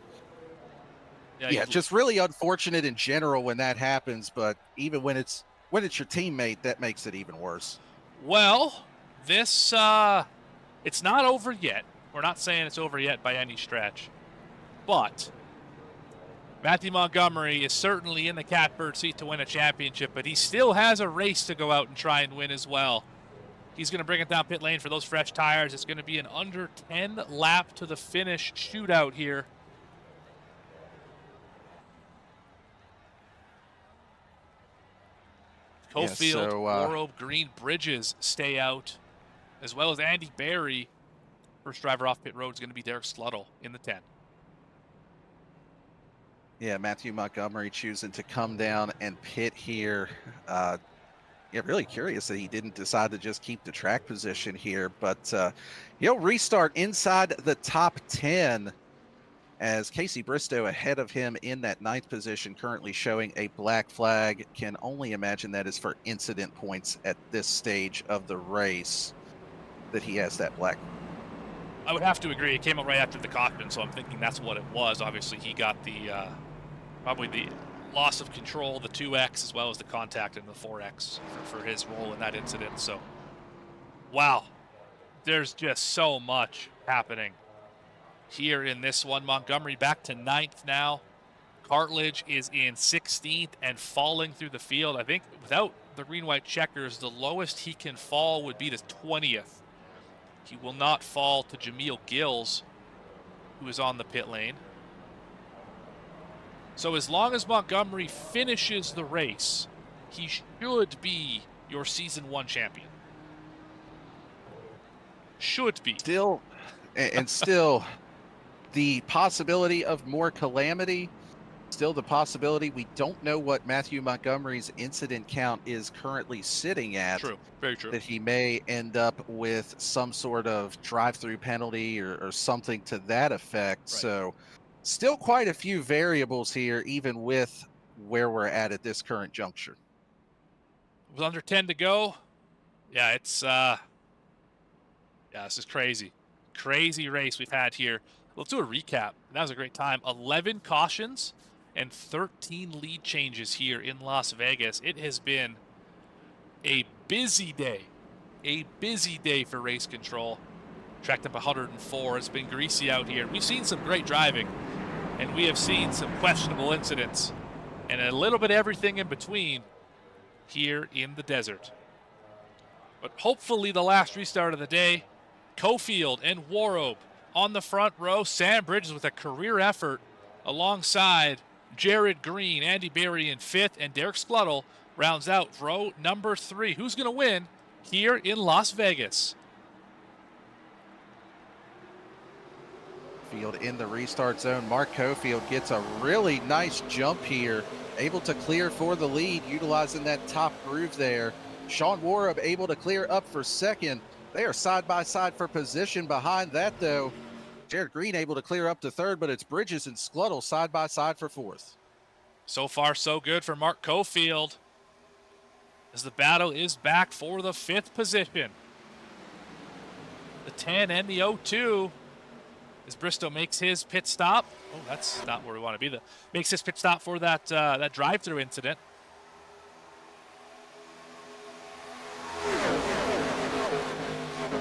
yeah, just really unfortunate in general when that happens, but even when it's your teammate, that makes it even worse. Well, this It's not over yet. We're not saying it's over yet by any stretch. But Matthew Montgomery is certainly in the catbird seat to win a championship, but he still has a race to go out and try and win as well. He's going to bring it down pit lane for those fresh tires. It's going to be an under 10 lap to the finish shootout here. Cofield, Worob, Green, Bridges stay out, as well as Andy Berry. First driver off pit road is going to be Derek Sluttle in the 10. Yeah, Matthew Montgomery choosing to come down and pit here. Yeah, really curious that he didn't decide to just keep the track position here, but he'll restart inside the top 10 as Casey Bristow ahead of him in that 9th position, currently showing a black flag. Can only imagine that is for incident points at this stage of the race that he has that black. I would have to agree. It came up right after the caution, so I'm thinking that's what it was. Obviously, he got the probably the loss of control, the 2X, as well as the contact in the 4X for his role in that incident. So, wow, there's just so much happening here in this one. Montgomery back to 9th now. Cartledge is in 16th and falling through the field. I think without the green-white checkers, the lowest he can fall would be to 20th. He will not fall to Jameel Gills, who is on the pit lane. So as long as Montgomery finishes the race, he should be your Season 1 champion. Should be. Still, and still, the possibility of more calamity, still the possibility. We don't know what Matthew Montgomery's incident count is currently sitting at. True, very true. That he may end up with some sort of drive-through penalty or something to that effect. Right. So still quite a few variables here, even with where we're at this current juncture. With under 10 to go, yeah, it's yeah, this is crazy. Crazy race we've had here. Let's do a recap. That was a great time. 11 cautions and 13 lead changes here in Las Vegas. It has been a busy day. A busy day for race control. Tracked up 104. It's been greasy out here. We've seen some great driving, and we have seen some questionable incidents, and a little bit of everything in between here in the desert. But hopefully the last restart of the day, Cofield and Worob on the front row. Sam Bridges with a career effort alongside Jared Green, Andy Berry in 5th, and Derek Sluttle rounds out row number 3. Who's going to win here in Las Vegas? Field in the restart zone. Mark Cofield gets a really nice jump here, able to clear for the lead, utilizing that top groove there. Sean Worob able to clear up for 2nd. They are side by side for position. Behind that, though, Jared Green able to clear up to 3rd, but it's Bridges and Sluttle side by side for 4th. So far, so good for Mark Cofield, as the battle is back for the 5th position. The 10 and the 02. As Bristow makes his pit stop. Oh, that's not where we want to be. Makes his pit stop for that that drive-through incident.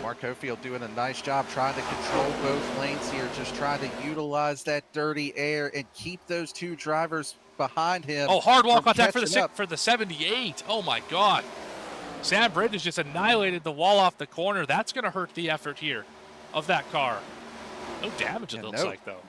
Mark Cofield doing a nice job trying to control both lanes here, just trying to utilize that dirty air and keep those 2 drivers behind him. Oh, hard wall contact for the 78. Oh my God. Sam Bridges just annihilated the wall off the corner. That's going to hurt the effort here of that car. No damage, it looks like, though.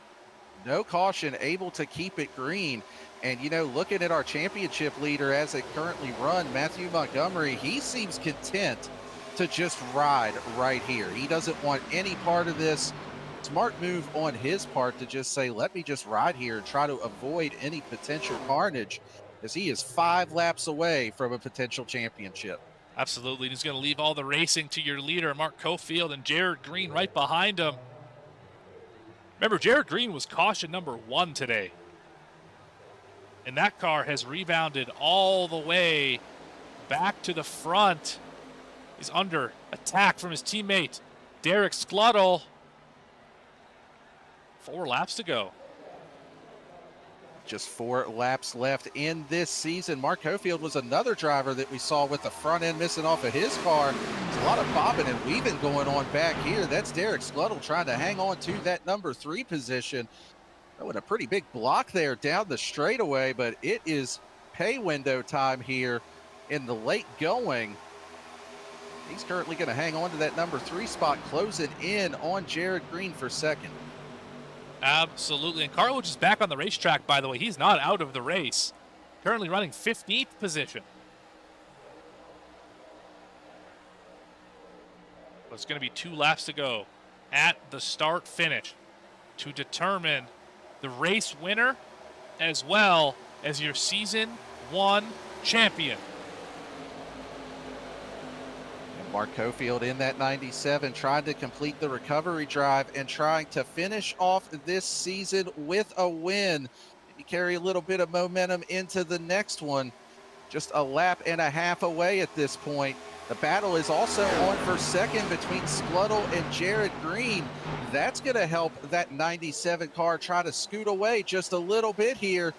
No caution, able to keep it green. And, you know, looking at our championship leader as it currently run, Matthew Montgomery, he seems content to just ride right here. He doesn't want any part of this. Smart move on his part to just say, let me just ride here and try to avoid any potential carnage, as he is 5 laps away from a potential championship. Absolutely. He's going to leave all the racing to your leader, Mark Cofield, and Jared Green right behind him. Remember, Jared Green was caution number 1 today. And that car has rebounded all the way back to the front. He's under attack from his teammate, Derek Sluttle. 4 laps to go. Just 4 laps left in this season. Mark Hofield was another driver that we saw with the front end missing off of his car. There's a lot of bobbing and weaving going on back here. That's Derek Scluttle trying to hang on to that number 3 position. With a pretty big block there down the straightaway, but it is pay window time here in the late going. He's currently going to hang on to that number 3 spot, closing in on Jared Green for second. Absolutely. And Carlos is back on the racetrack, by the way. He's not out of the race. Currently running 15th position. But it's going to be 2 laps to go at the start finish to determine the race winner as well as your season 1 champion. Mark Hofield in that 97, trying to complete the recovery drive and trying to finish off this season with a win. You carry a little bit of momentum into the next one. Just a lap and a half away at this point. The battle is also on for second between Scluttle and Jared Green. That's going to help that 97 car try to scoot away just a little bit here.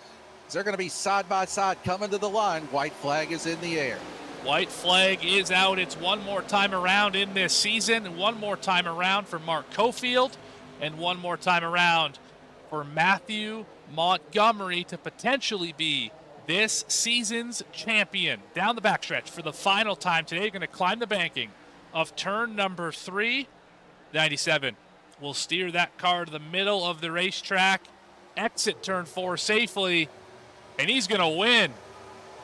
They're going to be side by side coming to the line. White flag is in the air. White flag is out. It's one more time around in this season. One more time around for Mark Hofield. And one more time around for Matthew Montgomery to potentially be this season's champion. Down the backstretch for the final time today. Going to climb the banking of turn number 3. 97 will steer that car to the middle of the racetrack. Exit turn 4 safely. And he's going to win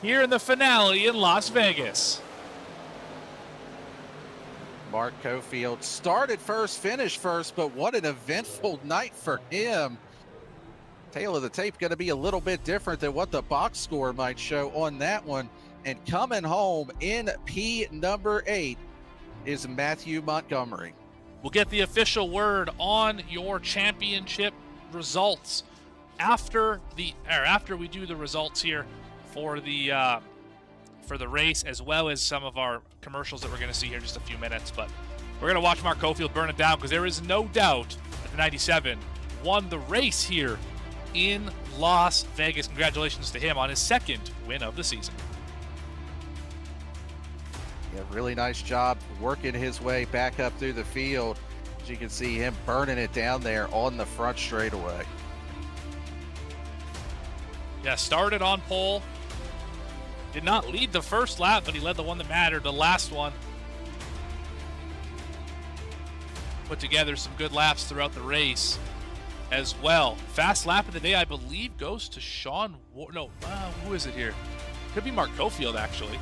here in the finale in Las Vegas. Mark Hofield started first, finished first, but what an eventful night for him. Tail of the tape going to be a little bit different than what the box score might show on that one. And coming home in P number 8 is Matthew Montgomery. We'll get the official word on your championship results after we do the results here for the race, as well as some of our commercials that we're going to see here in just a few minutes. But we're going to watch Mark Hofield burn it down, because there is no doubt that the 97 won the race here in Las Vegas. Congratulations to him on his second win of the season. Yeah, really nice job working his way back up through the field. As you can see him burning it down there on the front straightaway. Yeah, started on pole. Did not lead the first lap, but he led the one that mattered, the last one. Put together some good laps throughout the race as well. Fast lap of the day, I believe, goes to Sean. Who is it here? Could be Mark Hofield, actually.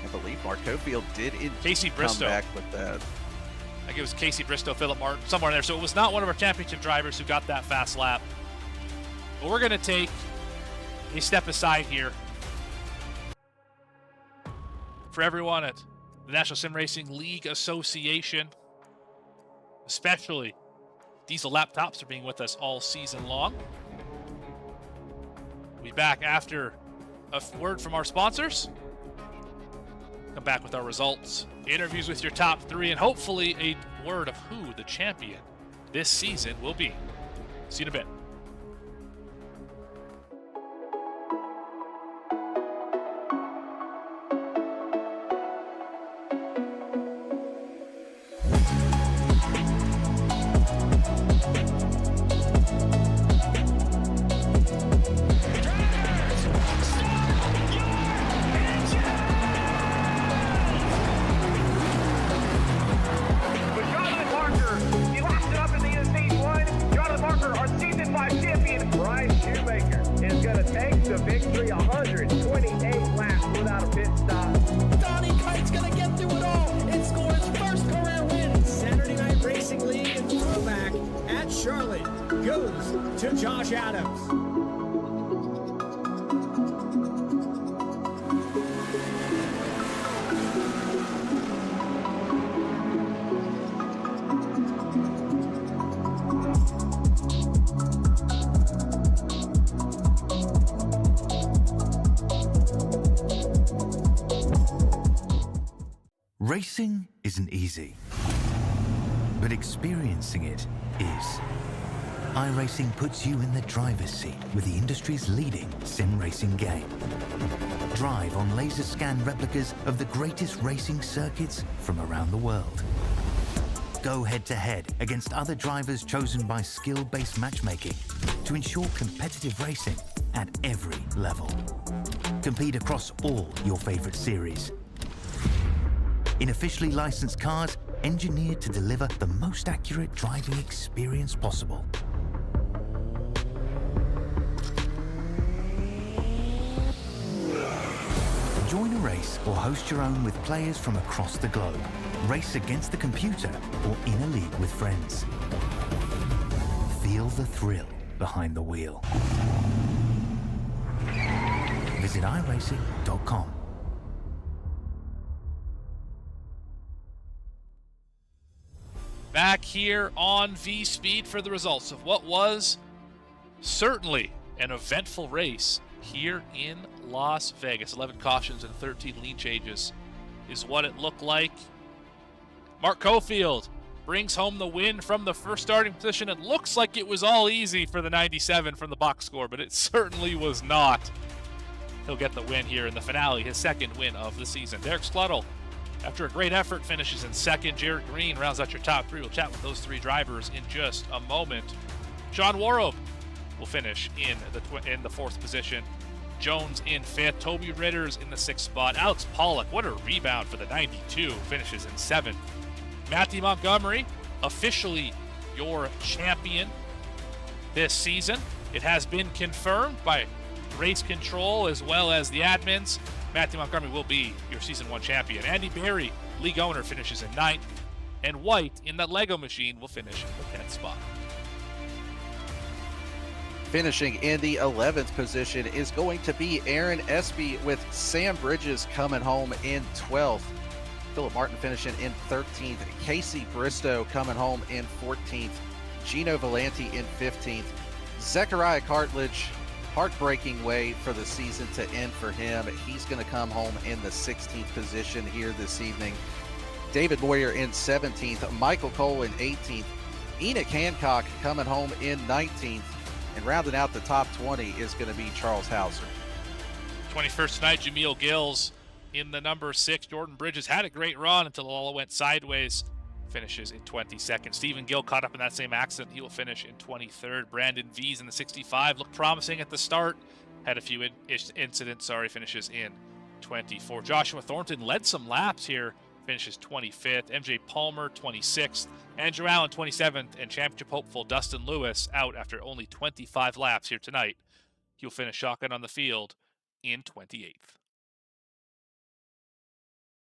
I believe Mark Hofield did Casey Bristow. come back with that. I think it was Casey Bristow, Philip Martin, somewhere in there. So it was not one of our championship drivers who got that fast lap. But we're going to take a step aside here for everyone at the National Sim Racing League Association, especially Diesel Laptops for being with us all season long. We'll be back after a word from our sponsors. Come back with our results, interviews with your top 3, and hopefully a word of who the champion this season will be. See you in a bit. Racing isn't easy, but experiencing it is. iRacing puts you in the driver's seat with the industry's leading sim racing game. Drive on laser scan replicas of the greatest racing circuits from around the world. Go head-to-head against other drivers chosen by skill-based matchmaking to ensure competitive racing at every level. Compete across all your favorite series. In officially licensed cars, engineered to deliver the most accurate driving experience possible. Join a race or host your own with players from across the globe. Race against the computer or in a league with friends. Feel the thrill behind the wheel. Visit iRacing.com. Back here on VSPEED for the results of what was certainly an eventful race here in Las Vegas. 11 cautions and 13 lead changes is what it looked like. Mark Cofield brings home the win from the first starting position. It looks like it was all easy for the 97 from the box score, but it certainly was not. He'll get the win here in the finale, his second win of the season. Derek Sluttle, after a great effort, finishes in second. Jared Green rounds out your top three. We'll chat with those three drivers in just a moment. Sean Warrope will finish in the fourth position. Jones in fifth. Toby Ritters in the sixth spot. Alex Pollock, what a rebound for the 92, finishes in seventh. Matthew Montgomery, officially your champion this season. It has been confirmed by race control as well as the admins. Matthew Montgomery will be your season one champion. Andy Berry, league owner, finishes in ninth. And White in the Lego machine will finish in the 10th spot. Finishing in the 11th position is going to be Aaron Espy, with Sam Bridges coming home in 12th. Philip Martin finishing in 13th. Casey Bristow coming home in 14th. Gino Volanti in 15th. Zechariah Cartledge, heartbreaking way for the season to end for him. He's going to come home in the 16th position here this evening. David Moyer in 17th. Michael Cole in 18th. Enoch Hancock coming home in 19th. And rounding out the top 20 is going to be Charles Hauser. 21st tonight, Jameel Gills in the number 6. Jordan Bridges had a great run until it all went sideways. Finishes in 22nd. Stephen Gill caught up in that same accident. He will finish in 23rd. Brandon V's in the 65. Looked promising at the start. Had a few incidents. Finishes in 24th. Joshua Thornton led some laps here. Finishes 25th. MJ Palmer, 26th. Andrew Allen, 27th. And championship hopeful Dustin Lewis out after only 25 laps here tonight. He'll finish shotgun on the field in 28th.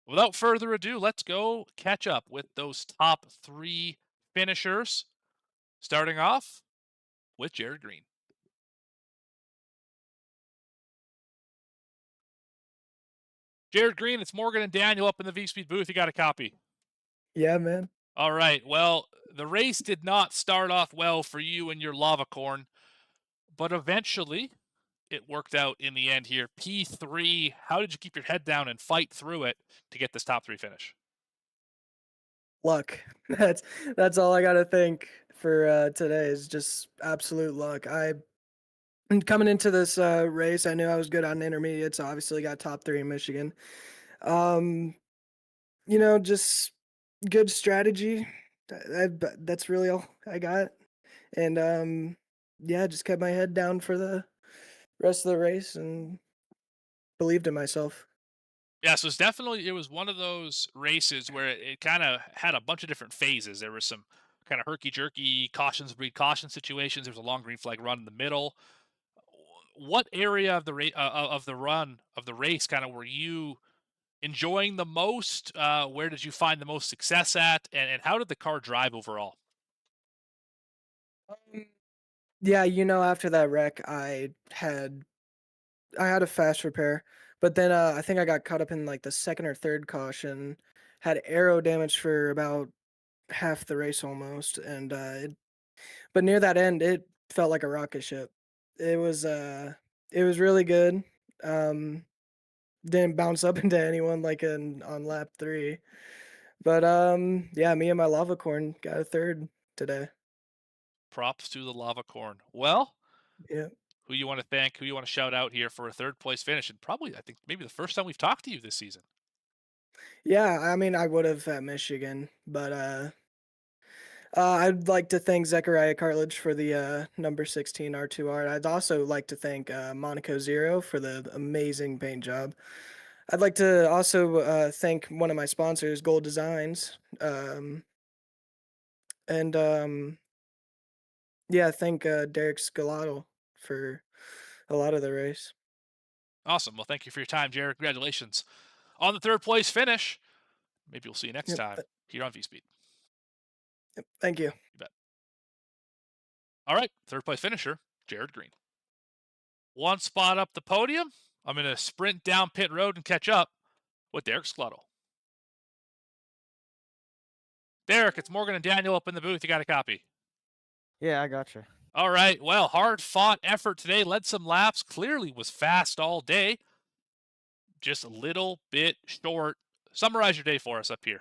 Without further ado, let's go catch up with those top three finishers. Starting off with Jared Green. Jared Green, it's Morgan and Daniel up in the VSPEED booth. You got a copy? Yeah, man. All right. Well, the race did not start off well for you and your lava corn, but eventually it worked out in the end here. P3, how did you keep your head down and fight through it to get this top three finish? Luck. That's all I gotta think for today is just absolute luck. Coming into this race, I knew I was good on intermediates. So obviously got top 3 in Michigan. Just good strategy. That's really all I got. And just kept my head down for the rest of the race and believed in myself. Yeah, so it was one of those races where it kind of had a bunch of different phases. There were some kind of herky-jerky cautions, breed caution situations. There was a long green flag run in the middle. What area of the race kind of were you enjoying the most? Where did you find the most success at? And how did the car drive overall? Yeah, after that wreck, I had a fast repair, but then I think I got caught up in like the second or third caution, had aero damage for about half the race almost, and but near that end, it felt like a rocket ship. It was really good. Um, didn't bounce up into anyone like on lap 3, but me and my lava corn got a third today. Props to the lava corn. Well, Yeah. who you want to thank, who you want to shout out here for a third place finish, and probably I think maybe the first time we've talked to you this season. Yeah, I mean, I would have at Michigan, but I'd like to thank Zechariah Cartledge for the number 16 R2R. I'd also like to thank Monaco Zero for the amazing paint job. I'd like to also thank one of my sponsors, Gold Designs, and yeah, thank Derek Scalado for a lot of the race. Awesome. Well, thank you for your time, Jared. Congratulations on the third place finish. Maybe we'll see you next Yep, time here on VSPEED. yep, thank you. You bet. All right, third place finisher, Jared Green. One spot up the podium. I'm going to sprint down pit road and catch up with Derek Scluttle. Derek, it's Morgan and Daniel up in the booth. You got a copy? Yeah, I gotcha. All right. Well, hard fought effort today. Led some laps. Clearly was fast all day. Just a little bit short. Summarize your day for us up here.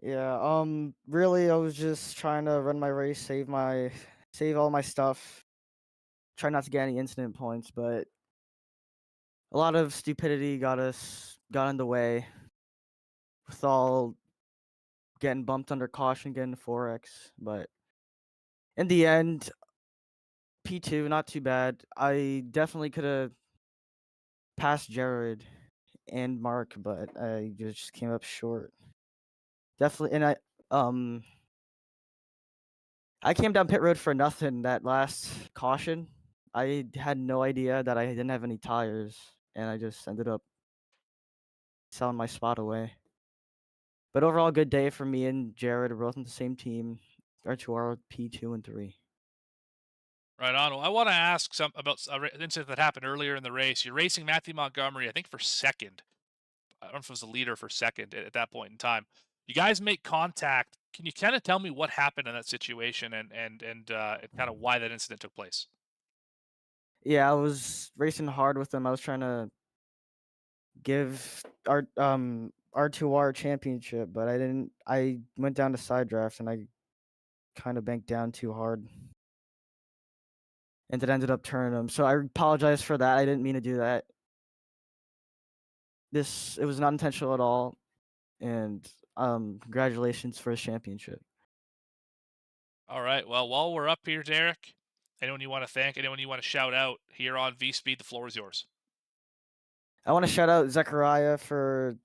Yeah, really I was just trying to run my race, save all my stuff, try not to get any incident points, but a lot of stupidity got in the way with all getting bumped under caution, getting 4X, but in the end, P2, not too bad. I definitely could have passed Jared and Mark, but I just came up short. Definitely, and I came down pit road for nothing that last caution. I had no idea that I didn't have any tires, and I just ended up selling my spot away. But overall, good day for me and Jared. We're both on the same team. R2R P2 and 3. Right on. Well, I want to ask some about an incident that happened earlier in the race. You're racing Matthew Montgomery, I think, for second. I don't know if it was the leader for second at that point in time. You guys make contact. Can you kind of tell me what happened in that situation and kind of why that incident took place? Yeah, I was racing hard with him. I was trying to give our R2R championship, but I didn't. I went down to side draft and I kind of banked down too hard, and it ended up turning him. So I apologize for that. I didn't mean to do that. It was not intentional at all, and congratulations for his championship. All right. Well, while we're up here, Derek, anyone you want to thank, anyone you want to shout out here on VSPEED, the floor is yours. I want to shout out Zechariah for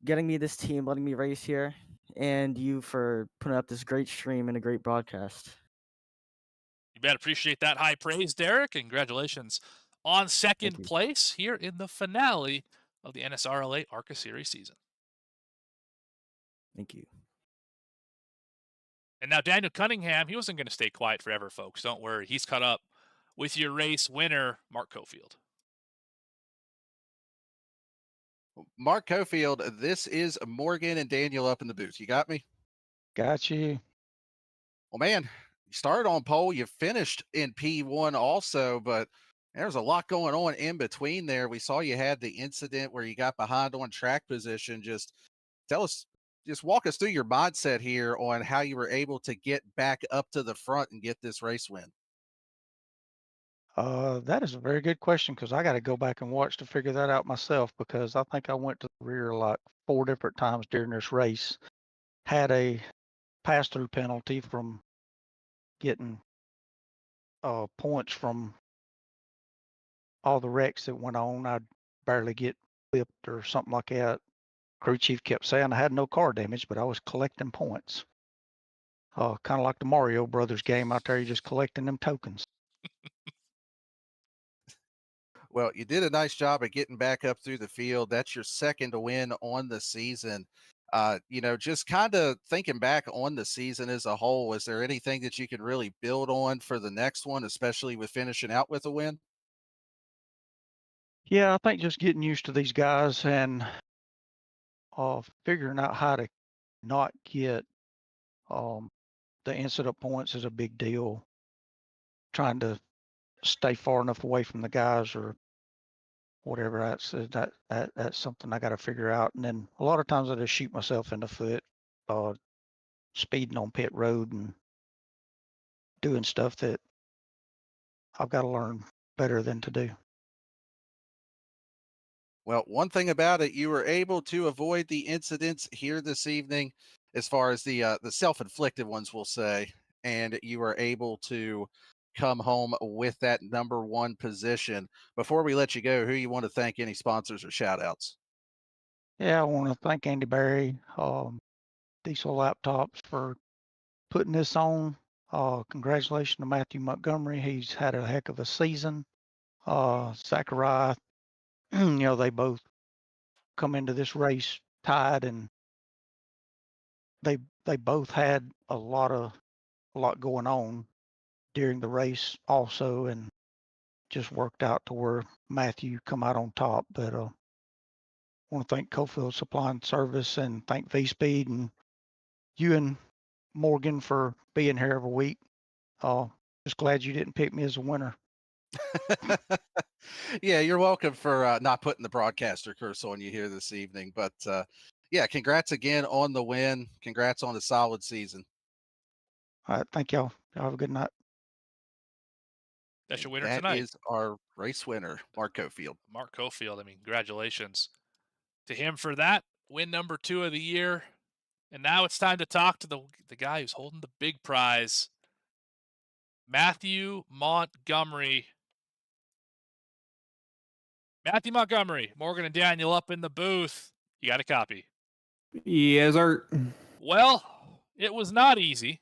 getting me this team, letting me race here, and you for putting up this great stream and a great broadcast. You bet. Appreciate that high praise, Derek. And congratulations on Thank second you. place here in the finale of the NSRLA ARCA Series season. Thank you. And now Daniel Cunningham, he wasn't going to stay quiet forever, folks. Don't worry. He's caught up with your race winner, Mark Cofield. Mark Cofield, this is Morgan and Daniel up in the booth. You got me? Got you. Well, man, you started on pole, you finished in P1 also, but there's a lot going on in between there. We saw you had the incident where you got behind on track position. Just walk us through your mindset here on how you were able to get back up to the front and get this race win. That is a very good question because I got to go back and watch to figure that out myself because I think I went to the rear like 4 different times during this race. Had a pass-through penalty from getting points from all the wrecks that went on. I'd barely get clipped or something like that. Crew chief kept saying I had no car damage, but I was collecting points. Kind of like the Mario Brothers game out there, you're just collecting them tokens. Well, you did a nice job of getting back up through the field. That's your second win on the season. Just kind of thinking back on the season as a whole, is there anything that you can really build on for the next one, especially with finishing out with a win? Yeah, I think just getting used to these guys and figuring out how to not get the incident points is a big deal. Trying to stay far enough away from the guys or whatever. That's something I got to figure out. And then a lot of times I just shoot myself in the foot, speeding on pit road and doing stuff that I've got to learn better than to do. Well, one thing about it, you were able to avoid the incidents here this evening, as far as the self-inflicted ones, we'll say, and you were able to come home with that number one position. Before we let you go, who you want to thank, any sponsors or shout outs? Yeah, I want to thank Andy Barry, Diesel Laptops for putting this on. Congratulations to Matthew Montgomery. He's had a heck of a season. Zachariah, they both come into this race tied, and they both had a lot going on during the race also, and just worked out to where Matthew come out on top. But I want to thank Cofield Supply and Service, and thank VSPEED and you and Morgan for being here every week. Just glad you didn't pick me as a winner. Yeah, you're welcome for not putting the broadcaster curse on you here this evening. But yeah, congrats again on the win. Congrats on a solid season. All right, thank y'all. Y'all have a good night. That's your winner That tonight. is our race winner, Mark Cofield. Mark Cofield. I mean, congratulations to him for that. Win number 2 of the year. And now it's time to talk to the guy who's holding the big prize, Matthew Montgomery. Matthew Montgomery, Morgan and Daniel up in the booth. You got a copy? Yes, sir. Well, it was not easy,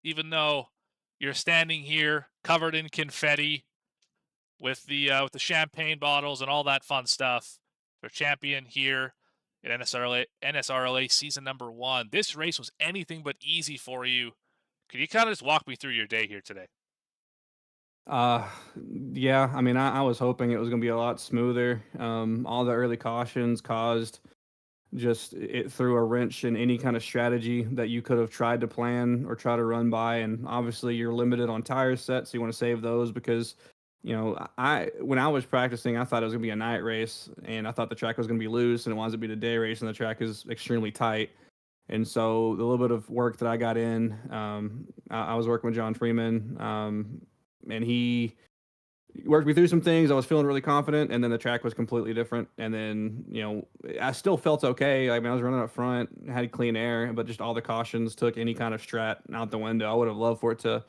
even though you're standing here covered in confetti with the champagne bottles and all that fun stuff. For champion here at NSRLA season number 1. This race was anything but easy for you. Could you kind of just walk me through your day here today? Uh, yeah, I mean, I was hoping it was going to be a lot smoother. All the early cautions caused just it threw a wrench in any kind of strategy that you could have tried to plan or try to run by. And obviously, you're limited on tire sets, so you want to save those because, when I was practicing, I thought it was going to be a night race, and I thought the track was going to be loose, and it winds up being a day race, and the track is extremely tight. And so the little bit of work that I got in, I was working with John Freeman, and he worked me through some things. I was feeling really confident, and then the track was completely different. And then, I still felt okay. I mean, I was running up front, had clean air, but just all the cautions took any kind of strat out the window. I would have loved for it to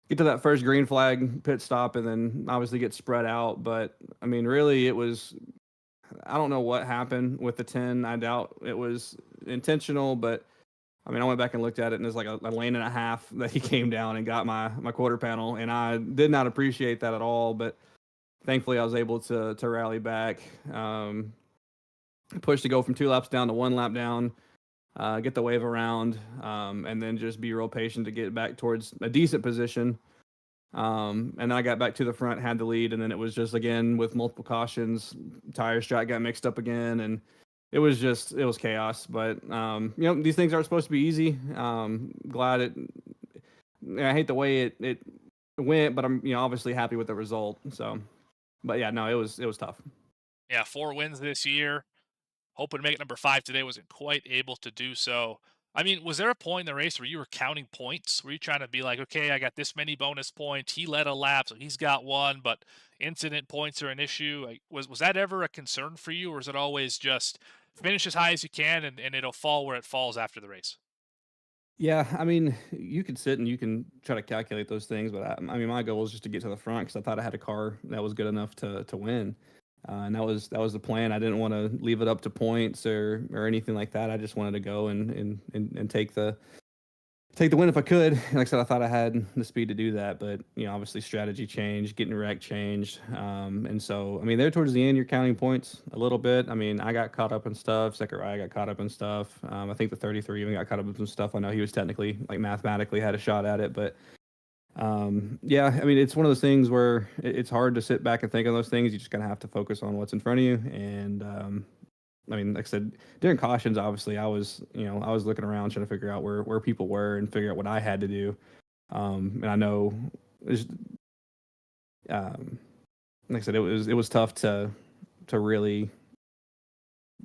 get to that first green flag pit stop and then obviously get spread out. But I mean, really, I don't know what happened with the 10. I doubt it was intentional, but I mean, I went back and looked at it, and it's like a lane and a half that he came down and got my quarter panel, and I did not appreciate that at all. But thankfully, I was able to rally back, push to go from 2 laps down to 1 lap down, get the wave around, and then just be real patient to get back towards a decent position. And then I got back to the front, had the lead, and then it was just, again, with multiple cautions, tire strat got mixed up again, and it was chaos. But these things aren't supposed to be easy. Glad I hate the way it went, but I'm obviously happy with the result. So, but yeah, no, it was tough. Yeah, 4 wins this year. Hoping to make it number 5 today, wasn't quite able to do so. I mean, was there a point in the race where you were counting points? Were you trying to be like, okay, I got this many bonus points. He led a lap, so he's got 1, but incident points are an issue. Like, was that ever a concern for you, or is it always just finish as high as you can and it'll fall where it falls after the race? Yeah, I mean, you could sit and you can try to calculate those things, but I mean, my goal was just to get to the front because I thought I had a car that was good enough to win, and that was the plan. I didn't want to leave it up to points or anything like that. I just wanted to go and take the win if I could. Like I said, I thought I had the speed to do that, but obviously strategy changed, getting wrecked changed, and so I mean, there towards the end, you're counting points a little bit. I mean, I got caught up in stuff. Zechariah got caught up in stuff. I think the 33 even got caught up in some stuff. I know he was technically, like, mathematically had a shot at it, but yeah, I mean, it's one of those things where it's hard to sit back and think of those things. You just kind of have to focus on what's in front of you, and I mean, like I said, during cautions, obviously, I was looking around trying to figure out where people were and figure out what I had to do. And I know, like I said, it was tough to really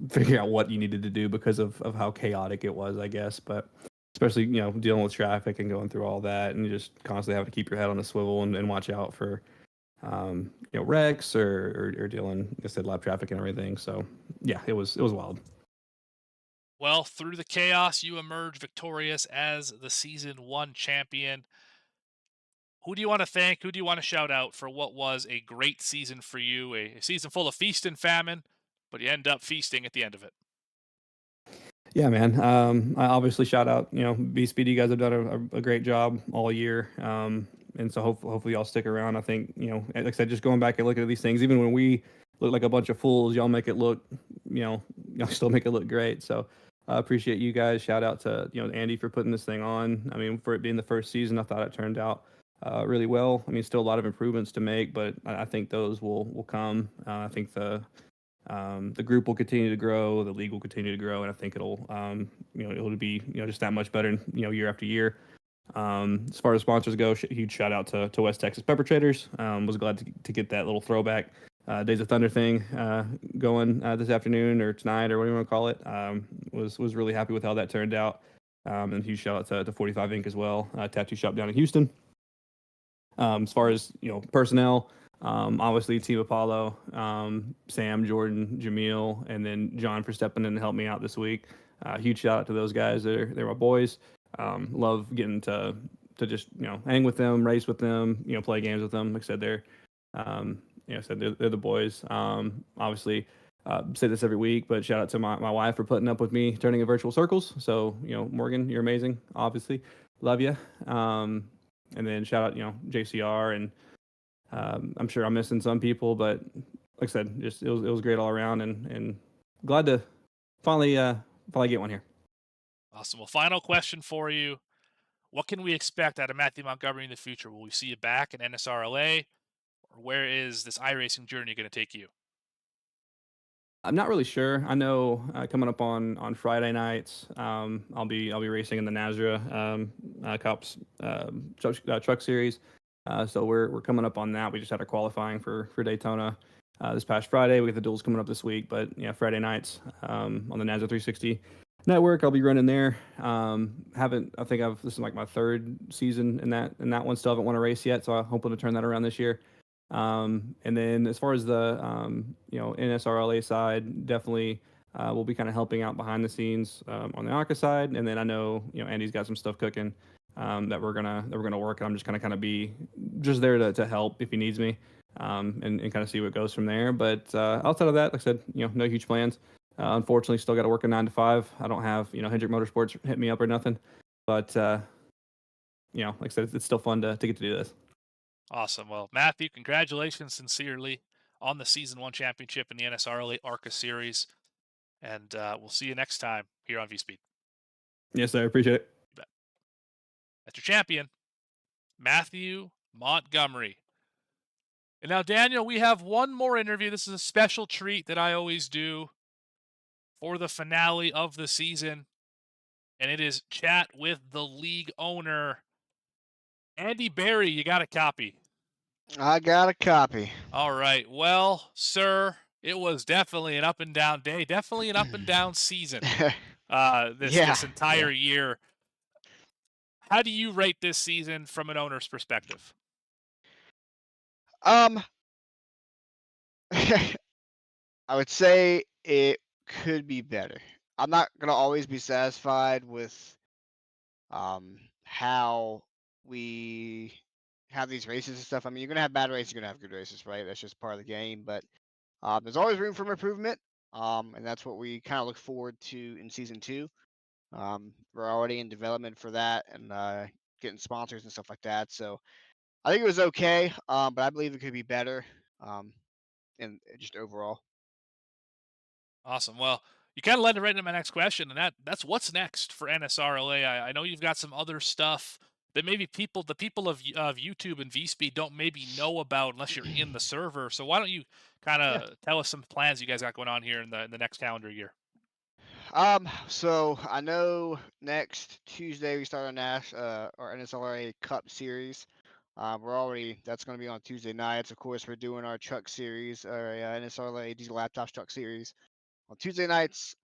figure out what you needed to do because of how chaotic it was, I guess. But especially dealing with traffic and going through all that, and you just constantly having to keep your head on a swivel and watch out for wrecks or dealing, like I said, lap traffic and everything. So yeah, it was wild. Well, through the chaos, you emerge victorious as the season 1 champion. Who do you want to thank? Who do you want to shout out for what was a great season for you? A season full of feast and famine, but you end up feasting at the end of it. Yeah, man. I obviously shout out, VSPEED. You guys have done a great job all year. And so hopefully y'all stick around. I think, like I said, just going back and looking at these things, even when we look like a bunch of fools, y'all make it look, y'all still make it look great. So I appreciate you guys. Shout out to, Andy for putting this thing on. I mean, for it being the first season, I thought it turned out really well. I mean, still a lot of improvements to make, but I think those will come. I think the group will continue to grow, the league will continue to grow, and I think it'll be just that much better, year after year. As far as sponsors go, huge shout out to West Texas Pepper Traders. Was glad to get that little throwback Days of Thunder thing going this afternoon or tonight or whatever you want to call it. Was really happy with how that turned out. And huge shout out to 45 Inc. as well, tattoo shop down in Houston. As far as personnel, obviously Team Apollo, Sam, Jordan, Jamil, and then John for stepping in to help me out this week. Huge shout out to those guys. They're my boys. Love getting to just hang with them, race with them, play games with them. Like I said, they're they're the boys. Obviously, say this every week, but shout out to my wife for putting up with me turning in virtual circles. So Morgan, you're amazing. Obviously, love you. And then shout out JCR, and I'm sure I'm missing some people, but like I said, just it was great all around, and glad to finally get one here. Awesome. Well, final question for you. What can we expect out of Matthew Montgomery in the future? Will we see you back in NSRLA, or where is this iRacing journey going to take you? I'm not really sure. I know coming up on Friday nights, I'll be racing in the NSRLA Cups truck series. So we're coming up on that. We just had our qualifying for Daytona this past Friday. We got the duels coming up this week, but yeah, Friday nights on the NASRA 360 network, I'll be running there. This is like my third season in that one. Still haven't won a race yet, so I'm hoping to turn that around this year. And then as far as the NSRLA side, definitely we'll be kind of helping out behind the scenes on the ARCA side. And then I know Andy's got some stuff cooking that we're gonna work. I'm just gonna kind of be just there to help if he needs me, and kind of see what goes from there. But outside of that, like I said, no huge plans. Unfortunately, still got to work a 9 to 5. I don't have Hendrick Motorsports hit me up or nothing, but like I said, it's still fun to get to do this. Awesome. Well, Matthew, congratulations sincerely on the Season 1 championship in the NSRLA ARCA Series. And we'll see you next time here on VSPEED. Yes, sir. Appreciate it. You bet. That's your champion, Matthew Montgomery. And now, Daniel, we have one more interview. This is a special treat that I always do for the finale of the season. And it is chat with the league owner, Andy Berry. You got a copy? I got a copy. All right. Well, sir, it was definitely an up and down day, definitely an up and down season this entire year. How do you rate this season from an owner's perspective? I would say it could be better. I'm not gonna always be satisfied with how we have these races and stuff. I mean, you're gonna have bad races, you're gonna have good races, right? That's just part of the game. But there's always room for improvement, and that's what we kind of look forward to in season 2. We're already in development for that and getting sponsors and stuff like that. So I think it was okay, but I believe it could be better, and just overall. Awesome. Well, you kind of led right into my next question, and that's what's next for NSRLA. I know you've got some other stuff that maybe the people of YouTube and VSpeed don't maybe know about unless you're in the server. So why don't you kind of tell us some plans you guys got going on here in the next calendar year? So I know next Tuesday we start our NSRLA Cup series. That's going to be on Tuesday nights. Of course, we're doing our truck series, our NSRLA Diesel Laptops truck series on Tuesday nights.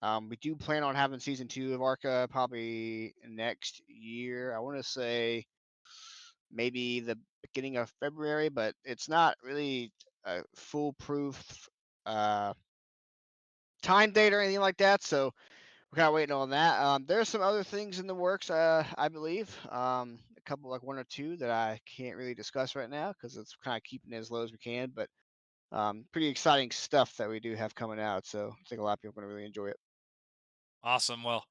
We do plan on having season 2 of ARCA probably next year. I want to say maybe the beginning of February, but it's not really a foolproof uh, time date or anything like that. So we're kind of waiting on that. There's some other things in the works, I believe. A couple, like 1 or 2 that I can't really discuss right now because it's kind of keeping it as low as we can. But pretty exciting stuff that we do have coming out. So I think a lot of people are going to really enjoy it. Awesome. Well,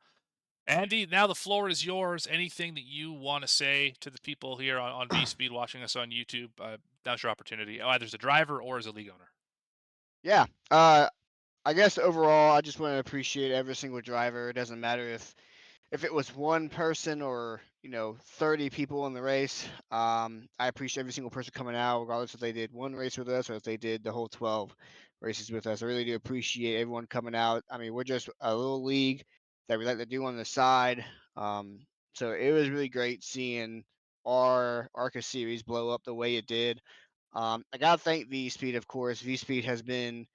Andy, now the floor is yours. Anything that you want to say to the people here on VSPEED watching us on YouTube? Now's your opportunity, either as a driver or as a league owner. Yeah. I guess overall, I just want to appreciate every single driver. It doesn't matter if it was one person or 30 people in the race. I appreciate every single person coming out, regardless if they did one race with us or if they did the whole 12 races with us. I really do appreciate everyone coming out. I mean, we're just a little league that we like to do on the side. So it was really great seeing our ARCA series blow up the way it did. I gotta thank VSPEED, of course. VSPEED has been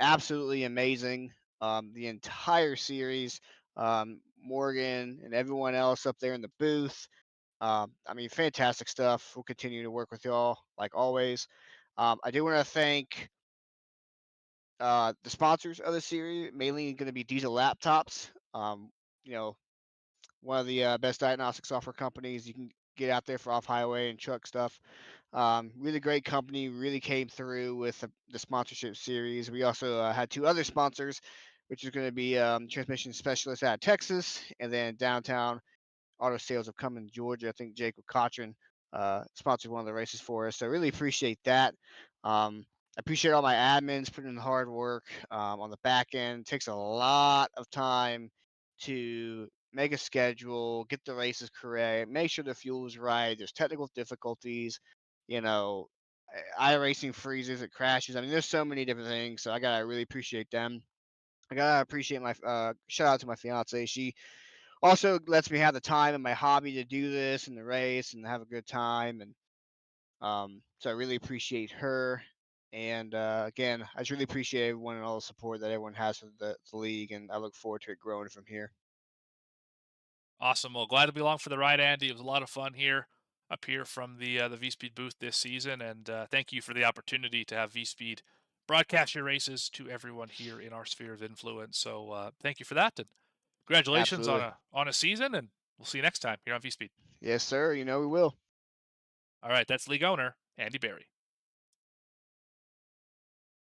absolutely amazing. The entire series, Morgan and everyone else up there in the booth. I mean, fantastic stuff. We'll continue to work with y'all like always. I do want to thank the sponsors of the series, mainly going to be Diesel Laptops. You know, one of the best diagnostic software companies you can get out there for off highway and truck stuff. Really great company, really came through with the sponsorship series. We also had 2 other sponsors, which is going to be Transmission Specialist out of Texas, and then Downtown Auto Sales of Cummins, Georgia. I think Jacob Cochran sponsored one of the races for us. So I really appreciate that. I appreciate all my admins putting in the hard work on the back end. It takes a lot of time to make a schedule, get the races correct, make sure the fuel is right. There's technical difficulties, you know, iRacing freezes, it crashes. I mean, there's so many different things. So I gotta really appreciate them. I gotta appreciate my shout out to my fiance. She also lets me have the time and my hobby to do this and the race and have a good time. And so I really appreciate her. And again, I just really appreciate everyone and all the support that everyone has for the league. And I look forward to it growing from here. Awesome. Well, glad to be along for the ride, Andy. It was a lot of fun here, up here from the VSPEED booth this season, and thank you for the opportunity to have VSPEED broadcast your races to everyone here in our sphere of influence. So thank you for that, and congratulations on a season, and we'll see you next time here on VSPEED. Yes, sir. You know we will. All right, that's league owner Andy Berry.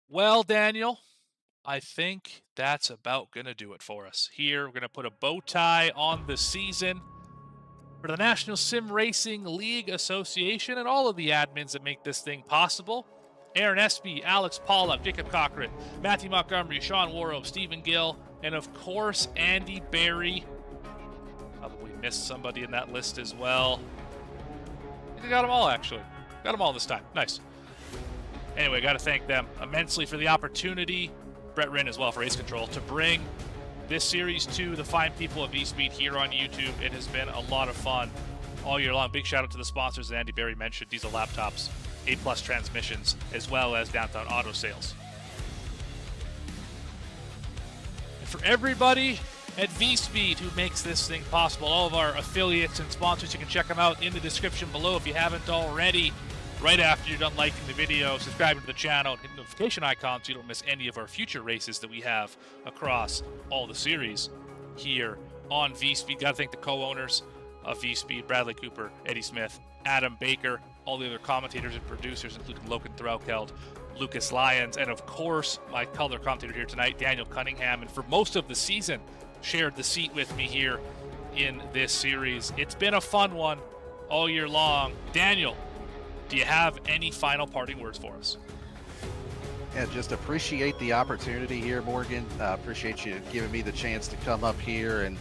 Well, Daniel, I think that's about going to do it for us. Here, we're going to put a bow tie on the season for the National Sim Racing League Association and all of the admins that make this thing possible. Aaron Espy, Alex Pollock, Jacob Cochran, Matthew Montgomery, Sean Warrow, Stephen Gill, and of course, Andy Berry. Probably missed somebody in that list as well. I think I got them all, actually. Got them all this time. Nice. Anyway, got to thank them immensely for the opportunity. Brett Rinn as well for Ace Control to bring this series to the fine people of VSPEED here on YouTube. It has been a lot of fun all year long. Big shout out to the sponsors that Andy Berry mentioned, Diesel Laptops, A+ Transmissions, as well as Downtown Auto Sales. And for everybody at VSPEED who makes this thing possible, all of our affiliates and sponsors, you can check them out in the description below if you haven't already. Right after you're done liking the video, subscribing to the channel, and hit the notification icon so you don't miss any of our future races that we have across all the series here on VSPEED. Got to thank the co-owners of VSPEED, Bradley Cooper, Eddie Smith, Adam Baker, all the other commentators and producers, including Logan Threlkeld, Lucas Lyons, and of course, my color commentator here tonight, Daniel Cunningham, and for most of the season, shared the seat with me here in this series. It's been a fun one all year long. Daniel, do you have any final parting words for us? Yeah, just appreciate the opportunity here, Morgan. Appreciate you giving me the chance to come up here and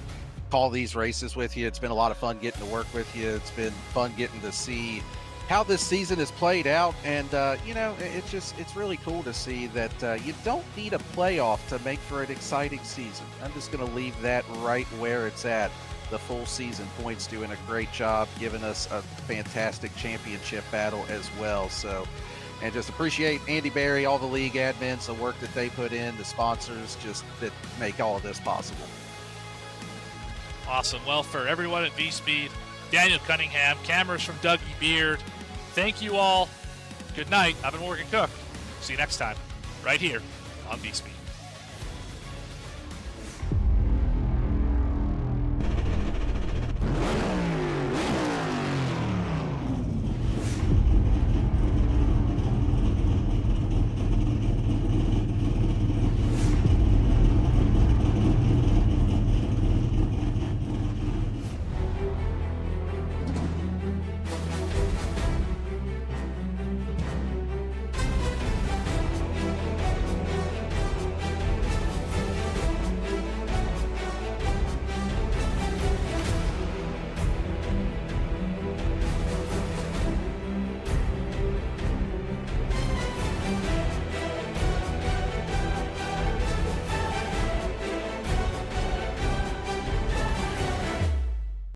call these races with you. It's been a lot of fun getting to work with you. It's been fun getting to see how this season has played out. And, it's really cool to see that you don't need a playoff to make for an exciting season. I'm just going to leave that right where it's at. The full season points doing a great job, giving us a fantastic championship battle as well. So And just appreciate Andy Berry, all the league admins, the work that they put in, the sponsors just that make all of this possible. Awesome. Well, for everyone at VSPEED, Daniel Cunningham, cameras from Dougie Beard, thank you all. Good night. I've been Morgan Cook. See you next time, right here on VSPEED.